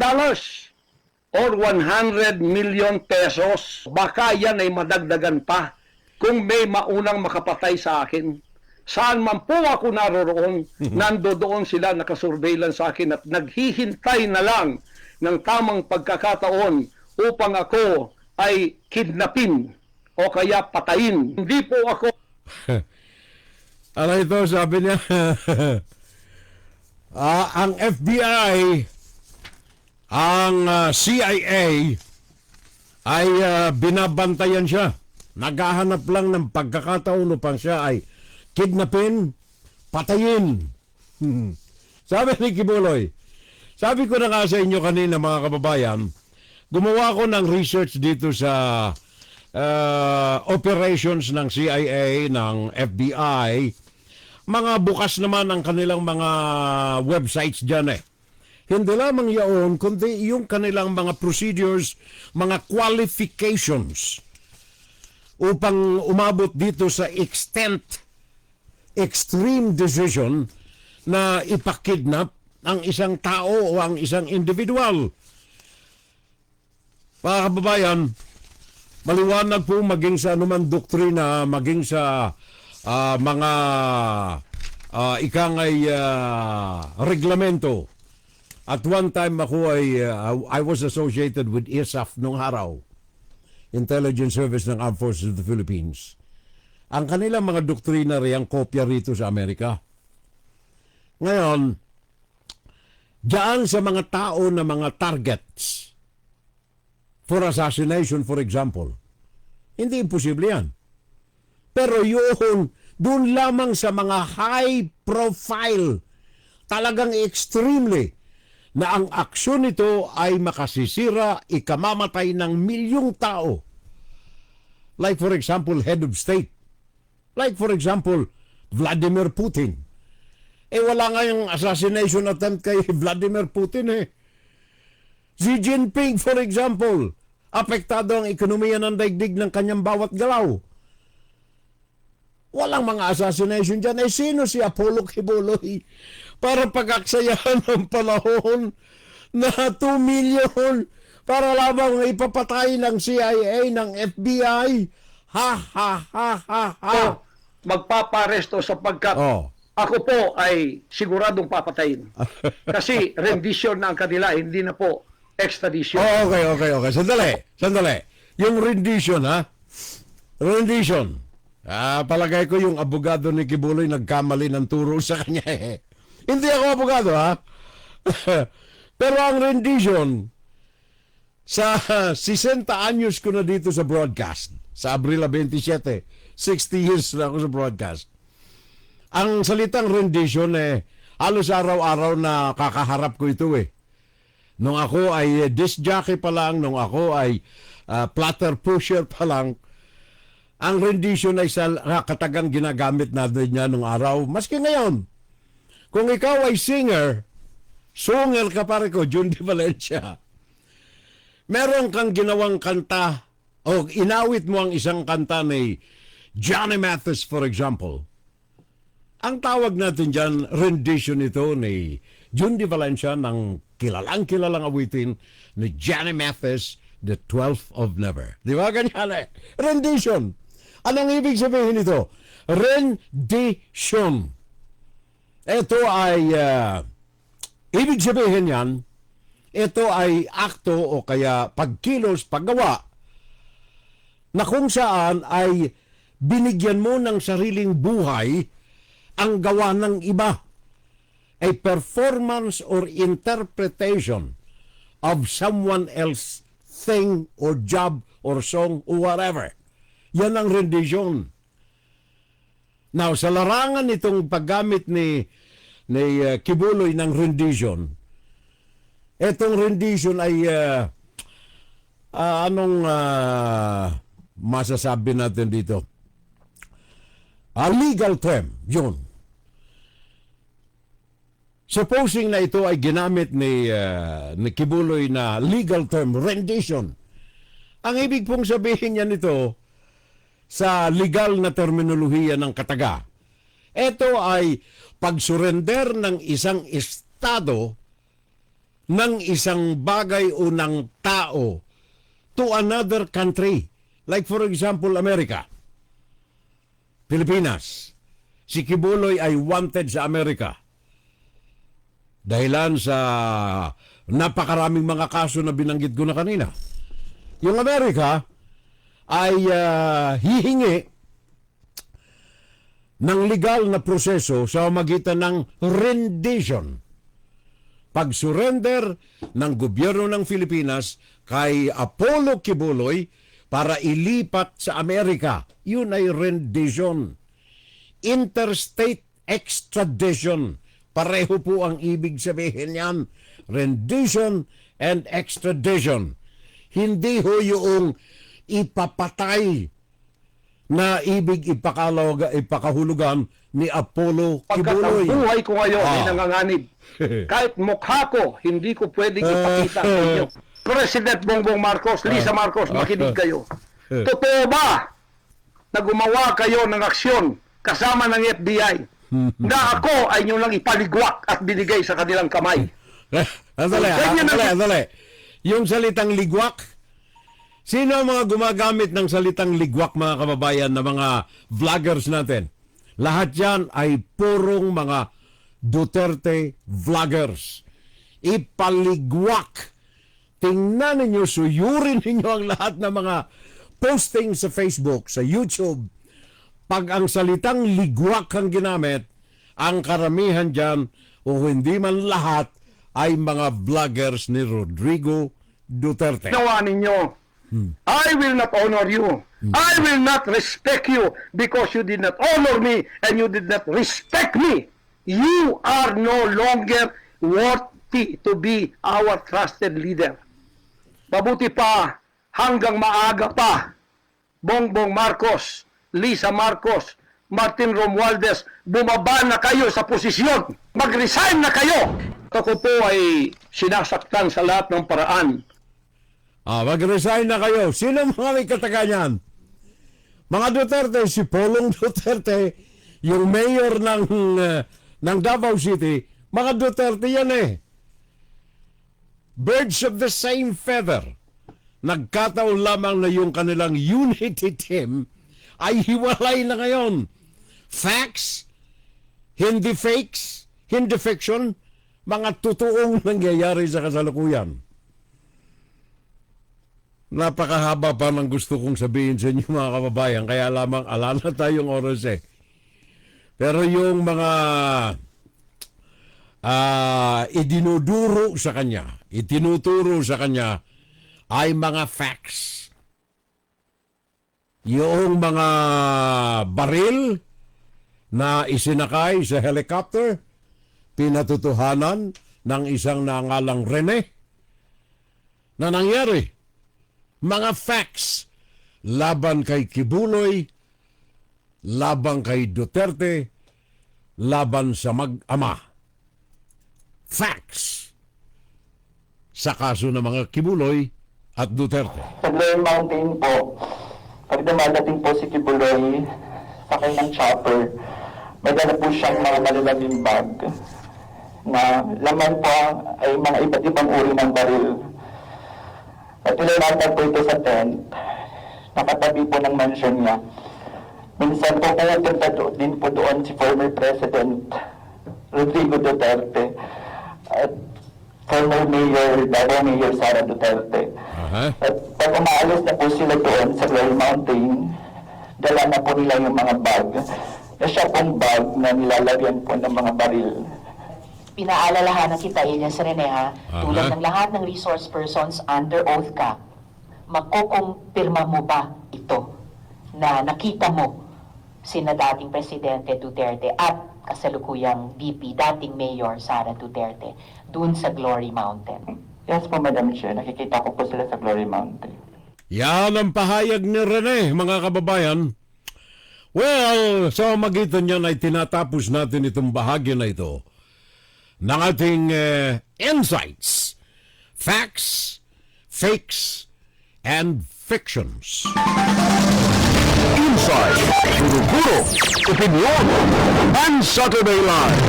or 100 million pesos. Baka yan ay madagdagan pa kung may maunang makapatay sa akin. Saan man po ako naroroon, nandoon sila nakasurveillance sa akin at naghihintay na lang ng tamang pagkakataon upang ako ay kidnapin o kaya patayin. Hindi po ako... Ano ito, sabi niya, ang FBI, ang CIA ay binabantayan siya. Naghahanap lang ng pagkakataon upang siya ay kidnapin, patayin. Sabi ni Quiboloy, sabi ko na nga sa inyo kanina mga kababayan, gumawa ko ng research dito sa operations ng CIA, ng FBI. Mga bukas naman ang kanilang mga websites dyan eh. Hindi lamang yaon, kundi yung kanilang mga procedures, mga qualifications upang umabot dito sa extreme decision na ipakidnap ang isang tao o ang isang individual. Mga kababayan, maliwanag po maging sa anumang doktrina, maging sa mga reglamento. At one time ako I was associated with ISAF nung araw, Intelligence Service ng Armed Forces of the Philippines. Ang kanilang mga doktrina riyang kopya rito sa Amerika. Ngayon, diyan sa mga tao na mga targets for assassination, for example. Hindi imposible yan. Pero yun, doon lamang sa mga high profile, talagang extremely, na ang aksyon nito ay makasisira, ikamamatay ng milyong tao. Like for example, head of state. Like for example, Vladimir Putin. Wala nga yung assassination attempt kay Vladimir Putin Xi Jinping, for example, apektado ang ekonomiya ng daigdig ng kanyang bawat galaw. Walang mga assassination dyan. Sino si Apollo Quiboloy para pag-aksayahan ng panahon na 2 million para lamang ipapatay ng CIA, ng FBI? Ha, ha, ha, ha, ha. Magpaparesto sapagkat ako po ay siguradong papatayin. Kasi rendition na ang kanila, hindi na po extradition. Okay. Sandali. Yung rendition, ha? Rendition. Palagay ko yung abogado ni Quiboloy nagkamali ng turo sa kanya Hindi ako abogado, ha? Pero ang rendition, sa 60 anyos ko na dito sa broadcast, sa Abril 27, 60 years na ako sa broadcast. Ang salitang rendition, halos araw-araw na kakaharap ko ito Nung ako ay disc jockey pa lang, nung ako ay platter pusher pa lang, ang rendition ay sa katagang ginagamit natin niya nung araw. Maski ngayon, kung ikaw ay singer, sunger ka pare ko, Jundi Valencia, meron kang ginawang kanta, o inawit mo ang isang kanta ni Johnny Mathis, for example. Ang tawag natin dyan, rendition ito ni Jundi Valencia ng kilalang awitin ni Johnny Mathis, The 12th of Never. Di ba ganyan Rendition. Anong ibig sabihin nito? Rendition. Ito ay, ibig sabihin yan, ito ay akto o kaya pagkilos, paggawa, na kung saan ay binigyan mo ng sariling buhay ang gawa ng iba. A performance or interpretation of someone else thing or job or song or whatever. Yan ang rendition. Now, sa larangan nitong paggamit ni Quiboloy ng rendition, etong rendition ay anong masasabi natin dito? A legal term, yun. Supposing na ito ay ginamit ni Quiboloy na legal term, rendition. Ang ibig pong sabihin niya nito sa legal na terminolohiya ng kataga, ito ay pagsurrender ng isang estado ng isang bagay o ng tao to another country. Like for example, Amerika. Pilipinas. Si Quiboloy ay wanted sa Amerika. Dahilan sa napakaraming mga kaso na binanggit ko na kanina. Yung Amerika ay hihingi ng legal na proseso sa magitan ng rendition. Pag-surrender ng gobyerno ng Pilipinas kay Apollo Quiboloy para ilipat sa Amerika. Yun ay rendition. Interstate extradition. Pareho po ang ibig sabihin niyan. Rendition and extradition. Hindi ho yung ipapatay na ibig ipakahulugan ni Apollo Pagkat Quiboloy. ang buhay ko ngayon ay nanganganib. Kahit mukha ko, hindi ko pwedeng ipakita sa inyo. President Bongbong Marcos, Lisa Marcos, makinig kayo. Totoo ba na gumawa kayo ng aksyon kasama ng FBI na ako ay nyo lang ipaligwak at binigay sa kanilang kamay? Andali. Yung salitang ligwak, sino ang mga gumagamit ng salitang ligwak, mga kababayan, na mga vloggers natin? Lahat yan ay purong mga Duterte vloggers. Ipaligwak. Tingnan ninyo, suyurin ninyo ang lahat ng mga posting sa Facebook, sa YouTube. Pag ang salitang ligwak ang ginamit, ang karamihan dyan, o hindi man lahat, ay mga vloggers ni Rodrigo Duterte. Nawa ninyo, I will not honor you. I will not respect you because you did not honor me and you did not respect me. You are no longer worthy to be our trusted leader. Mabuti pa, hanggang maaga pa, Bongbong Marcos, Lisa Marcos, Martin Romualdez, bumaba na kayo sa posisyon. Mag-resign na kayo. Ako po ay sinasaktan sa lahat ng paraan. Mag-resign na kayo. Sino mga may kataganyan? Mga Duterte, si Polong Duterte, yung mayor ng Davao City, mga Duterte yan eh. Birds of the same feather. Nagkataon lamang na yung kanilang unity team ay hiwalay na ngayon. Facts, hindi fakes, hindi fiction, mga totoong nangyayari sa kasalukuyan. Napakahaba pa ng gusto kong sabihin sa inyo mga kababayan, kaya lamang ala na tayong oras eh. Pero yung mga idinuduro sa kanya, itinuturo sa kanya ay mga facts. Yung mga baril na isinakay sa helicopter, pinatutuhanan ng isang nangalang Rene na nangyari. Mga facts laban kay Quiboloy, laban kay Duterte, laban sa mag-ama. Facts sa kaso ng mga Quiboloy at Duterte. Sa Glory Mountain po, pag dumadating po si Quiboloy, sakay ng chopper, may dala po siyang mga malalaming bag na laman po ay mga iba't ibang uri ng baril. At ilalatan po ito sa tent, nakatabi po ng mansion niya. Minsan po pumupunta din po doon si former President Rodrigo Duterte at former Mayor, Davao Mayor Sara Duterte. At pag umaalis na po sila doon sa Glory Mountain, dala na po nila yung mga bag. Na siya pong bag na nilalagyan po ng mga baril. Pinaalalahanan kita, Elias Rene, ha? Tulad ng lahat ng resource persons, under oath ka, makukumpirma mo ba ito na nakita mo sina dating Presidente Duterte at kasalukuyang VP, dating Mayor Sara Duterte, dun sa Glory Mountain? Yes po, Madam Chair. Nakikita ko po sila sa Glory Mountain. Yan ang pahayag ni Rene, mga kababayan. Well, sa magitan niyan ay tinatapos natin itong bahagi na ito ng ating insights, facts, fakes, and fictions. Inside, Guro-Guro, Opinion, and Saturday Live.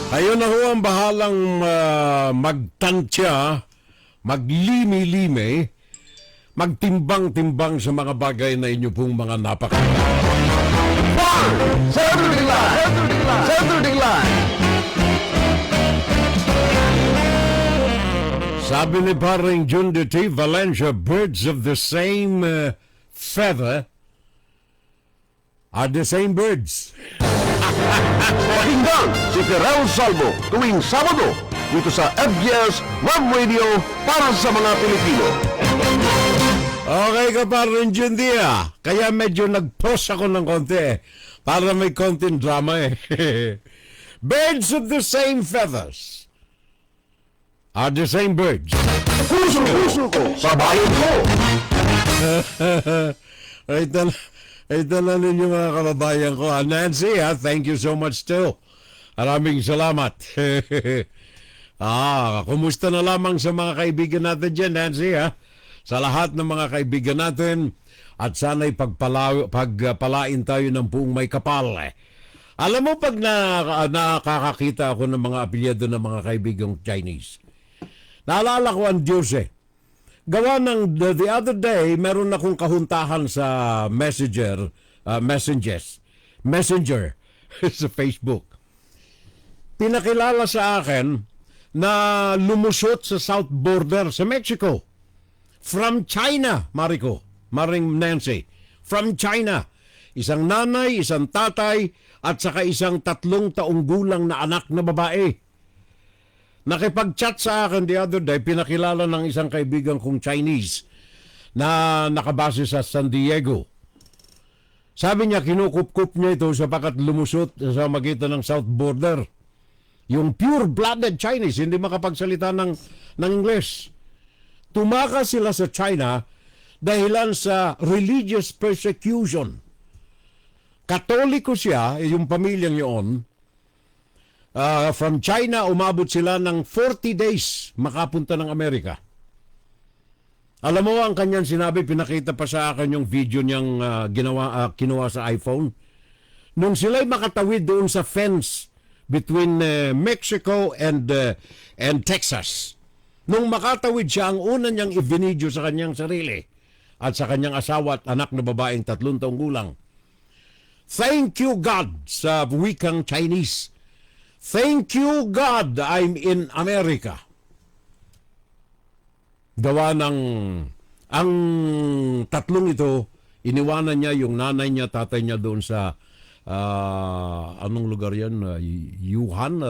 Kayo na ho ang bahalang magtantya, maglimi-limi, magtimbang-timbang sa mga bagay na inyo pong mga Saturday Live! Saturday Live! Sabi ni paring Jun de T. Valencia, birds of the same feather are the same birds. Pakinggan si Terrell Salvo tuwing Sabado dito sa FBS Web Radio para sa mga Pilipino. Okay ka paring Jun Dia. Kaya medyo nag-pause ako ng konti para may konting drama Birds of the same feathers are the same birds. Puso ko sa bayan ko. Ito na ninyo mga kababayan ko. Nancy, thank you so much too. Maraming salamat. Kumusta na lamang sa mga kaibigan natin dyan, Nancy, sa lahat ng mga kaibigan natin at sana'y pagpalain tayo ng buong may kapal. Alam mo, pag nakakakita ako ng mga apelyado ng mga kaibigang Chinese, naalala ko ang Diyos Gawa ng the other day, meron akong kahuntahan sa Messenger sa Facebook. Pinakilala sa akin na lumusot sa south border sa Mexico. From China, Maring Nancy. From China. Isang nanay, isang tatay, at saka isang 3 taong gulang na anak na babae. nakipag-chat sa akin the other day, pinakilala ng isang kaibigan kong Chinese na nakabase sa San Diego. Sabi niya, kinukup-kup niya ito sapagkat lumusot sa magitan ng South Border. Yung pure-blooded Chinese, hindi makapagsalita ng English. Tumakas sila sa China dahilan sa religious persecution. Katoliko siya, yung pamilyang yun. From China, umabot sila ng 40 days makapunta ng Amerika. Alam mo ang kanyang sinabi, pinakita pa sa akin yung video niyang kinuha sa iPhone. Nung sila'y makatawid doon sa fence between Mexico and Texas. Nung makatawid siya, ang una niyang i-video sa kanyang sarili at sa kanyang asawa at anak na babaeng 3 taong gulang. Thank you God sa wikang Chinese. Thank you God I'm in America. Gawa ng ang tatlong ito, iniwanan niya yung nanay niya, tatay niya doon sa anong lugar yan? Wuhan?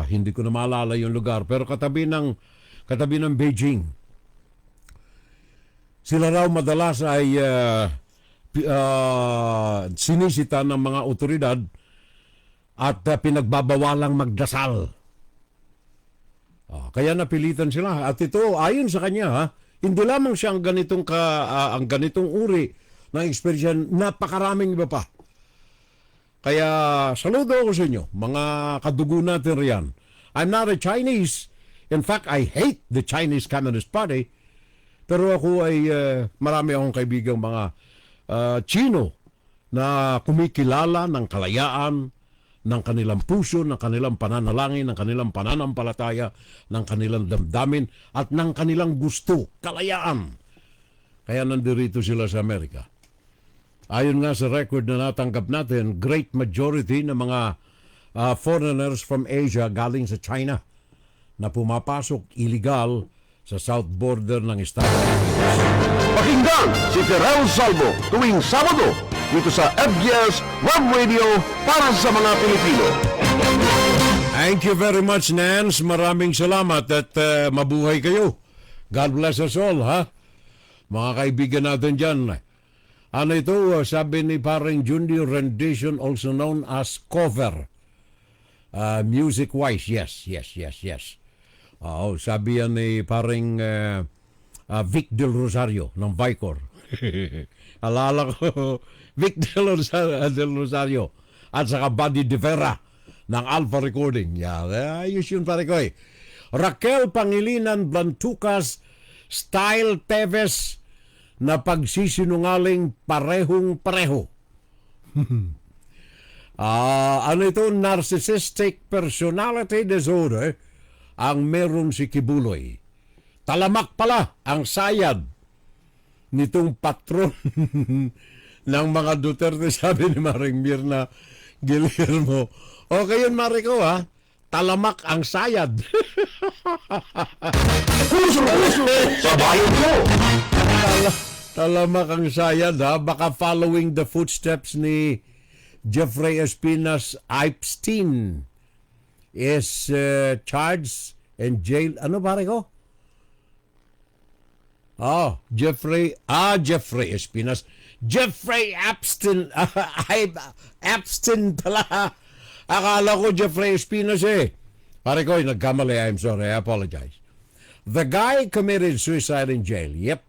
Hindi ko na maalala yung lugar. Pero katabi ng Beijing. Sila raw madalas ay sinisita ng mga otoridad at pinagbabawalang magdasal. Kaya napilitan sila. At ito, ayon sa kanya, hindi lamang siya ang ganitong uri ng experience, napakaraming iba pa. Kaya saludo ako sa inyo, mga kadugo natin riyan. I'm not a Chinese. In fact, I hate the Chinese Communist Party. Pero ako ay marami akong kaibigang mga Chino na kumikilala ng kalayaan, ng kanilang puso, ng kanilang pananalangin, ng kanilang pananampalataya, ng kanilang damdamin, at ng kanilang gusto, kalayaan. Kaya nandirito sila sa Amerika. Ayon nga sa record na natanggap natin, great majority ng mga foreigners from Asia galing sa China na pumapasok illegal sa south border ng Estados Unidos. Pakinggan si Terrell Salvo tuwing Sabado dito sa FBS Web Radio para sa mga Pilipino. Thank you very much, Nance. Maraming salamat at mabuhay kayo. God bless us all, ha? Mga kaibigan natin dyan. Ano ito? Sabi ni parang Junior rendition, also known as cover. Music-wise, yes. Sabi yan ni parang Vic Del Rosario ng Vicor. Alala ko, Vic Del Rosario at saka Buddy De Vera ng Alpha Recording. Ayos yun pare ko eh. Raquel Pangilinan Blantucas, Style Teves na pagsisinungaling parehong-pareho. Ano ito? Narcissistic personality disorder ang meron si Quiboloy. Talamak pala ang sayad nitong patron ng mga Duterte, sabi ni Maring Mirna Guillermo. Okay yun, Mariko, ha? Talamak ang sayad. Puso sa bayan mo! Talamak ang sayad, ha? Baka following the footsteps ni Jeffrey Espinas Epstein is charged and jailed. Ano, Mariko? Jeffrey Espinas. Jeffrey Epstein. Epstein pala. Akala ko Jeffrey Espinas eh. Pare ko, nagkamali. I'm sorry. I apologize. The guy committed suicide in jail. Yep.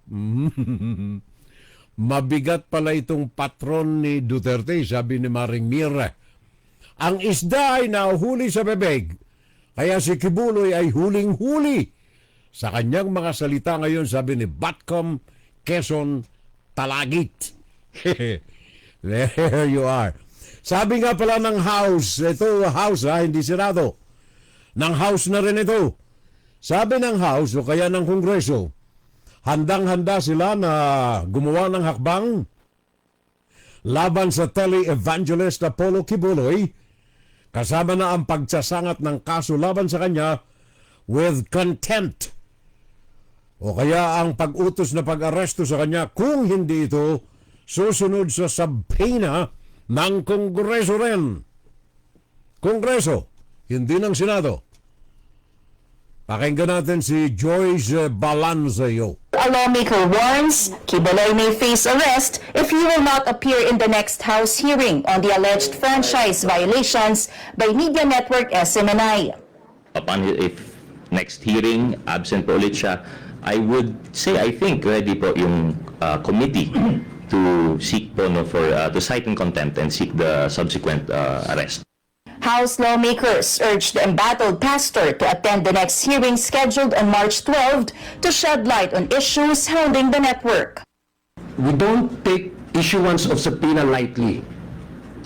Mabigat pala itong patron ni Duterte, sabi ni Maring Mira. Ang isda ay nahuhuli sa bebeg. Kaya si Quiboloy ay huling-huli. Sa kanyang mga salita ngayon, sabi ni Batcom Quezon Talagit. There you are. Sabi nga pala ng House, ito House hindi sirado. Ng House na rin ito. Sabi ng House o kaya ng Kongreso, handang-handa sila na gumawa ng hakbang laban sa tele-evangelist Apollo Quiboloy, kasama na ang pagsasangat ng kaso laban sa kanya with contempt. O kaya ang pag-utos na pag-aresto sa kanya kung hindi ito susunod sa subpoena ng Kongreso rin. Kongreso, hindi ng Senado. Pakinggan natin si Joyce Balanzeo. A lawmaker warns Quiboloy may face arrest if he will not appear in the next House hearing on the alleged franchise violations by media network SMNI. Upon if next hearing, absent po ulit siya, I would say I think ready po yung committee to seek po to cite in contempt and seek the subsequent arrest. House lawmakers urged the embattled pastor to attend the next hearing scheduled on March 12 to shed light on issues hounding the network. We don't take issuance of subpoena lightly.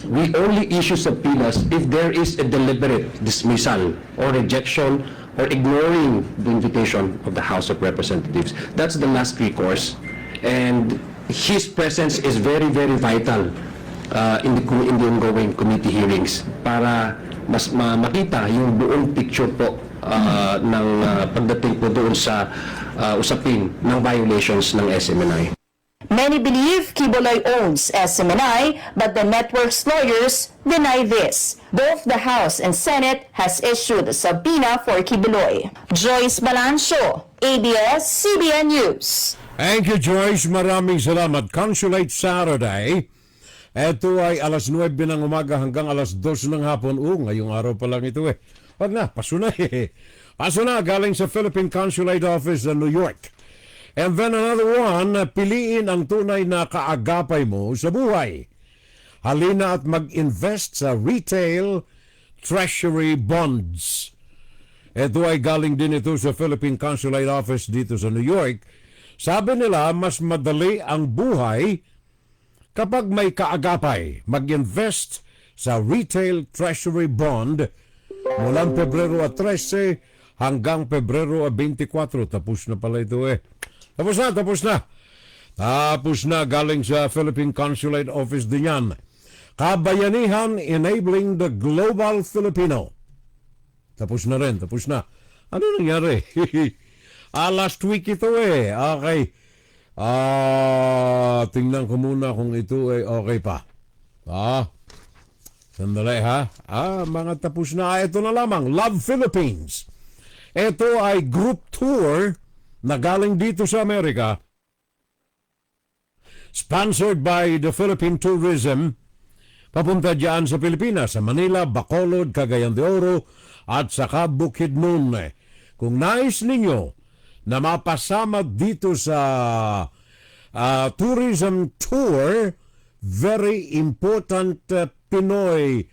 We only issue subpoenas if there is a deliberate dismissal or rejection or ignoring the invitation of the House of Representatives. That's the last recourse. And his presence is very, very vital in the ongoing committee hearings para mas makita yung buong picture po ng pagdating po doon sa usapin ng violations ng SMNI. Many believe Quiboloy owns SMNI, but the network's lawyers deny this. Both the House and Senate has issued a subpoena for Quiboloy. Joyce Balancio, ABS-CBN News. Thank you, Joyce. Maraming salamat. Consulate Saturday. Ito ay alas 9 ng umaga hanggang alas 2 ng hapon. Ngayong araw pa lang ito eh. Wag na, paso na eh. Paso na, galing sa Philippine Consulate Office sa New York. And then another one, piliin ang tunay na kaagapay mo sa buhay. Halina at mag-invest sa retail treasury bonds. Ito ay galing din ito sa Philippine Consulate Office dito sa New York. Sabi nila, mas madali ang buhay kapag may kaagapay. Mag-invest sa retail treasury bond mulang Pebrero 13 hanggang Pebrero 24. Tapos na pala ito eh. Tapos na. Tapos na galing sa Philippine Consulate Office din yan. Kabayanihan enabling the global Filipino. Tapos na rin. Ano nangyari? Last week ito eh. Okay. Tingnan ko muna kung ito ay okay pa. Sandali ha. Mga tapos na. Ito na lamang. Love Philippines. Ito ay group tour na galing dito sa Amerika. Sponsored by the Philippine Tourism. Papunta dyan sa Pilipinas, sa Manila, Bacolod, Cagayan de Oro, at saka Bukidnon. Kung nais ninyo na mapasama dito sa tourism tour, very important Pinoy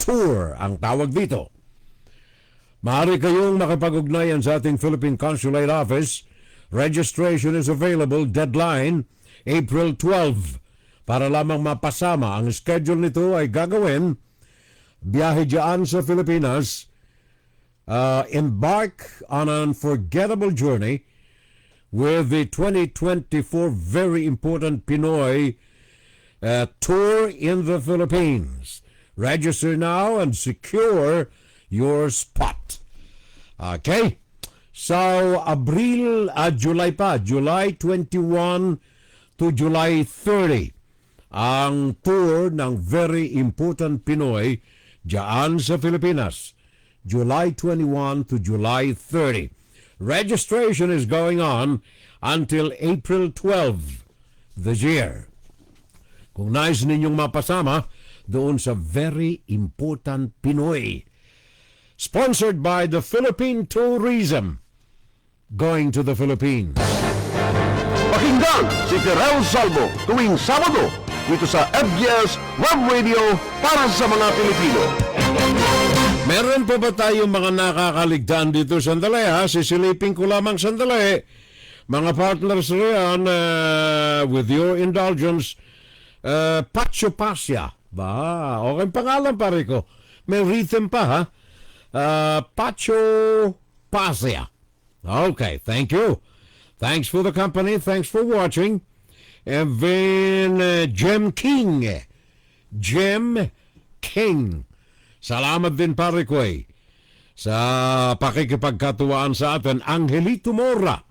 tour ang tawag dito. Maaari kayong makipag-ugnayan sa ating Philippine Consulate Office. Registration is available. Deadline, April 12. Para lamang mapasama. Ang schedule nito ay gagawin. Biyahe dyan sa Pilipinas. Embark on an unforgettable journey with the 2024 very important Pinoy tour in the Philippines. Register now and secure your spot. Okay? So, July 21 to July 30 ang tour ng very important Pinoy dyan sa Pilipinas. July 21 to July 30. Registration is going on until April 12 this year. Kung nais ninyong mapasama doon sa very important Pinoy. Sponsored by the Philippine Tourism. Going to the Philippines. Pakinggan si Terrell Salvo tuwing Sabado dito sa FBS Web Radio para sa mga Pilipino. Meron pa ba tayong mga nakakaligtaan dito? Sandali ha, sisilipin ko lamang sandali. Mga partners riyan, with your indulgence, Pacho Pasya. Okay pangalan pare ko. May rhythm pa ha. Pacho Pasya. Okay, thank you. Thanks for the company. Thanks for watching. And then Jem King. Salamat din pare ko sa pakikipagkatuwaan sa atin. Angelito Mora.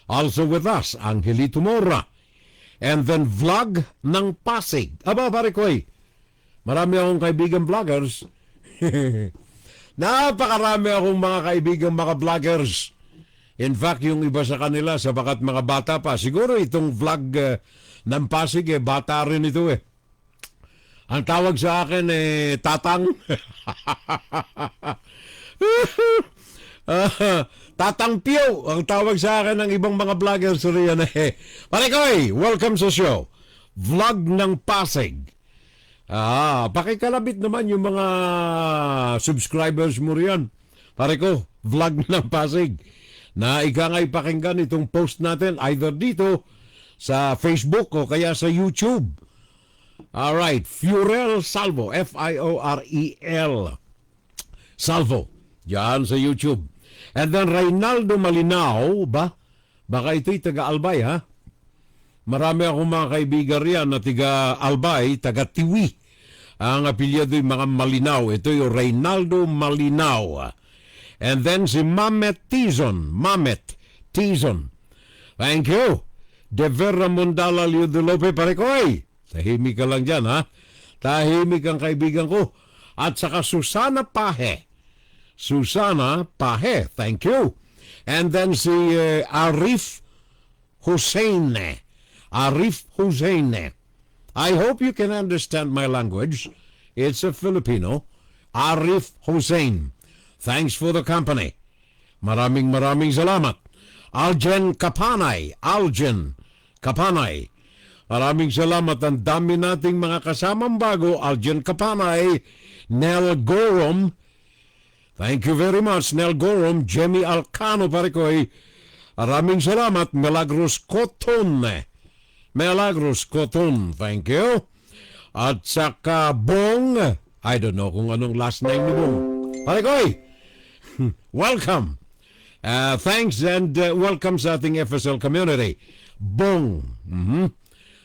Also with us, Angelito Mora. And then vlog ng Pasig. Aba pare ko marami akong kaibigan vloggers. Napakarami akong mga kaibigang mga vloggers. In fact, yung iba sa kanila, sabagat mga bata pa, siguro itong vlog ng Pasig, bata rin ito eh. Ang tawag sa akin Tatang. Tatang Pio, ang tawag sa akin ng ibang mga vloggers riyan eh. Parikoy, welcome sa show. Vlog ng Pasig. Pakikalabit naman yung mga subscribers mo riyan. Pare ko, vlog ng Pasig. Na ikangay pakinggan itong post natin either dito sa Facebook o kaya sa YouTube. Alright, Fiorel Salvo, F-I-O-R-E-L Salvo, dyan sa YouTube. And then Reynaldo Malinao, baka ito'y taga-Albay ha? Marami akong mga kaibigan riyan na taga-Albay, taga-Tiwi. Ang apelyido yung mga Malinaw. Ito yung Reynaldo Malinao. And then si Mamet Tizon. Thank you. De Vera Mondala Liudelope Parekoy. Tahimik ka lang dyan ha. Tahimik ang kaibigan ko. At saka Susana Pahe. Thank you. And then si Arif Hussein. I hope you can understand my language. It's a Filipino. Arif Hussein. Thanks for the company. Maraming salamat. Aljen Kapanay. Maraming salamat. Ang dami nating mga kasamang bago. Aljen Kapanay. Nel Gorom. Thank you very much, Nel Gorom. Jemmy Alcano Parikoy. Maraming salamat. Milagros Coton, thank you. At saka Bong, I don't know kung anong last name ni Bong. Parikoy, welcome. Thanks and welcome sa ating FSL community. Bong,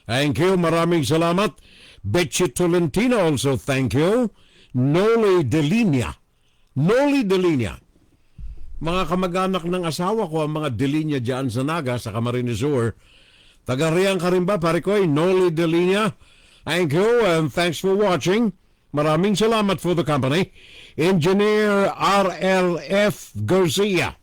thank you, maraming salamat. Betchy Tolentino also, thank you. Noli Delinia. Mga kamag-anak ng asawa ko, ang mga Delinia dyan sa Naga, sa Camarines Sur. Taga-riyan ka rin ba, Parikoy? Noli Delinia. Thank you and thanks for watching. Maraming salamat for the company. Engineer RRF Garcia.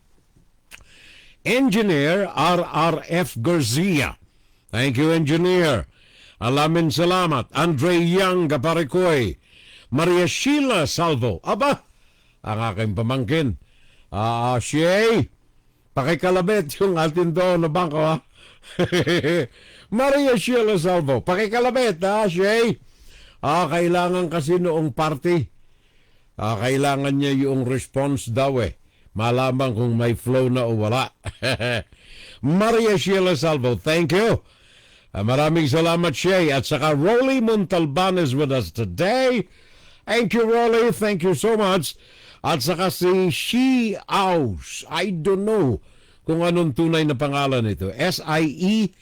Thank you, Engineer. Alamin salamat. Andre Yang Parikoy. Maria Sheila Salvo. Aba, ang aking pamangkin. Shay, pakikalabit yung atin doon na bangko ha. Maria Sheila Salvo, pakikalabit ha, Shay. Kailangan kasi noong party. Kailangan niya yung response daw eh. Malaman kung may flow na o wala. Maria Sheila Salvo, thank you. Maraming salamat, Shay. At saka Rolly Montalban is with us today. Thank you, Rolly. Thank you so much. At saka si She Aus. I don't know kung anong tunay na pangalan ito. S-I-E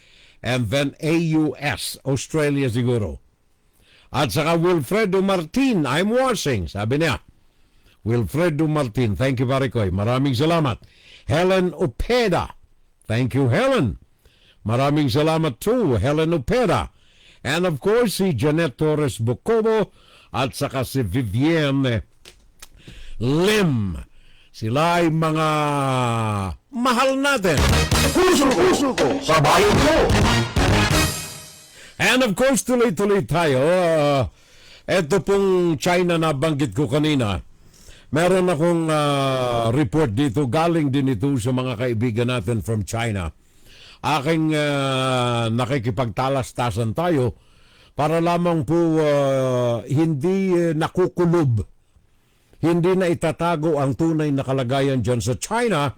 and then A-U-S. Australia siguro. At saka Wilfredo Martin. I'm watching. Sabi niya. Wilfredo Martin. Thank you, Parikoy. Maraming salamat. Helen Opeda. Thank you, Helen. Maraming salamat too, Helen Opeda. And of course, si Janet Torres Bocobo at saka si Vivienne Lim. Sila ay mga mahal natin. Puso ko sa bayan ko. And of course, tuloy-tuloy tayo. Ito pong China na banggit ko kanina. Meron akong report dito. Galing din ito sa mga kaibigan natin from China. Aking nakikipagtalas-tasan tayo para lamang po hindi nakukulob. Hindi na itatago ang tunay na kalagayan dyan sa China.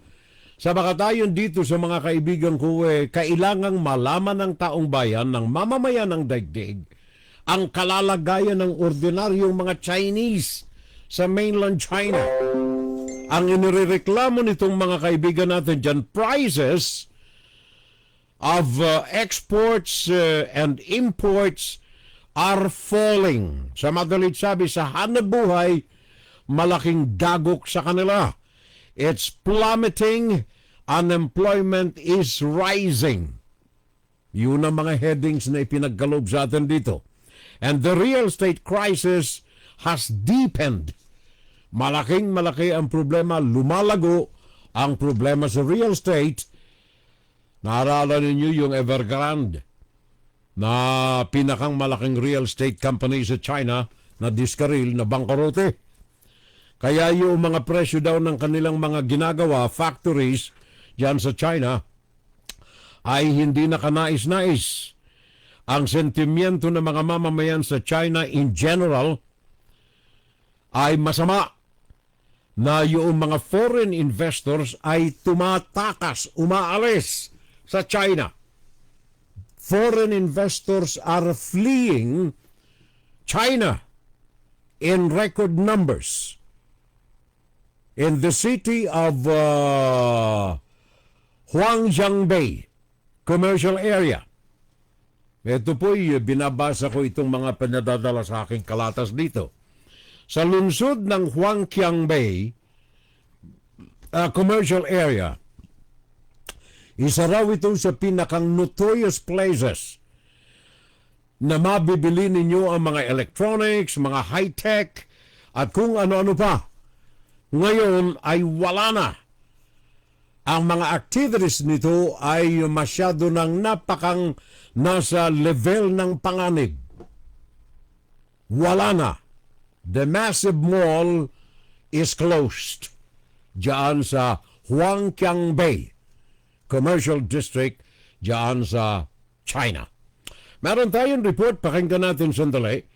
Sa makatayon dito sa mga kaibigan ko, kailangang malaman ng taong bayan, ng mamamayan ng daigdig, ang kalalagayan ng ordinaryong mga Chinese sa mainland China. Ang inireklamo nitong mga kaibigan natin dyan, prices of exports and imports are falling. Sa madalit sabi, sa hanapbuhay, malaking dagok sa kanila. It's plummeting. Unemployment is rising. Yun ang mga headings na ipinagkalob sa atin dito. And the real estate crisis has deepened. Malaking-malaki ang problema, lumalago ang problema sa real estate. Naalala ninyo yung Evergrande na pinakang malaking real estate company sa China na diskaril na bangkarote. Kaya yung mga presyo daw ng kanilang mga ginagawa, factories dyan sa China, ay hindi nakanais-nais. Ang sentimiento ng mga mamamayan sa China in general ay masama na yung mga foreign investors ay tumatakas, umaalis sa China. Foreign investors are fleeing China in record numbers. In the city of Huangjiangbei commercial area. Ito po'y binabasa ko itong mga pinadadala sa aking kalatas dito. Sa lungsod ng Huangjiangbei commercial area, isa raw ito sa pinakang notorious places na mabibili ninyo ang mga electronics, mga high-tech, at kung ano-ano pa. Ngayon ay wala na. Ang mga activities nito ay masyado ng napakang nasa level ng panganib. Wala na. The massive mall is closed. Diyan sa Huangjiangbei Commercial District, diyan sa China. Meron tayong report, pakinggan natin sandali.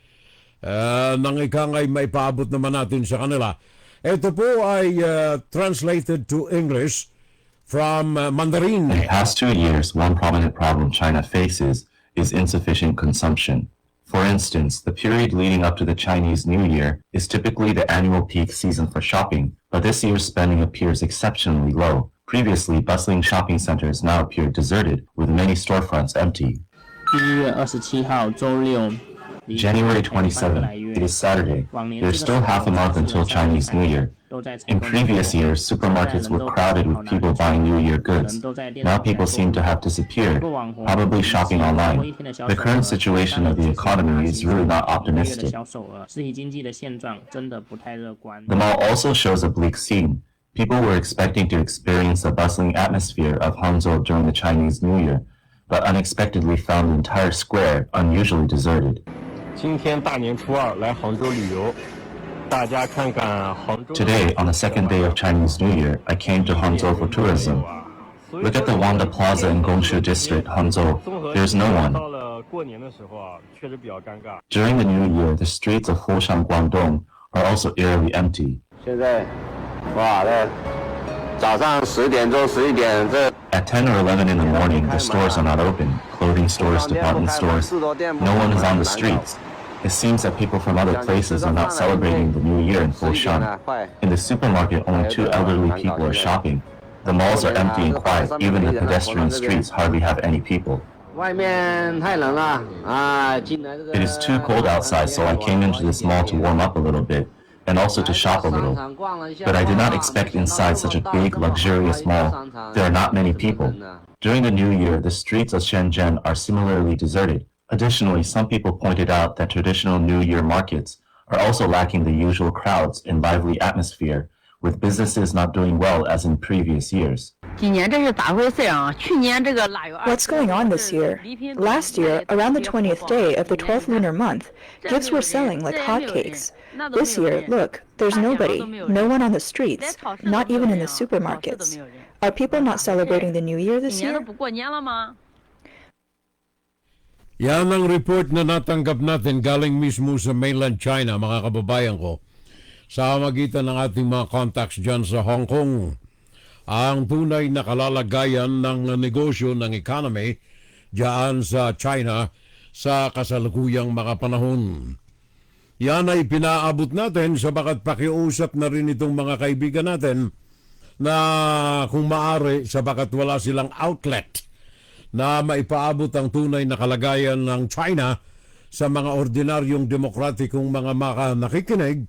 Nang ikangay may paabot naman natin sa kanila. Ito po ay translated to English from Mandarin. In the past 2 years, one prominent problem China faces is insufficient consumption. For instance, the period leading up to the Chinese New Year is typically the annual peak season for shopping, but this year's spending appears exceptionally low. Previously, bustling shopping centers now appear deserted, with many storefronts empty. January 27th, it is Saturday. There's still half a month until Chinese New Year. In previous years, supermarkets were crowded with people buying New Year goods. Now people seem to have disappeared, probably shopping online. The current situation of the economy is really not optimistic. The mall also shows a bleak scene. People were expecting to experience the bustling atmosphere of Hangzhou during the Chinese New Year, but unexpectedly found the entire square unusually deserted. Today, on the second day of Chinese New Year, I came to Hangzhou for tourism. Look at the Wanda Plaza in Gongshu District, Hangzhou. There's no one. During the New Year, the streets of Foshan, Guangdong are also eerily empty. At 10 or 11 in the morning, the stores are not open. Clothing stores, department stores, no one is on the streets. It seems that people from other places are not celebrating the New Year in Foshan. In the supermarket, only 2 elderly people are shopping. The malls are empty and quiet. Even the pedestrian streets hardly have any people. It is too cold outside, so I came into this mall to warm up a little bit, and also to shop a little. But I did not expect inside such a big, luxurious mall, there are not many people. During the New Year, the streets of Shenzhen are similarly deserted. Additionally, some people pointed out that traditional New Year markets are also lacking the usual crowds and lively atmosphere, with businesses not doing well as in previous years. What's going on this year? Last year, around the 20th day of the 12th lunar month, gifts were selling like hotcakes. This year, look, there's nobody, no one on the streets, not even in the supermarkets. Are people not celebrating the New Year this year? Yan ang report na natanggap natin galing mismo sa mainland China, mga kababayan ko, sa magitan ng ating mga contacts dyan sa Hong Kong. Ang tunay na kalalagayan ng negosyo ng economy dyan sa China sa kasalukuyang mga panahon. Yan ay pinaabot natin sabagat pakiusap na rin itong mga kaibigan natin na kung maaari sabagat wala silang outlet na maipaabot ang tunay na kalagayan ng China sa mga ordinaryong demokratikong mga nakikinig,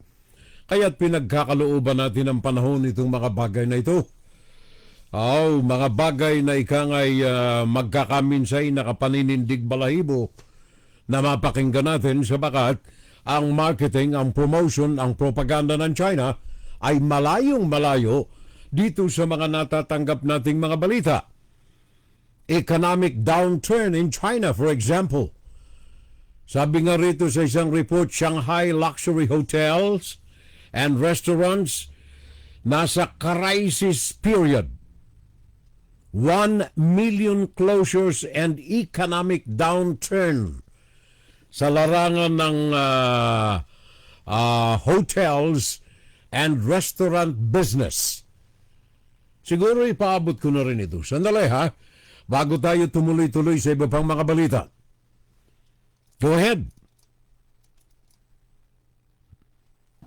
kaya't pinagkakalooban natin ang panahon itong mga bagay na ito. Mga bagay na ikangay magkakaminsay nakapaninindig balahibo na mapakinggan natin sabagat ang marketing, ang promotion, ang propaganda ng China ay malayong malayo dito sa mga natatanggap nating mga balita. Economic downturn in China, for example. Sabi nga rito sa isang report, Shanghai luxury hotels and restaurants nasa crisis period. 1 million closures and economic downturn sa larangan ng hotels and restaurant business. Siguro ipaabot ko na rin ito. Sandali ha, bago tayo tumuloy-tuloy sa iba pang mga balita. Go ahead.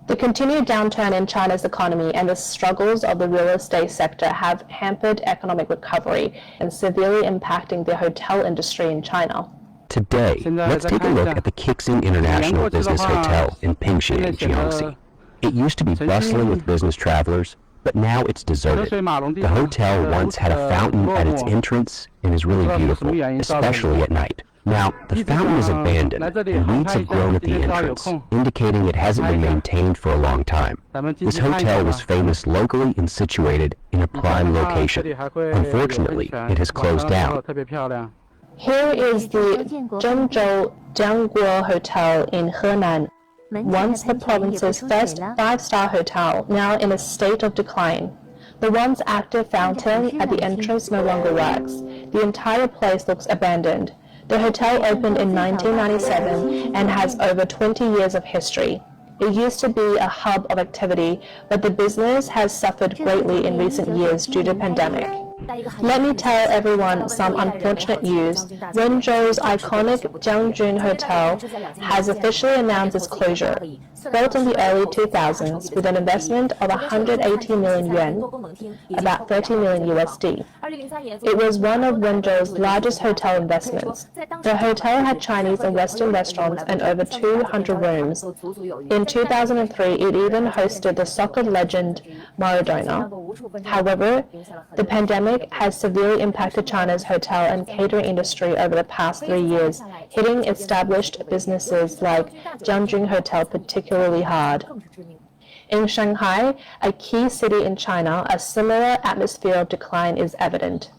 The continued downturn in China's economy and the struggles of the real estate sector have hampered economic recovery and severely impacting the hotel industry in China. Today, let's take a look at the Kixing International Business Hotel in Pingxi, Jiangxi. It used to be bustling with business travelers, but now it's deserted. The hotel once had a fountain at its entrance and is really beautiful, especially at night. Now, the fountain is abandoned and weeds have grown at the entrance, indicating it hasn't been maintained for a long time. This hotel was famous locally and situated in a prime location. Unfortunately, it has closed down. Here is the Zhengzhou Jiangguo Hotel in Henan, once the province's first 5-star hotel, now in a state of decline. The once active fountain at the entrance no longer works. The entire place looks abandoned. The hotel opened in 1997 and has over 20 years of history. It used to be a hub of activity, but the business has suffered greatly in recent years due to the pandemic. Let me tell everyone some unfortunate news. Wenzhou's iconic Jiangjun Hotel has officially announced its closure. Built in the early 2000s with an investment of 180 million yuan, about 30 million USD. It was one of Wenzhou's largest hotel investments. The hotel had Chinese and Western restaurants and over 200 rooms. In 2003, it even hosted the soccer legend Maradona. However, the pandemic has severely impacted China's hotel and catering industry over the past 3 years, hitting established businesses like Jiangjun Hotel particularly hard. In Shanghai, a key city in China, a similar atmosphere of decline is evident.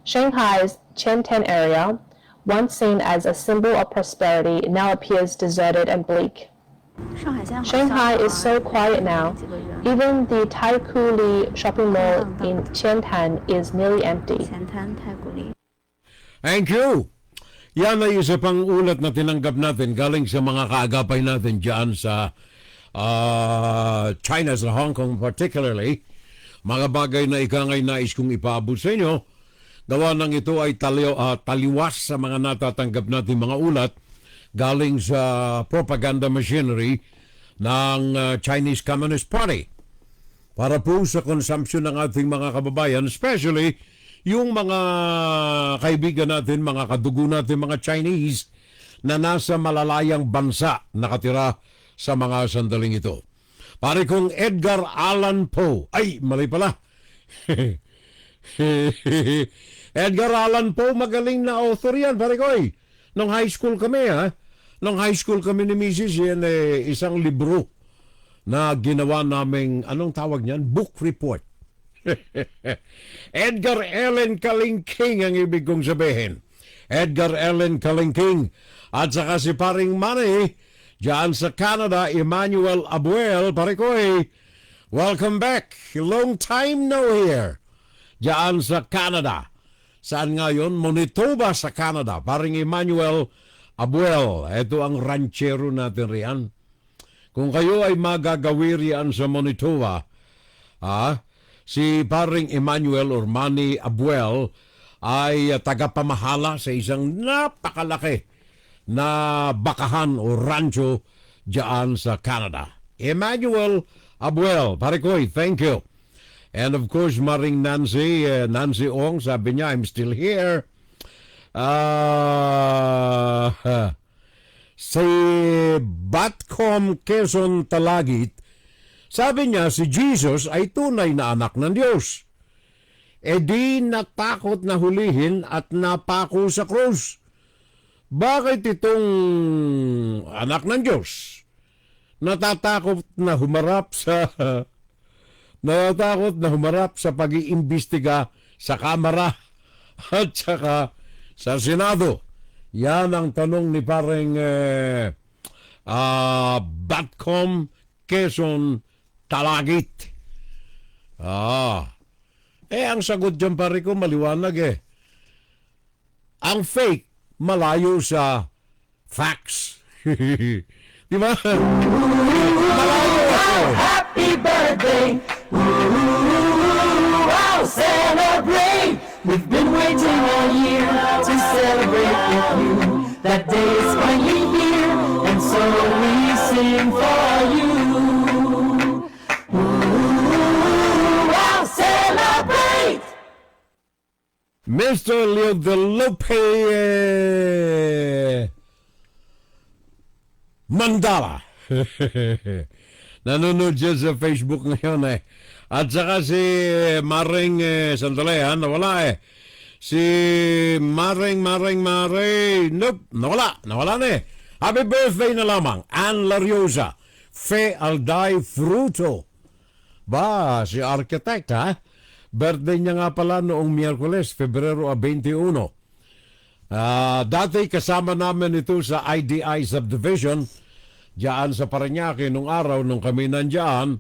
Shanghai's Qiantan area, once seen as a symbol of prosperity, now appears deserted and bleak. Shanghai is so quiet now. Even the Taikoo Li shopping mall in Qiantan is nearly empty. Thank you. Yan ay isa pang ulat na tinanggap natin galing sa mga kaagapay natin dyan sa China, sa Hong Kong particularly. Mga bagay na ikangay nais kong ipaabot sa inyo. Gawa ng ito ay taliwas sa mga natatanggap natin mga ulat galing sa propaganda machinery ng Chinese Communist Party para po sa consumption ng ating mga kababayan, especially yung mga kaibigan natin, mga kadugo natin, mga Chinese na nasa malalayang bansa nakatira sa mga sandaling ito. Pare kong Edgar Allan Poe, ay mali pala. Edgar Allan Poe, magaling na author yan, pare ko eh. Nung high school kami, ha? Nung high school kami ni Mrs. Yan, isang libro na ginawa naming, anong tawag niyan? Book report. Edgar Allan Kalingking ang ibig kong sabihin. Edgar Allan Kalingking. At saka si paring Manny, dyan sa Canada, Emmanuel Abuel, pare ko eh. Welcome back. Long time no here. Dyan sa Canada. Saan ngayon? Manitoba sa Canada. Paring Emmanuel Abuel, ito ang ranchero natin riyan. Kung kayo ay magagawin riyan sa Manitoba, si paring Emmanuel or Manny Abuel ay tagapamahala sa isang napakalaki na bakahan o rancho dyan sa Canada. Emmanuel Abuel, pare ko, thank you. And of course, Maring Nancy Ong, sabi niya, I'm still here. Si Batcom Quezon Talagit, sabi niya si Jesus ay tunay na anak ng Diyos. E di natakot na hulihin at napako sa krus. Bakit itong anak ng Diyos natatakot na humarap sa pag-iimbestiga sa Kamara at saka sa Senado. Yan ang tanong ni pareng Batcom Quezon Talagit. Ang sagot dyan pare ko maliwanag Ang fake malayo sa facts. Di ba? Happy birthday! I'll celebrate! We've been waiting all year to celebrate with you. That day is finally here, and so we sing for you. I'll celebrate! Mr. Leo de Lope Mandala. Nanonood siya sa Facebook ngayon At saka si Maring sandali nawala Si Maring nope, nawala na Happy birthday na lamang Ann Lariosa Fe Alday Fruto. Ba, si architect Birthday niya nga pala noong Miyerkules, Febrero 21. Dati kasama namin ito sa IDI Subdivision, diyan sa Parañaque nung araw nung kami nandiyan.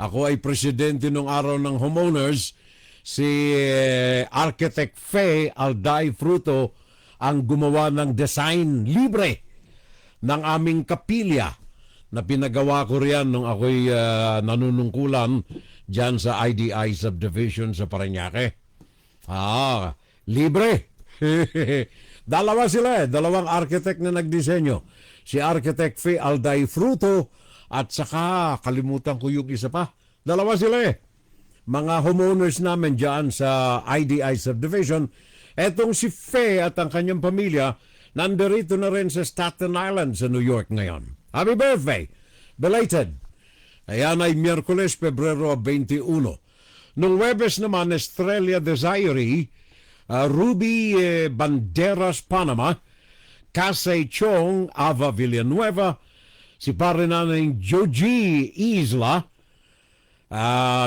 Ako ay presidente nung araw ng homeowners. Si Architect Faye Alday Fruto ang gumawa ng design libre ng aming kapilya na pinagawa ko riyan nung ako'y nanunungkulan diyan sa IDI Subdivision sa Parañaque. Libre. Dalawa sila dalawang architect na nagdisenyo. Si Architect Faye Alday Fruto at saka kalimutan ko yung isa pa. Dalawa sila mga homeowners namin diyan sa IDI Subdivision. Etong si Faye at ang kanyang pamilya nandirito na rin sa Staten Island sa New York ngayon. Happy birthday! Belated! Ayan ay Miyerkules, Pebrero 21. Nung Webes naman, Estrella Desiree, Ruby Banderas, Panama, Casey Chong, Ava Villanueva, si pare nanay Joji Isla,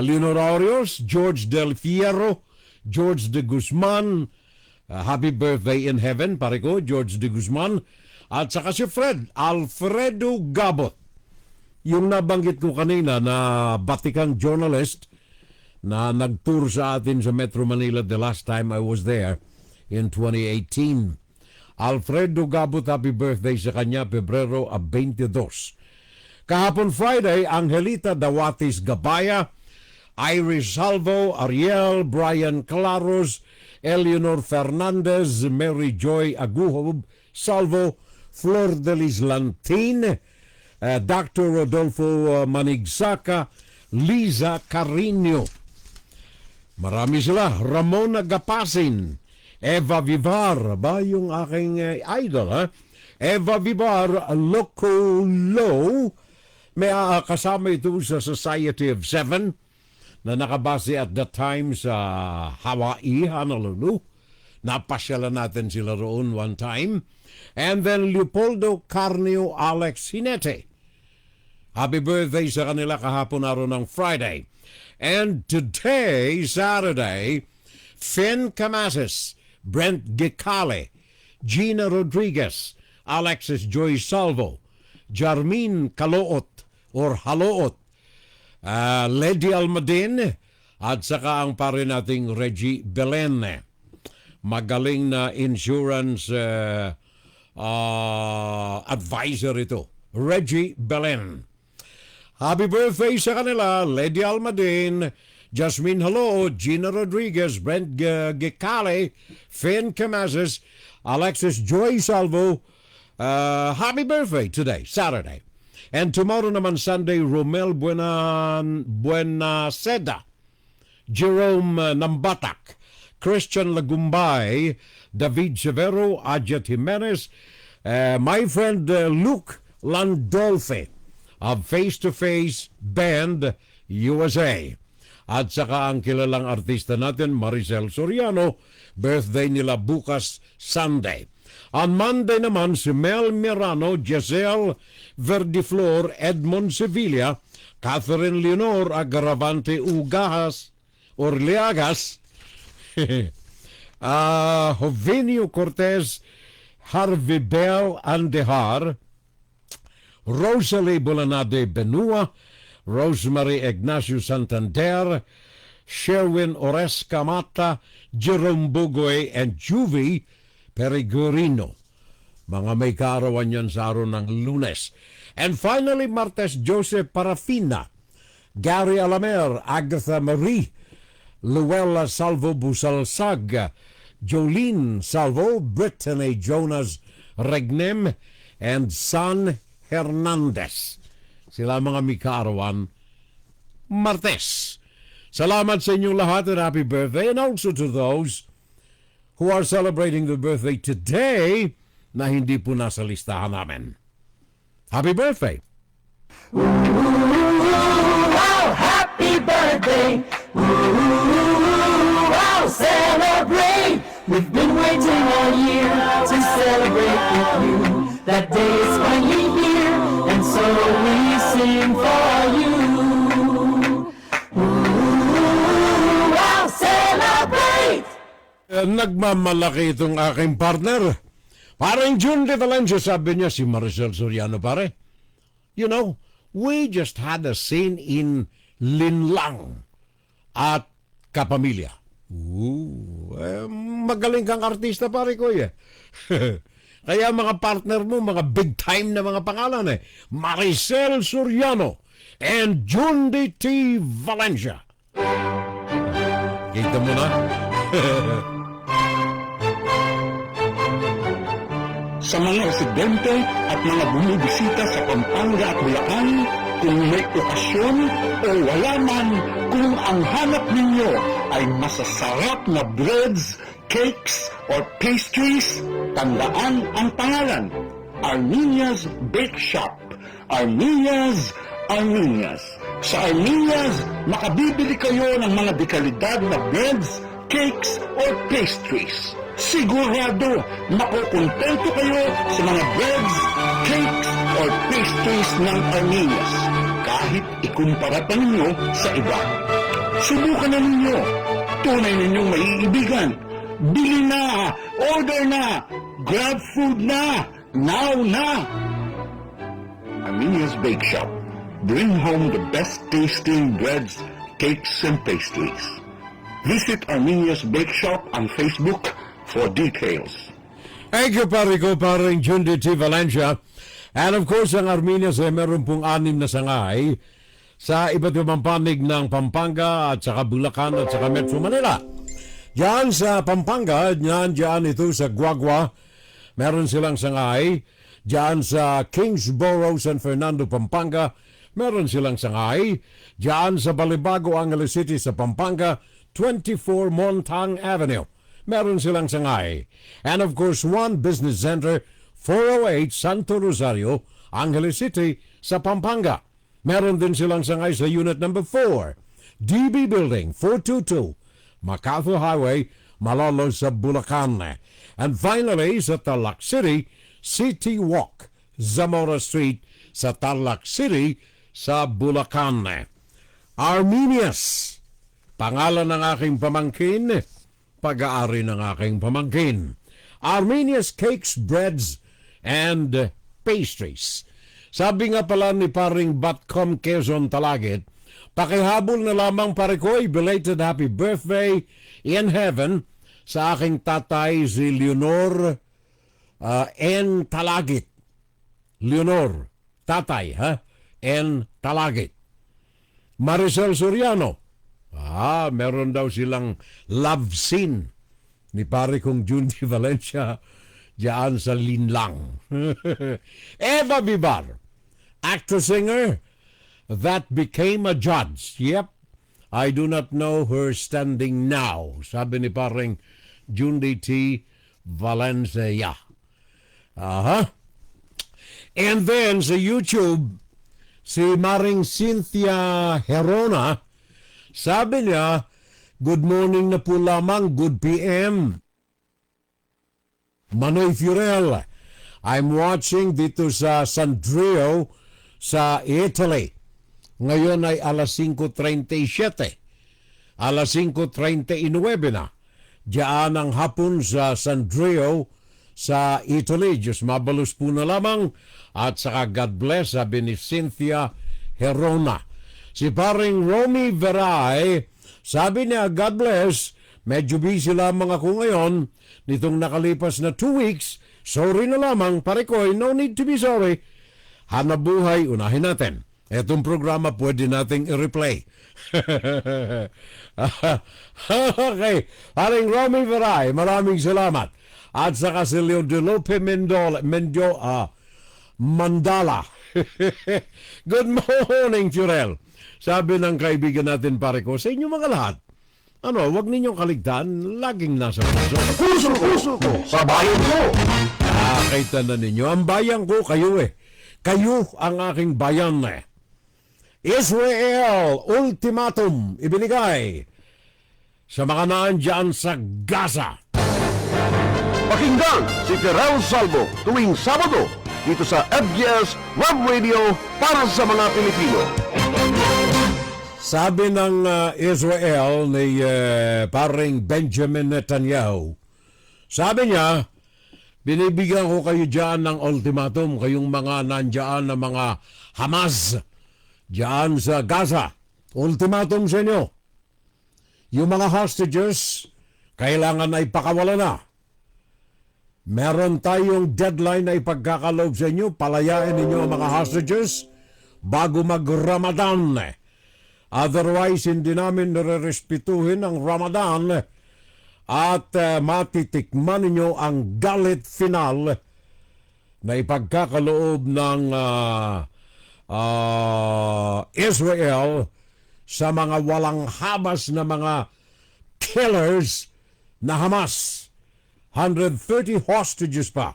Leonor Orios, George Del Fierro, George de Guzman, happy birthday in heaven, pare ko, George de Guzman, at saka si Alfredo Gabot. Yung nabanggit ko kanina na batikang journalist na nag-tour sa atin sa Metro Manila the last time I was there in 2018. Alfredo Gabot, happy birthday sa kanya, Pebrero 22. Kahapon Friday, Angelita Dawatis Gabaya, Iris Salvo, Ariel, Brian Claros, Eleanor Fernandez, Mary Joy Aguhob Salvo, Flor de Lis Lantin, Dr. Rodolfo Manigsaka, Liza Carino. Marami sila. Ramona Gapasin, Eva Vivar, ba yung aking idol Eva Vivar Locolo. May kasama ito sa Society of Seven na nakabase at the time sa Hawaii, Honolulu. Napasyalan natin sila roon one time. And then Leopoldo Carnio Alex Hinete. Happy birthday sa kanila kahapon araw ng Friday. And today, Saturday, Finn Camases, Brent Gicale, Gina Rodriguez, Alexis Joy Salvo, Jarmin Kaloot or Haloot, Lady Almadin, at saka ang pare nating Reggie Belen. Magaling na insurance advisor ito, Reggie Belen. Happy birthday sa kanila, Lady Almadin, Jasmine Halo, Gina Rodriguez, Brent Gicale, Finn Camases, Alexis Joy Salvo. Happy birthday today, Saturday. And tomorrow naman Sunday, Romel Buenaseda, Jerome Nambatak, Christian Lagumbay, David Severo, Ajat Jimenez, my friend Luke Landolfi of Face to Face Band USA. At saka ang kilalang artista natin, Maricel Soriano, birthday nila bukas Sunday. On Monday naman, si Mel Mirano, Giselle Verdiflor, Edmond Sevilla, Catherine Leonor Agaravante Ugajas, Orleagas, Jovenio Cortez, Harvey Bell Andehar, Rosalie Bolanade Benua, Rosemary Ignacio Santander, Sherwin Oresca Mata, Jerome Bugoy, and Juvie Peregrino. Mga may kaarawan yan sa araw ng Lunes. And finally, Martes, Joseph Parafina, Gary Alamer, Agatha Marie, Luella Salvo Busalsag, Jolene Salvo, Brittany Jonas Regnem, and San Hernandez. Sila mga may kaarawan Martes. Salamat sa inyong lahat and happy birthday, and also to those who are celebrating their birthday today na hindi po nasa listahan namin. Happy birthday! Wow, happy birthday! Wow, celebrate! We've been waiting all year to celebrate with you. That day is finally here, and so we sing for you. Wow, celebrate! Nagmamalaki itong aking partner. Parang June de Valencia, sabi niya si Maricel Soriano, pare. You know, we just had a scene in Linlang at Kapamilya. Magaling kang artista, pare ko eh. Kaya mga partner mo, mga big time na mga pangalan eh. Maricel Soriano and June de T. Valencia. Kita mo na? Sa mga residente at mga bumibisita sa Pampanga at Bulacan, kung may okasyon o wala man, kung ang hanap ninyo ay masasarap na breads, cakes, or pastries, tandaan ang pangalan, Armenia's Bake Shop. Armenia's. Sa Armenia's, makabibili kayo ng mga dekalidad na breads, cakes, or pastries. Sigurado, makukontento kayo sa mga breads, cakes, or pastries ng Armenia's kahit ikumpara pa ninyo sa iba. Subukan na ninyo. Tunay ninyong maiibigan. Bili na! Order na! Grab food na! Now na! Armenia's Bake Shop. Bring home the best tasting breads, cakes, and pastries. Visit Armenia's Bake Shop on Facebook for details. Thank you, pare ko, parang June de T. Valencia. And of course, ang Armenia's ay meron pong 6 na sangay sa iba't ibang panig ng Pampanga at saka Bulacan at saka Metro Manila. Diyan sa Pampanga, diyan ito sa Guagua, meron silang sangay. Diyan sa Kingsborough, San Fernando, Pampanga, meron silang sangay. Diyan sa Balibago, Angeles City sa Pampanga, 24 Montang Avenue, meron silang sangay. And of course, One Business Center, 408 Santo Rosario, Angeles City sa Pampanga. Meron din silang sangay sa Unit Number 4, DB Building, 422, MacArthur Highway, Malolo sa Bulacan. And finally, sa Tarlac City, City Walk, Zamora Street sa Tarlac City sa Bulacan. Armenia's, pangalan ng aking pamangkin, pag-aari ng aking pamangkin. Armenia's Cakes, Breads, and Pastries. Sabi nga pala ni paring Batcom Quezon Talagit, pakihabol na lamang pare ko'y belated happy birthday in heaven sa aking tatay si Leonor N. Talagit. Leonor, tatay, ha? N. Talagit. Maricel Soriano. Meron daw silang love scene ni pare kong June de Valencia diyan sa Linlang. Eva Bibar, actor-singer that became a judge. Yep, I do not know her standing now. Sabi ni pareng June de T. Valencia. And then sa YouTube, si Maring Cynthia Herona, sabi niya, good morning na po lamang, good PM. Manoy Furel, I'm watching dito sa Sandrio sa Italy. Ngayon ay alas 5:37. Alas 5:39 na. Diyan ang hapon sa Sandrio sa Italy. Diyos mabalus po na lamang. At saka God bless, sabi ni Cynthia Herona. Si paring Romy Veray, sabi niya, God bless, medyo busy lamang ako ngayon nitong nakalipas na 2 weeks. Sorry na lamang, pare ko, no need to be sorry. Hanabuhay, unahin natin. Etong programa pwede nating i-replay. Okay, paring Romy Veray, maraming salamat. At saka si Leodelope Mandala. Good morning, Furel. Sabi ng kaibigan natin, pare ko, sa inyo mga lahat, wag ninyong kaligtaan, laging nasa puso. Puso ko, sa bayan ko. Kita na ninyo, ang bayan ko, kayo eh. Kayo ang aking bayan eh. Israel, ultimatum, ibinigay sa mga naandyan sa Gaza. Pakinggan si Terrell Salvo tuwing Sabado dito sa FBS Web Radio para sa mga Pilipino. Sabi ng Israel ni paring Benjamin Netanyahu, sabi niya, binibigyan ko kayo dyan ng ultimatum, kayong mga nandyan na mga Hamas dyan sa Gaza. Ultimatum sa inyo. Yung mga hostages, kailangan na ipakawala na. Meron tayong deadline na ipagkakaloob sa inyo, palayain ninyo ang mga hostages bago mag-Ramadan. Otherwise, hindi namin nare-respetuhin ang Ramadan at matitikman ninyo ang galit final na ipagkakaloob ng Israel sa mga walang habas na mga killers na Hamas. 130 hostages pa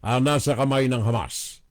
ang nasa kamay ng Hamas.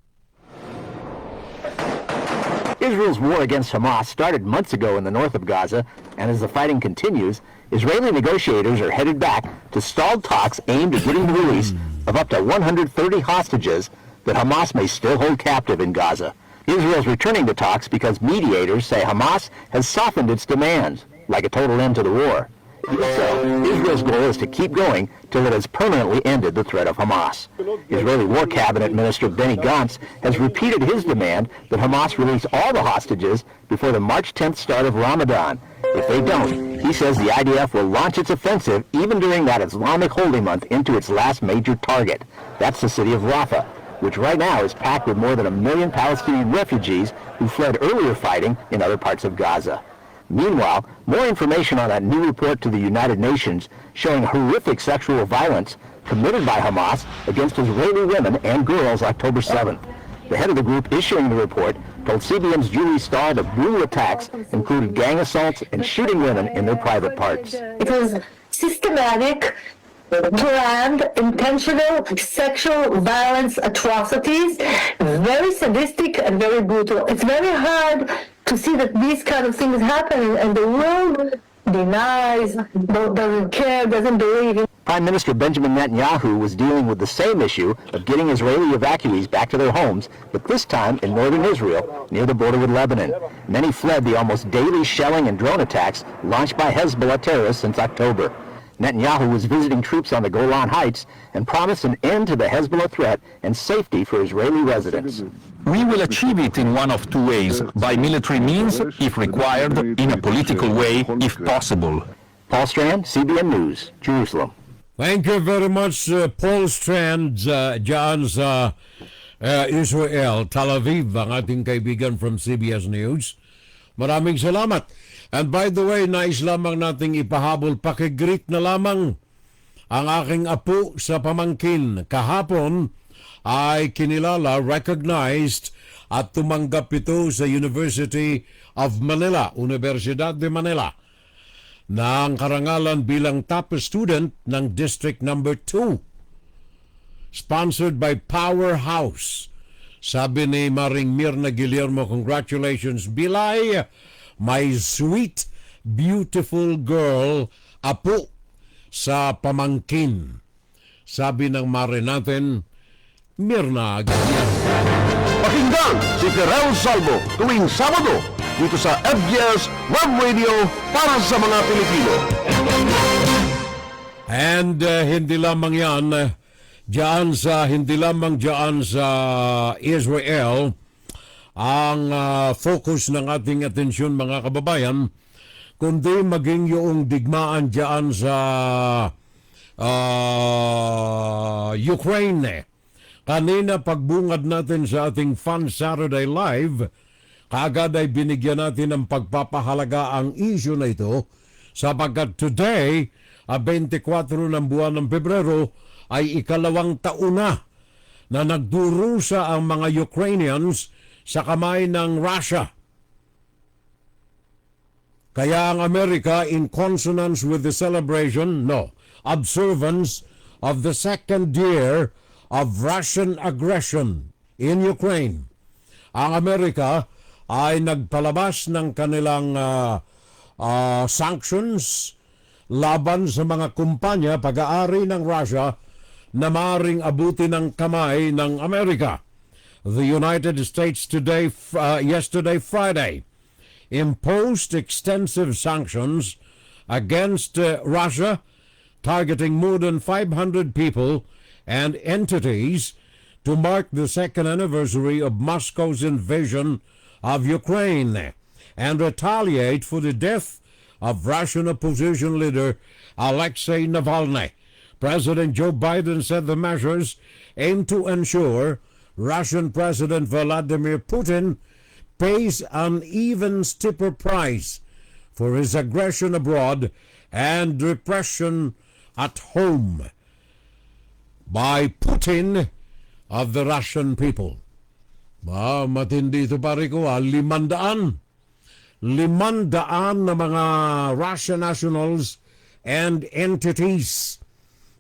Israel's war against Hamas started months ago in the north of Gaza, and as the fighting continues, Israeli negotiators are headed back to stalled talks aimed at getting the release of up to 130 hostages that Hamas may still hold captive in Gaza. Israel's returning to talks because mediators say Hamas has softened its demands, like a total end to the war. So, Israel's goal is to keep going till it has permanently ended the threat of Hamas. Israeli War Cabinet Minister Benny Gantz has repeated his demand that Hamas release all the hostages before the March 10th start of Ramadan. If they don't, he says the IDF will launch its offensive even during that Islamic holy month into its last major target. That's the city of Rafah, which right now is packed with more than 1 million Palestinian refugees who fled earlier fighting in other parts of Gaza. Meanwhile, more information on that new report to the United Nations showing horrific sexual violence committed by Hamas against Israeli women and girls October 7th. The head of the group issuing the report told CBN's Julie Stahl the brutal attacks included gang assaults and shooting women in their private parts. It was systematic, planned, intentional sexual violence atrocities, very sadistic and very brutal. It's very hard to see that these kind of things happen and the world denies, doesn't care, doesn't believe. Prime Minister Benjamin Netanyahu was dealing with the same issue of getting Israeli evacuees back to their homes, but this time in northern Israel, near the border with Lebanon. Many fled the almost daily shelling and drone attacks launched by Hezbollah terrorists since October. Netanyahu was visiting troops on the Golan Heights and promised an end to the Hezbollah threat and safety for Israeli residents. We will achieve it in one of two ways, by military means, if required, in a political way, if possible. Paul Strand, CBN News, Jerusalem. Thank you very much, Paul Strand, dyan sa Israel, Tel Aviv, ang ating kaibigan from CBS News. Maraming salamat. And by the way, nais lamang nating ipahabol, pakigreet na lamang ang aking apo sa pamangkin. Kahapon ay kinilala, recognized at tumanggap ito sa University of Manila, Universidad de Manila, ng karangalan bilang top student ng District Number 2. Sponsored by Powerhouse. Sabi ni Maring Mirna Guillermo, congratulations, Bilay, my sweet, beautiful girl, apo sa pamangkin. Sabi ng mare natin, Mirna ganyan. Pakinggan si Terrell Salvo tuwing Sabado dito sa FBS Web Radio para sa mga Pilipino. And hindi lamang yan, hindi lamang dyan sa Israel ang focus ng ating atensyon mga kababayan, kundi maging yung digmaan dyan sa Ukraine. Kanina pagbungad natin sa ating Fun Saturday Live, kaagad ay binigyan natin ng pagpapahalaga ang issue na ito sapagkat today, 24 ng buwan ng Pebrero, ay ikalawang taon na nagdurusa ang mga Ukrainians sa kamay ng Russia. Kaya ang Amerika, in consonance with the observance of the second year of Russian aggression in Ukraine, ang Amerika ay nagpalabas ng kanilang sanctions laban sa mga kumpanya pag-aari ng Russia na maaaring abuti ng kamay ng Amerika. The United States yesterday Friday imposed extensive sanctions against Russia, targeting more than 500 people and entities to mark the second anniversary of Moscow's invasion of Ukraine and retaliate for the death of Russian opposition leader Alexei Navalny. President Joe Biden said the measures aim to ensure Russian President Vladimir Putin pays an even stiffer price for his aggression abroad and repression at home by Putin of the Russian people. Matindi ito pare ko, 500 na mga Russian nationals and entities.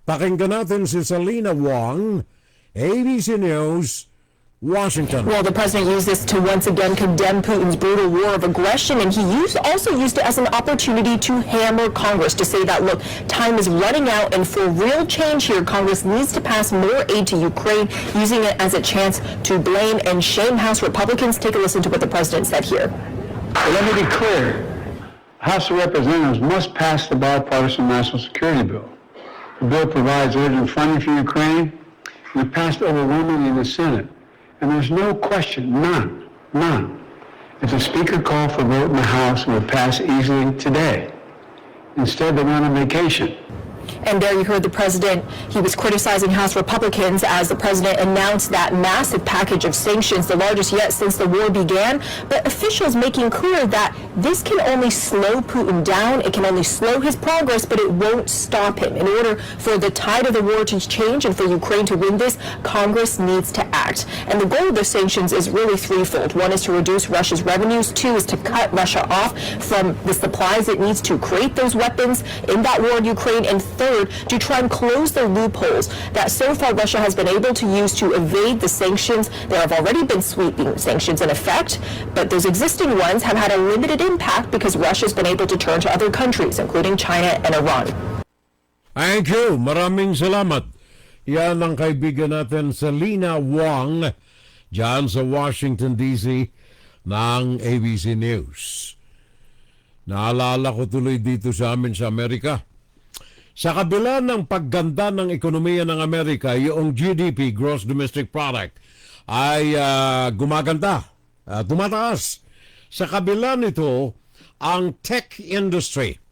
Pakinggan natin si Salina Wong, ABC News, Washington. Well, the president used this to once again condemn Putin's brutal war of aggression, and he also used it as an opportunity to hammer Congress to say that, look, time is running out, and for real change here, Congress needs to pass more aid to Ukraine, using it as a chance to blame and shame House Republicans. Take a listen to what the president said here. Well, let me be clear. House of Representatives must pass the bipartisan national security bill. The bill provides urgent funding for Ukraine, and it passed overwhelmingly in the Senate. And there's no question, none. If the Speaker called for a vote in the House, it would pass easily today. Instead, they went on vacation. And there you heard the president. He was criticizing House Republicans as the president announced that massive package of sanctions, the largest yet since the war began. But officials making clear that this can only slow Putin down. It can only slow his progress, but it won't stop him. In order for the tide of the war to change and for Ukraine to win this, Congress needs to act. And the goal of the sanctions is really threefold. One is to reduce Russia's revenues. Two is to cut Russia off from the supplies it needs to create those weapons in that war in Ukraine. And third, to try and close the loopholes that so far Russia has been able to use to evade the sanctions. There have already been sweeping sanctions in effect, but those existing ones have had a limited impact because Russia's been able to turn to other countries, including China and Iran. Thank you. Maraming salamat. Yan ang kaibigan natin Salina Wong dyan sa Washington, D.C. ng ABC News. Naalala ko tuloy dito sa amin sa Amerika. Sa kabila ng pagganda ng ekonomiya ng Amerika, yung GDP, Gross Domestic Product, ay gumaganda, tumataas. Sa kabila nito, ang tech industry,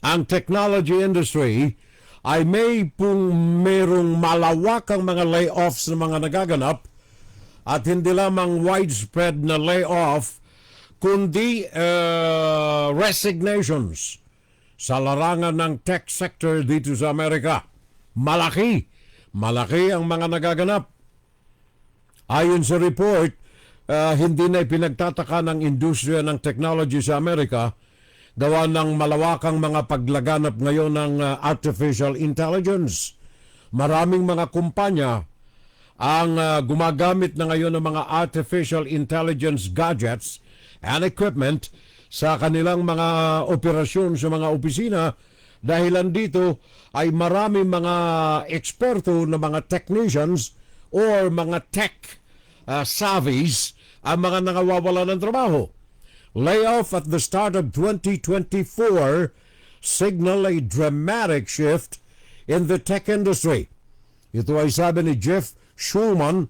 ang technology industry, ay merong malawakang mga layoffs na mga nagaganap at hindi lamang widespread na layoff, kundi resignations sa larangan ng tech sector dito sa Amerika. Malaki ang mga nagaganap. Ayon sa report, hindi na ipinagtataka ng industriya ng technology sa Amerika gawa ng malawakang mga paglaganap ngayon ng artificial intelligence. Maraming mga kumpanya ang gumagamit na ngayon ng mga artificial intelligence gadgets and equipment sa kanilang mga operasyon sa mga opisina Dahilan dito ay marami mga eksperto na mga technicians or mga tech savvies ang mga nangawawala ng trabaho. Layoff at the start of 2024 signal a dramatic shift in the tech industry. Ito ay sabi ni Jeff Schulman,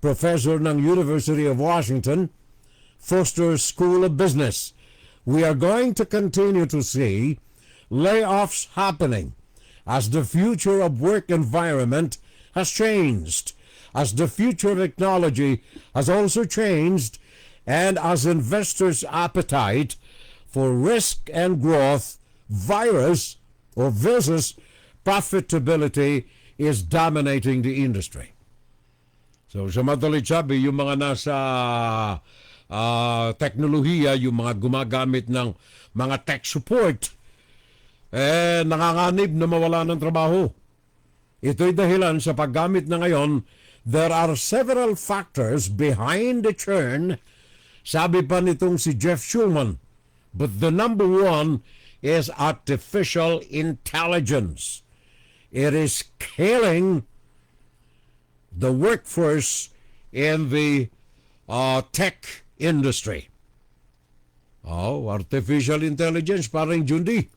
professor ng University of Washington, Foster School of Business. We are going to continue to see layoffs happening as the future of work environment has changed, as the future technology has also changed, and as investors' appetite for risk and growth versus profitability is dominating the industry. So sa madalit sabi, yung mga nasa teknolohiya, yung mga gumagamit ng mga tech support, nanganganib na mawala ng trabaho. Ito'y dahilan sa paggamit na ngayon, there are several factors behind the churn, sabi pa nitong si Jeff Schulman. But the number one is artificial intelligence. It is killing the workforce in the tech industry. Oh, artificial intelligence, parang Jundi.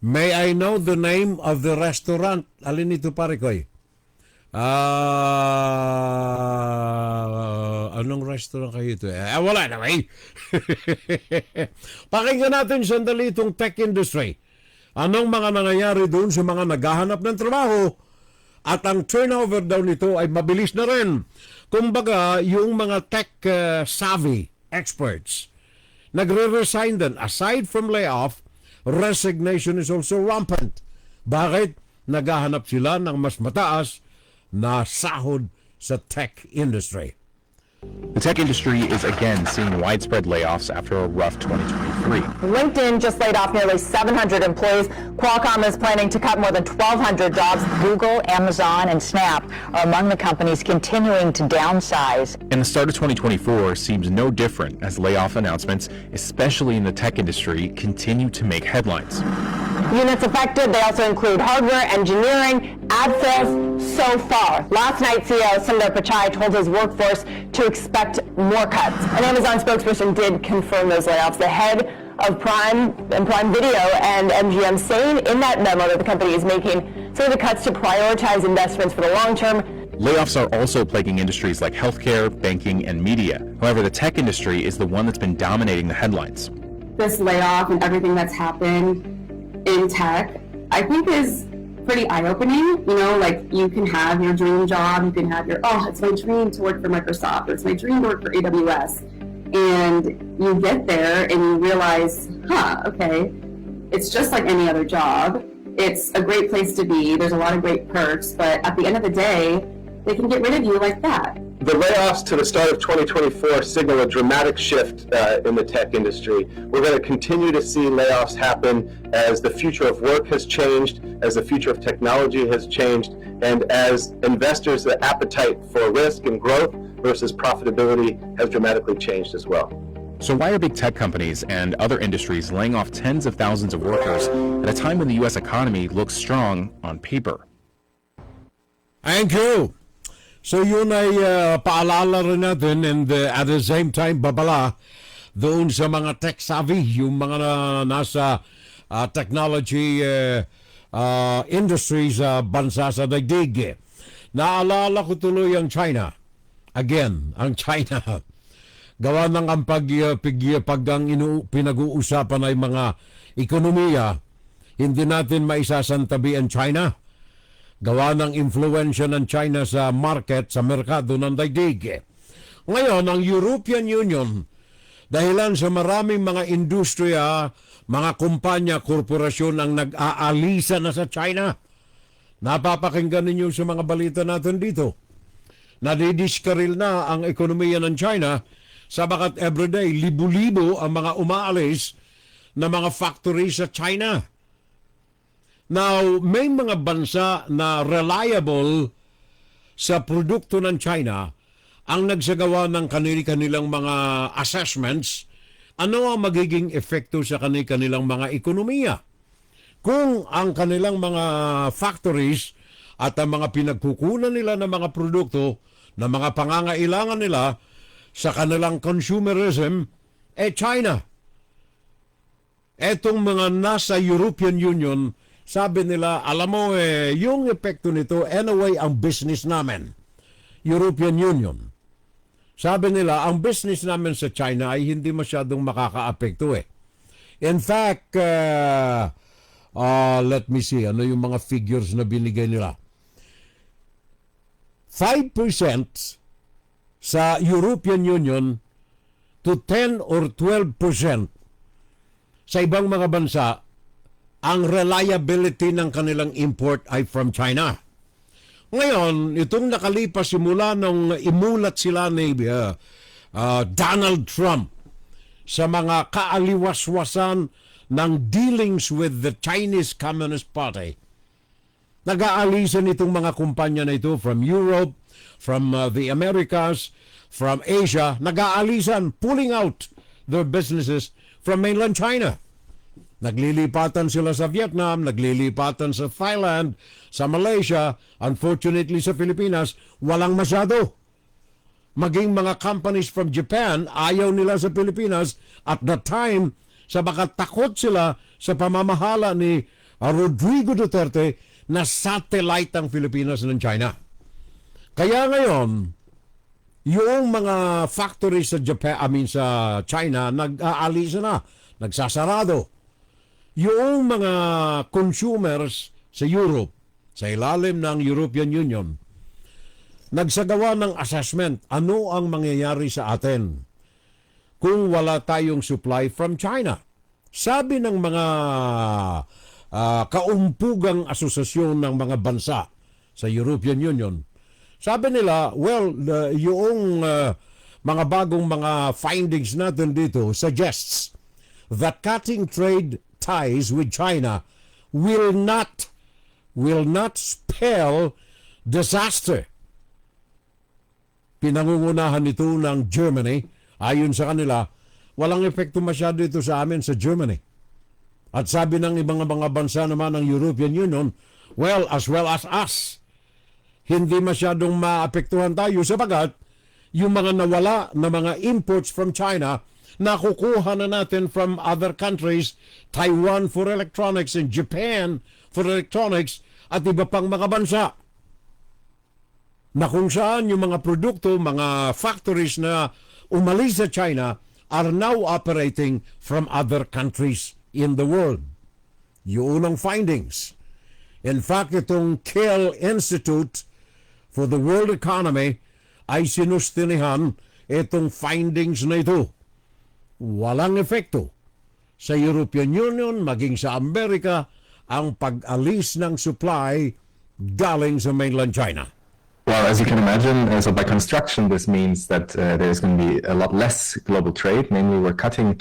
May I know the name of the restaurant? Alin ito, pare ko? Anong restaurant kayo ito? Wala na kayo. Pakinggan natin sandali itong tech industry. Anong mga nangyayari doon sa mga naghahanap ng trabaho? At ang turnover daw nito ay mabilis na rin. Kumbaga, yung mga tech savvy experts, nagre-resign din. Aside from layoff, resignation is also rampant. Bakit? Naghahanap sila ng mas mataas na sahod sa tech industry. The tech industry is again seeing widespread layoffs after a rough 2023. LinkedIn just laid off nearly 700 employees. Qualcomm is planning to cut more than 1,200 jobs. Google, Amazon, and Snap are among the companies continuing to downsize. And the start of 2024 seems no different as layoff announcements, especially in the tech industry, continue to make headlines. Units affected, they also include hardware, engineering, ad sales. So far, last night CEO Sundar Pichai told his workforce to expect more cuts. An Amazon spokesperson did confirm those layoffs. The head of Prime Video and MGM saying in that memo that the company is making some of the cuts to prioritize investments for the long term. Layoffs are also plaguing industries like healthcare, banking, and media. However, the tech industry is the one that's been dominating the headlines. This layoff and everything that's happened in tech, I think is pretty eye-opening. You know, like you can have your dream job, you can have your, it's my dream to work for Microsoft, or it's my dream to work for AWS. And you get there and you realize, okay, it's just like any other job. It's a great place to be. There's a lot of great perks, but at the end of the day, they can get rid of you like that. The layoffs to the start of 2024 signal a dramatic shift in the tech industry. We're going to continue to see layoffs happen as the future of work has changed, as the future of technology has changed, and as investors' appetite for risk and growth versus profitability has dramatically changed as well. So why are big tech companies and other industries laying off tens of thousands of workers at a time when the U.S. economy looks strong on paper? Thank you. So yun ay paalala rin natin, and at the same time babala doon sa mga tech savvy, yung mga nasa technology industries bansa sa daigdig. Naalala ko tuloy ang China. Again, ang China. Gawa ng ang pinag-uusapan ay mga ekonomiya, hindi natin maisasantabi ang China. Gawa ng influensya ng China sa market, sa merkado ng daigdig. Ngayon, ang European Union, dahilan sa maraming mga industriya, mga kumpanya, korporasyon ang nag-aalisa na sa China. Napapakinggan ninyo sa mga balita natin dito. Nadidiskaril na ang ekonomiya ng China sabagat everyday, libu-libo ang mga umaalis na mga factory sa China. Now, may mga bansa na reliable sa produkto ng China ang nagsagawa ng kanilang mga assessments. Ano ang magiging epekto sa kanilang mga ekonomiya? kung ang kanilang mga factories at ang mga pinagkukunan nila ng mga produkto, ng mga pangangailangan nila sa kanilang consumerism, China. Etong mga nasa European Union, sabi nila, alam mo yung epekto nito, anyway, ang business namin, European Union. Sabi nila, ang business namin sa China ay hindi masyadong makakaapekto In fact, let me see, ano yung mga figures na binigay nila. 5% sa European Union to 10 or 12% sa ibang mga bansa, ang reliability ng kanilang import ay from China. Ngayon, itong nakalipas simula nung imulat sila ni Donald Trump sa mga kaaliwaswasan ng dealings with the Chinese Communist Party, nag-aalisan itong mga kumpanya na ito from Europe, from the Americas, from Asia, nag-aalisan, pulling out their businesses from mainland China. Naglilipatan sila sa Vietnam, naglilipatan sa Thailand, sa Malaysia, unfortunately sa Pilipinas, walang masyado. Maging mga companies from Japan, ayaw nila sa Pilipinas at that time, sa baka takot sila sa pamamahala ni Rodrigo Duterte na satellite ang Pilipinas ng China. Kaya ngayon, yung mga factories sa sa China, nag-aalis na, nagsasarado. Yung mga consumers sa Europe, sa ilalim ng European Union, nagsagawa ng assessment, ano ang mangyayari sa atin kung wala tayong supply from China. Sabi ng mga kaumpugang asosasyon ng mga bansa sa European Union, sabi nila, well, yung mga bagong mga findings natin dito suggests that cutting trade ties with China will not spell disaster. Pinangungunahan ito ng Germany. Ayon sa kanila, walang epekto masyado ito sa amin sa Germany. At sabi ng ibang mga bansa naman ng European Union, well as us, hindi masyadong maapektuhan tayo sapagat yung mga nawala na mga imports from China, nakukuha na natin from other countries, Taiwan for electronics and Japan for electronics at iba pang mga bansa. Na kung saan yung mga produkto, mga factories na umalis sa China are now operating from other countries in the world. Yung unang findings. In fact, itong Kiel Institute for the World Economy ay sinustinihan itong findings na ito. Walang epekto sa European Union, maging sa Amerika, ang pag-alis ng supply galing sa mainland China. Well, as you can imagine, so by construction, this means that there's going to be a lot less global trade. Namely, we're cutting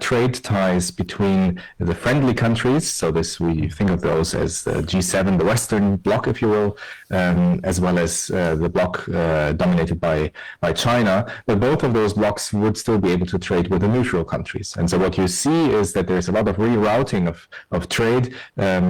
trade ties between the friendly countries. So we think of those as the G7, the Western bloc, if you will, as well as the bloc dominated by China. But both of those blocs would still be able to trade with the neutral countries. And so what you see is that there's a lot of rerouting of trade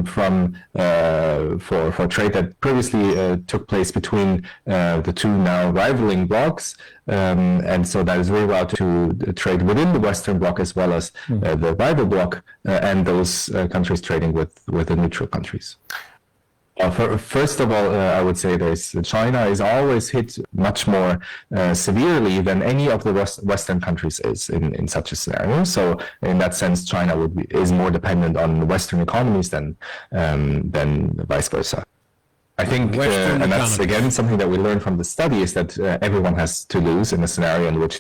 for trade that previously took place between the two now rivaling blocs, and so that is rerouted to trade within the Western bloc as well as the rival bloc and those countries trading with the neutral countries. First of all, I would say China is always hit much more severely than any of the Western countries is in such a scenario. So in that sense, China is more dependent on Western economies than vice versa. I think, and that's again something that we learned from the study, is that everyone has to lose in a scenario in which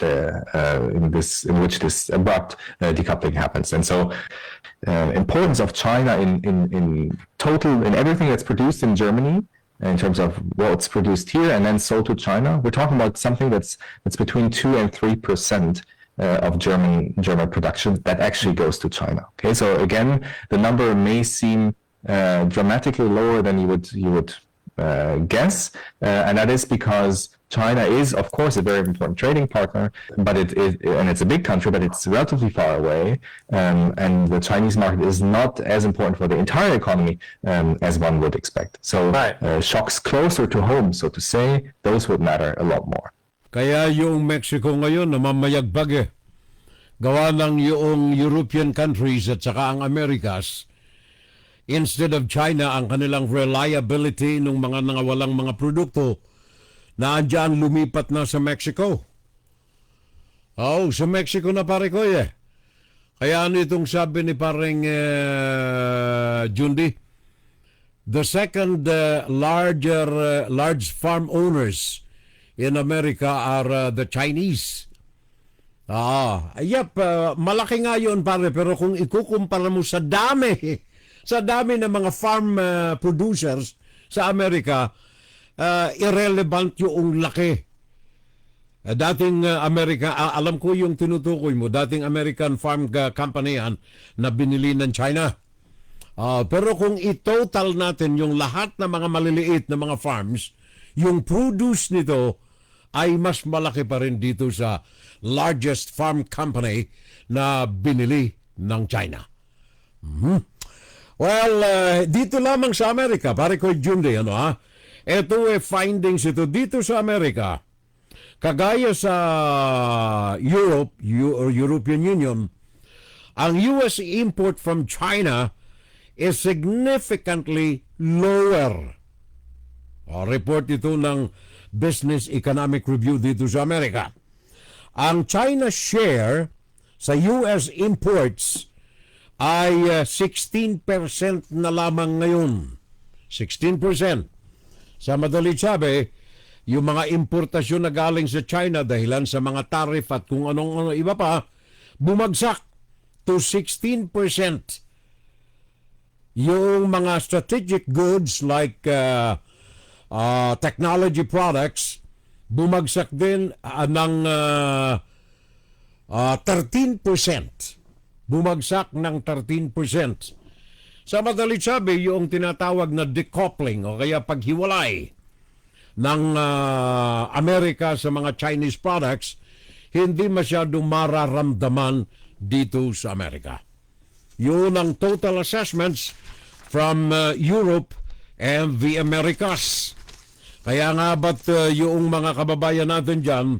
this abrupt decoupling happens. And so, importance of China in total in everything that's produced in Germany, in terms of what's produced here and then sold to China, we're talking about something that's between 2 and 3% of German production that actually goes to China. Okay, so again, the number may seem dramatically lower than you would guess, and that is because China is, of course, a very important trading partner, but and it's a big country, but it's relatively far away, and the Chinese market is not as important for the entire economy as one would expect. So shocks closer to home, so to say, those would matter a lot more. Kaya yung Mexico ngayon namamayagpag eh. Gawa ng yung European countries at saka ang Americas, instead of China, ang kanilang reliability ng mga nangawalang mga produkto na andyan lumipat na sa Mexico. Sa Mexico na pare ko eh. Kaya ano itong sabi ni pareng Jundi? The second large farm owners in America are the Chinese. Malaki nga yun pare, pero kung ikukumpara mo sa dami ng mga farm producers sa Amerika, irrelevant yung laki. Dating alam ko yung tinutukoy mo, dating American Farm Company yan na binili ng China. Pero kung i-total natin yung lahat ng mga maliliit na mga farms, yung produce nito ay mas malaki pa rin dito sa largest farm company na binili ng China. Well, dito lamang sa Amerika, pare ko Jundi, ito findings ito dito sa Amerika. Kagaya sa Europe, European Union, ang US import from China is significantly lower. Report ito ng Business Economic Review dito sa Amerika. Ang China share sa US imports ay 16% na lamang ngayon. 16%. Sa madalit sabi, yung mga importasyon na galing sa China dahilan sa mga tariff at kung anong iba pa, bumagsak to 16%. Yung mga strategic goods like technology products, bumagsak din ng 13%. Bumagsak ng 13%. Sa madalit sabi, yung tinatawag na decoupling o kaya paghiwalay ng Amerika sa mga Chinese products, hindi masyadong mararamdaman dito sa Amerika. Yun ang total assessments from Europe and the Americas. Kaya nga ba't yung mga kababayan natin dyan,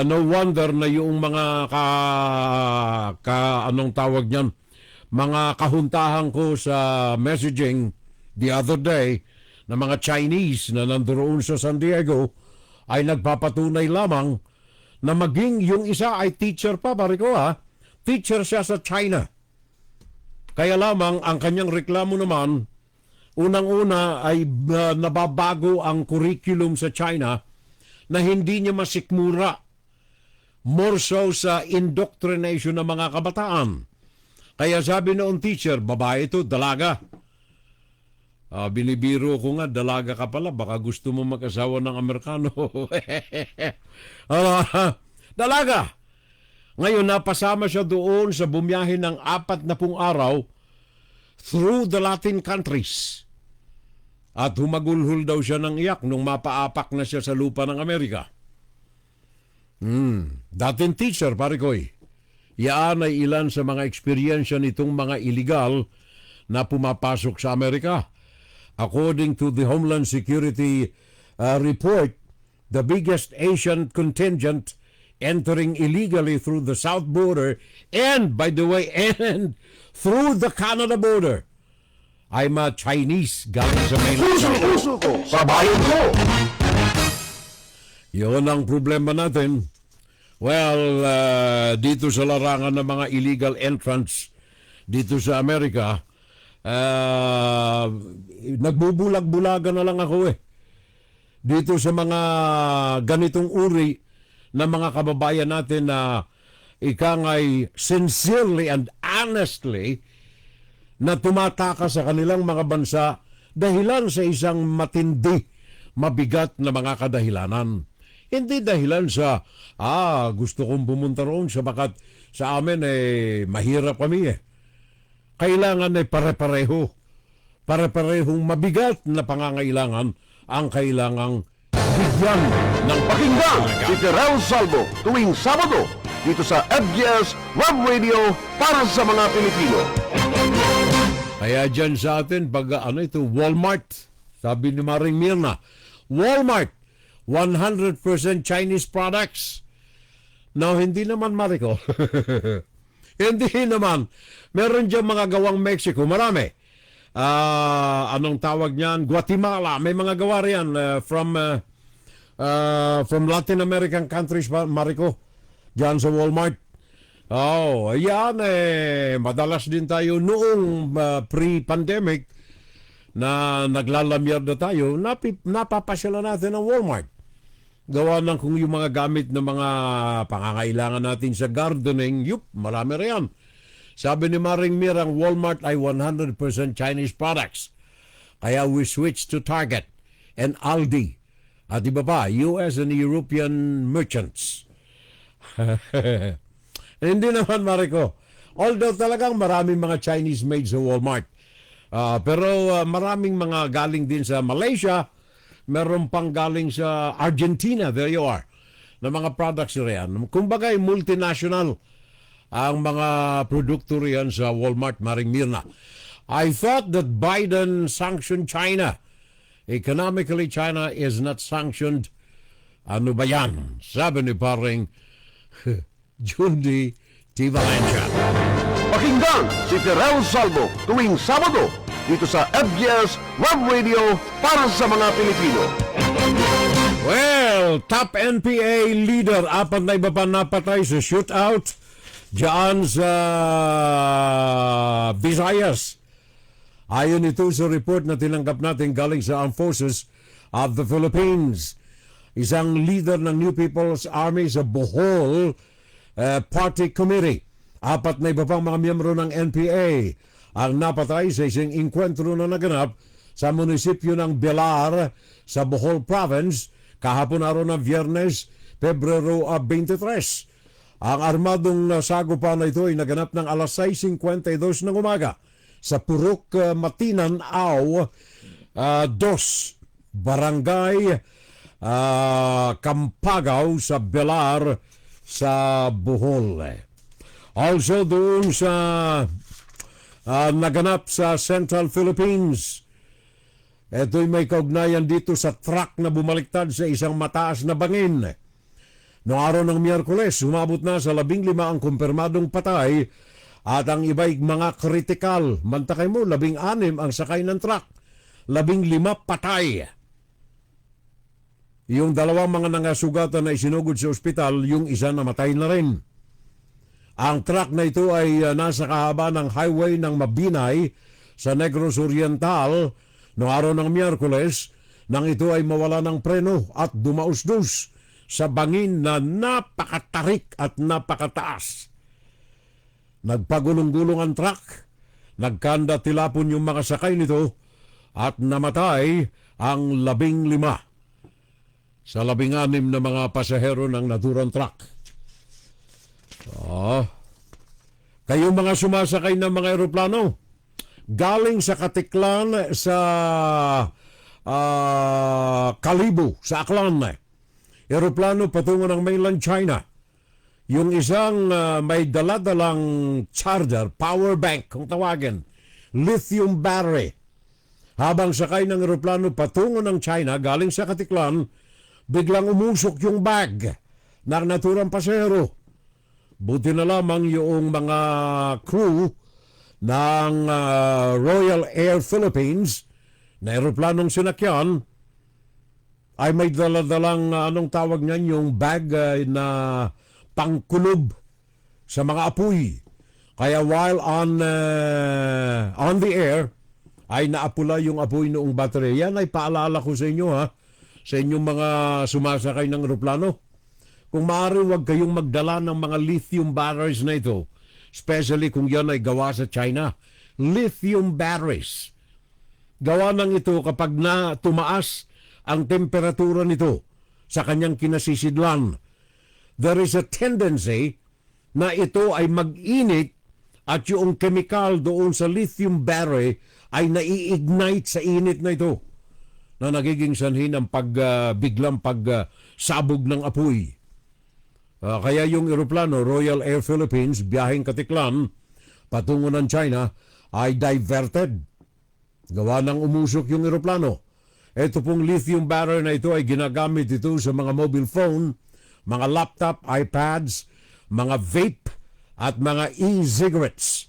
no wonder na yung mga anong tawag niyan, mga kahuntahan ko sa messaging the other day na mga Chinese na nandoon sa San Diego ay nagpapatunay lamang na maging yung isa ay teacher pa, pare ko teacher siya sa China. Kaya lamang ang kanyang reklamo naman, unang-una ay nababago ang curriculum sa China na hindi niya masikmura. More so sa indoctrination ng mga kabataan. Kaya sabi noong teacher, babae ito, dalaga. Binibiro ko nga, dalaga ka pala, baka gusto mo mag-asawa ng Amerikano. Dalaga! Ngayon, napasama siya doon sa bumiyahe ng 40 araw through the Latin countries. At humagulhol daw siya ng iyak nung mapaapak na siya sa lupa ng Amerika. Dating teacher, pare ko'y. Yan ay ilan sa mga eksperyensya nitong mga illegal na pumapasok sa Amerika. According to the Homeland Security report, the biggest Asian contingent entering illegally through the south border and, by the way, and through the Canada border ay mga Chinese galing sa Manila. Puso ko, sabayan ko! Yun ang problema natin. Well, dito sa larangan ng mga illegal entrants dito sa Amerika, nagbubulag-bulagan na lang ako dito sa mga ganitong uri ng mga kababayan natin na ikangay sincerely and honestly na tumataka sa kanilang mga bansa dahilan sa isang matindi, mabigat na mga kadahilanan. Hindi dahilan sa, gusto kong pumunta roon sabagat sa amin mahirap kami Kailangan pare-pareho. Pare-parehong mabigat na pangangailangan ang kailangang Yan ng Pakinggan si Terrell Salvo tuwing Sabado dito sa FGS Web Radio para sa mga Pilipino. Kaya dyan sa atin, pag ito, Walmart, sabi ni Maring Mirna, Walmart, 100% Chinese products. Now, hindi naman, Mariko. Hindi naman. Meron dyan mga gawang Mexico, marami. Anong tawag niyan? Guatemala, may mga gawa riyan from Latin American countries, Mariko, dyan sa Walmart. Oh, ayan madalas din tayo noong pre-pandemic na naglalamyar na tayo, napapasyalan natin ang Walmart. Gawa ng kung yung mga gamit ng mga pangangailangan natin sa gardening, marami riyan. Sabi ni Maring Mir, ang Walmart ay 100% Chinese products. Kaya we switched to Target and Aldi. At iba pa, US and European merchants. Hindi naman, Mariko. Although talagang maraming mga Chinese made sa Walmart. Pero maraming mga galing din sa Malaysia. Meron pang galing sa Argentina. There you are. Na mga products riyan. Kumbaga, multinational ang mga produkto riyan sa Walmart, Maring Mirna. I thought that Biden sanctioned China. Economically, China is not sanctioned. Ano ba yan? Sabi ni paring Jundi T. Valencia. Pakinggan si Terrell Salvo tuwing Sabado dito sa FGS Web Radio para sa mga Pilipino. Well, top NPA leader, 4 na iba pa napatay sa shootout dyan sa Visayas. Ayon ito sa report na tinanggap natin galing sa Armed Forces of the Philippines. Isang leader ng New People's Army sa Bohol Party Committee. 4 na iba pang mga miyembro ng NPA ang napatay sa isang inkwentro na naganap sa munisipyo ng Belar sa Bohol Province kahapon araw ng Biyernes, Pebrero 23. Ang armadong sagupa na ito ay naganap ng alas 6:52 ng umaga sa Purok Matinan, 2, Barangay Kampagaw sa Belar sa Bohol. Also doon sa naganap sa Central Philippines. Ito'y may kaugnayan dito sa truck na bumaliktad sa isang mataas na bangin. Noong araw ng Miyerkules, umabot na sa 15 ang kumpirmadong patay at ang iba'y mga kritikal. Mantakay mo, 16 ang sakay ng truck. 15 patay. Yung dalawang mga nangasugatan na isinugod sa ospital, yung isa namatay na rin. Ang truck na ito ay nasa kahaba ng highway ng Mabinay sa Negros Oriental noong araw ng Miyerkules nang ito ay mawala ng preno at dumausdos sa bangin na napakatarik at napakataas. Nagpagulong-gulong ang truck, nagkanda tilapon yung mga sakay nito at namatay ang 15 sa 16 na mga pasahero ng naturang truck. Kayong mga sumasakay ng mga eroplano, galing sa Katiklan sa Kalibo, sa Aklan, eroplano patungo ng mainland China. Yung isang may daladalang charger, power bank kung tawagin, lithium battery. Habang sakay ng eroplano patungo ng China, galing sa Katiklan, biglang umusok yung bag ng naturang pasahero. Buti na lamang yung mga crew ng Royal Air Philippines na eroplanong sinakyan ay may daladalang anong tawag niyan, yung bag na pangkulob sa mga apoy. Kaya while on the air ay naapula yung apoy noong battery. Yan ay paalala ko sa inyo sa inyong mga sumasakay ng eroplano. Kung maaari, huwag kayong magdala ng mga lithium batteries na ito, especially kung yan ay gawa sa China. Lithium batteries. Gawa ng ito kapag na tumaas ang temperatura nito sa kanyang kinasisidlan. There is a tendency na ito ay mag-init at yung chemical doon sa lithium battery ay nai-ignite sa init na ito. na nagiging sanhi ng biglang pagsabog ng apoy. Kaya yung eroplano, Royal Air Philippines, biyaheng Katiklan, patungo ng China, ay diverted. Gawa ng umusok yung eroplano. Ito pong lithium battery na ito ay ginagamit ito sa mga mobile phone, mga laptop, iPads, mga vape, at mga e-cigarettes.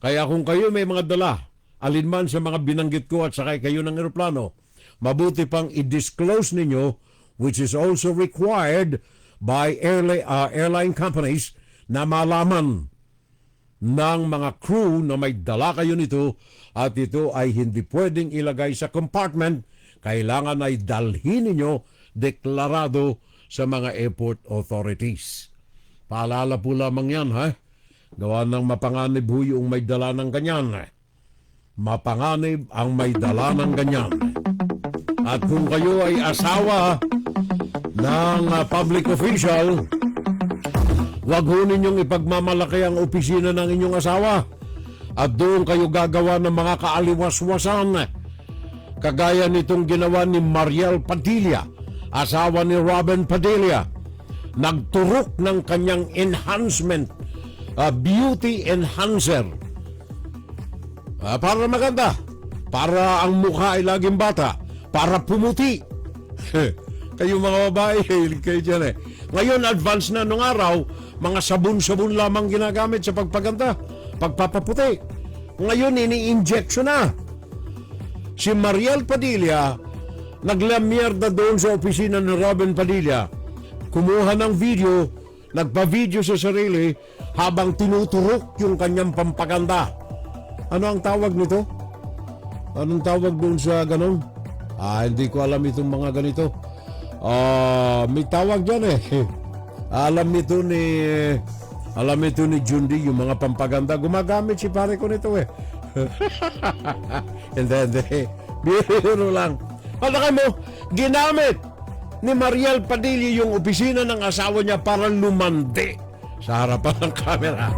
Kaya kung kayo may mga dala, alinman sa mga binanggit ko at sakay kayo ng eroplano, mabuti pang i-disclose ninyo, which is also required by airline companies, na malaman ng mga crew na may dala kayo nito at ito ay hindi pwedeng ilagay sa compartment. Kailangan ay dalhin ninyo deklarado sa mga airport authorities. Paalala po lamang yan, ha? Gawa ng mapanganib ho yung may dala ng ganyan. Mapanganib ang may dala ng ganyan. At kung kayo ay asawa ng public official, wag ho ninyong ipagmamalaki ang opisina ng inyong asawa. At doon kayo gagawa ng mga kaaliwas-wasan. Kagaya nitong ginawa ni Mariel Padilla, asawa ni Robin Padilla. Nagturok ng kanyang enhancement, beauty enhancer. Para maganda, para ang mukha ay laging bata, para pumuti. Kayo mga babae, hilig kayo dyan eh. Ngayon, advance na nung araw, mga sabon-sabon lamang ginagamit sa pagpaganda, pagpapaputi. Ngayon, ini-injection na. Si Mariel Padilla, naglamierda doon sa opisina ni Robin Padilla, kumuha ng video, nagpa-video sa sarili habang tinuturok yung kanyang pampaganda. Ano ang tawag nito? Anong tawag doon sa ganon? Hindi ko alam itong mga ganito. May tawag dyan eh. Alam ito ni Jundi, yung mga pampaganda. Gumagamit si pare ko nito eh. Hindi. Biro lang. Alakay mo, ginamit ni Mariel Padilla yung opisina ng asawa niya para lumandi sa harapan ng kamera.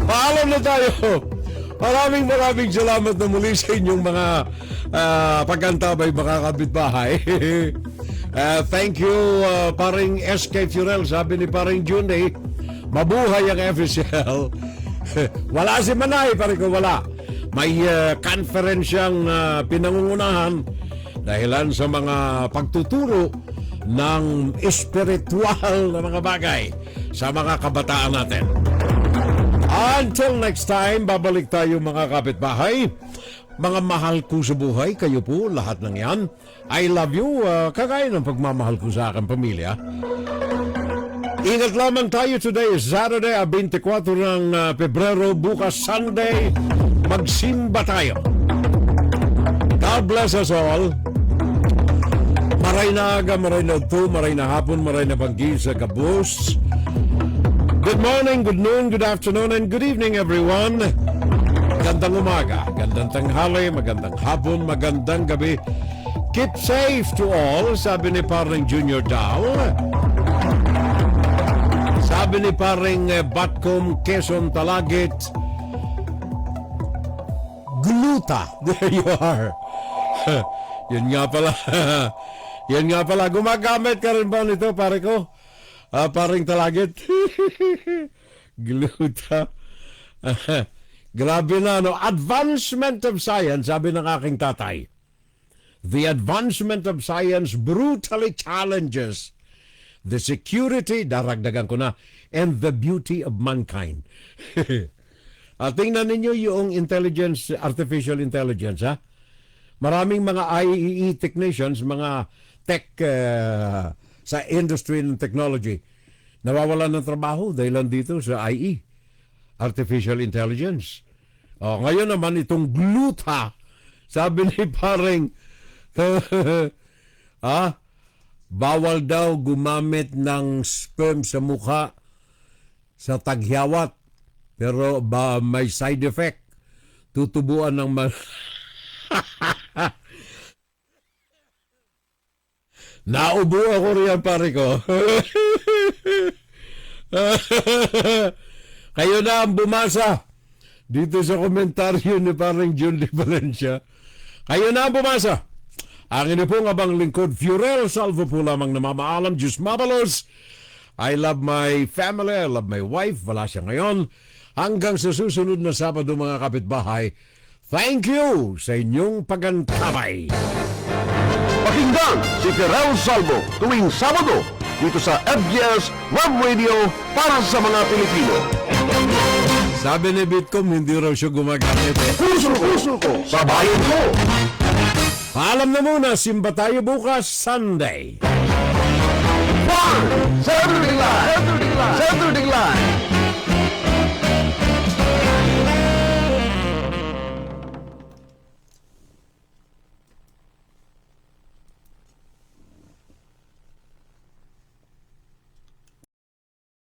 Paalam na tayo. Maraming salamat na muli sa inyong mga pagkantabay, mga kapitbahay. Thank you, paring SK Furel. Sabi ni paring Junday, mabuhay ang FSL. Wala si Manay, pare ko wala. May conference siyang pinangungunahan dahilan sa mga pagtuturo ng espiritual na mga bagay sa mga kabataan natin. Until next time, babalik tayo mga kapitbahay. Mga mahal ko sa buhay, kayo po, lahat ng yan. I love you, kagaya ng pagmamahal ko sa aking pamilya. Ingat lamang tayo. Today is Saturday, 24 ng Pebrero. Bukas Sunday, magsimba tayo. God bless us all. Maray na aga, maray na udto, maray na hapon, maray na banggi sa kabus. Good morning, good noon, good afternoon, and good evening everyone. Magandang umaga, magandang tanghali, magandang hapon, magandang gabi. Keep safe to all, sabi ni paring Junior Dal. Sabi ni paring Batcom Quezon Talagit, Gluta. There you are. Yun nga pala. Yan nga pala. Gumagamit ka rin ba nito, pare ko? Paring Talagit. Gluta. Grabe na, no? Advancement of science, sabi ng aking tatay. The advancement of science brutally challenges the security, daragdagan ko na, and the beauty of mankind. Tingnan ninyo yung intelligence, artificial intelligence, ha? Maraming mga IEE technicians, mga tech sa industry and technology, nawawalan ng trabaho dahil dito sa IE, artificial intelligence. Ngayon naman itong gluta, sabi ni pareng, bawal daw gumamit ng sperm sa mukha sa tagyawat, pero may side effect. Tutubuan ng naubo ako riyan, pare ko. Kayo na ang bumasa dito sa komentaryo ni parang John de Valencia. Kayo na ang bumasa. Ang inyo pong abang lingkod, Furel Salvo po lamang namamaalam, Diyos mabalos. I love my family, I love my wife. Wala siya ngayon. Hanggang sa susunod na Sabado mga kapitbahay, thank you sa inyong pagantabay. Pakinggan si Furel Salvo tuwing Sabado dito sa FBS Web Radio para sa mga Pilipino. Sabi ni Bitcom, hindi raw siya gumagamit. Puso ko sa bayan ko. Paalam na muna, simba tayo bukas, Sunday. 1, 7,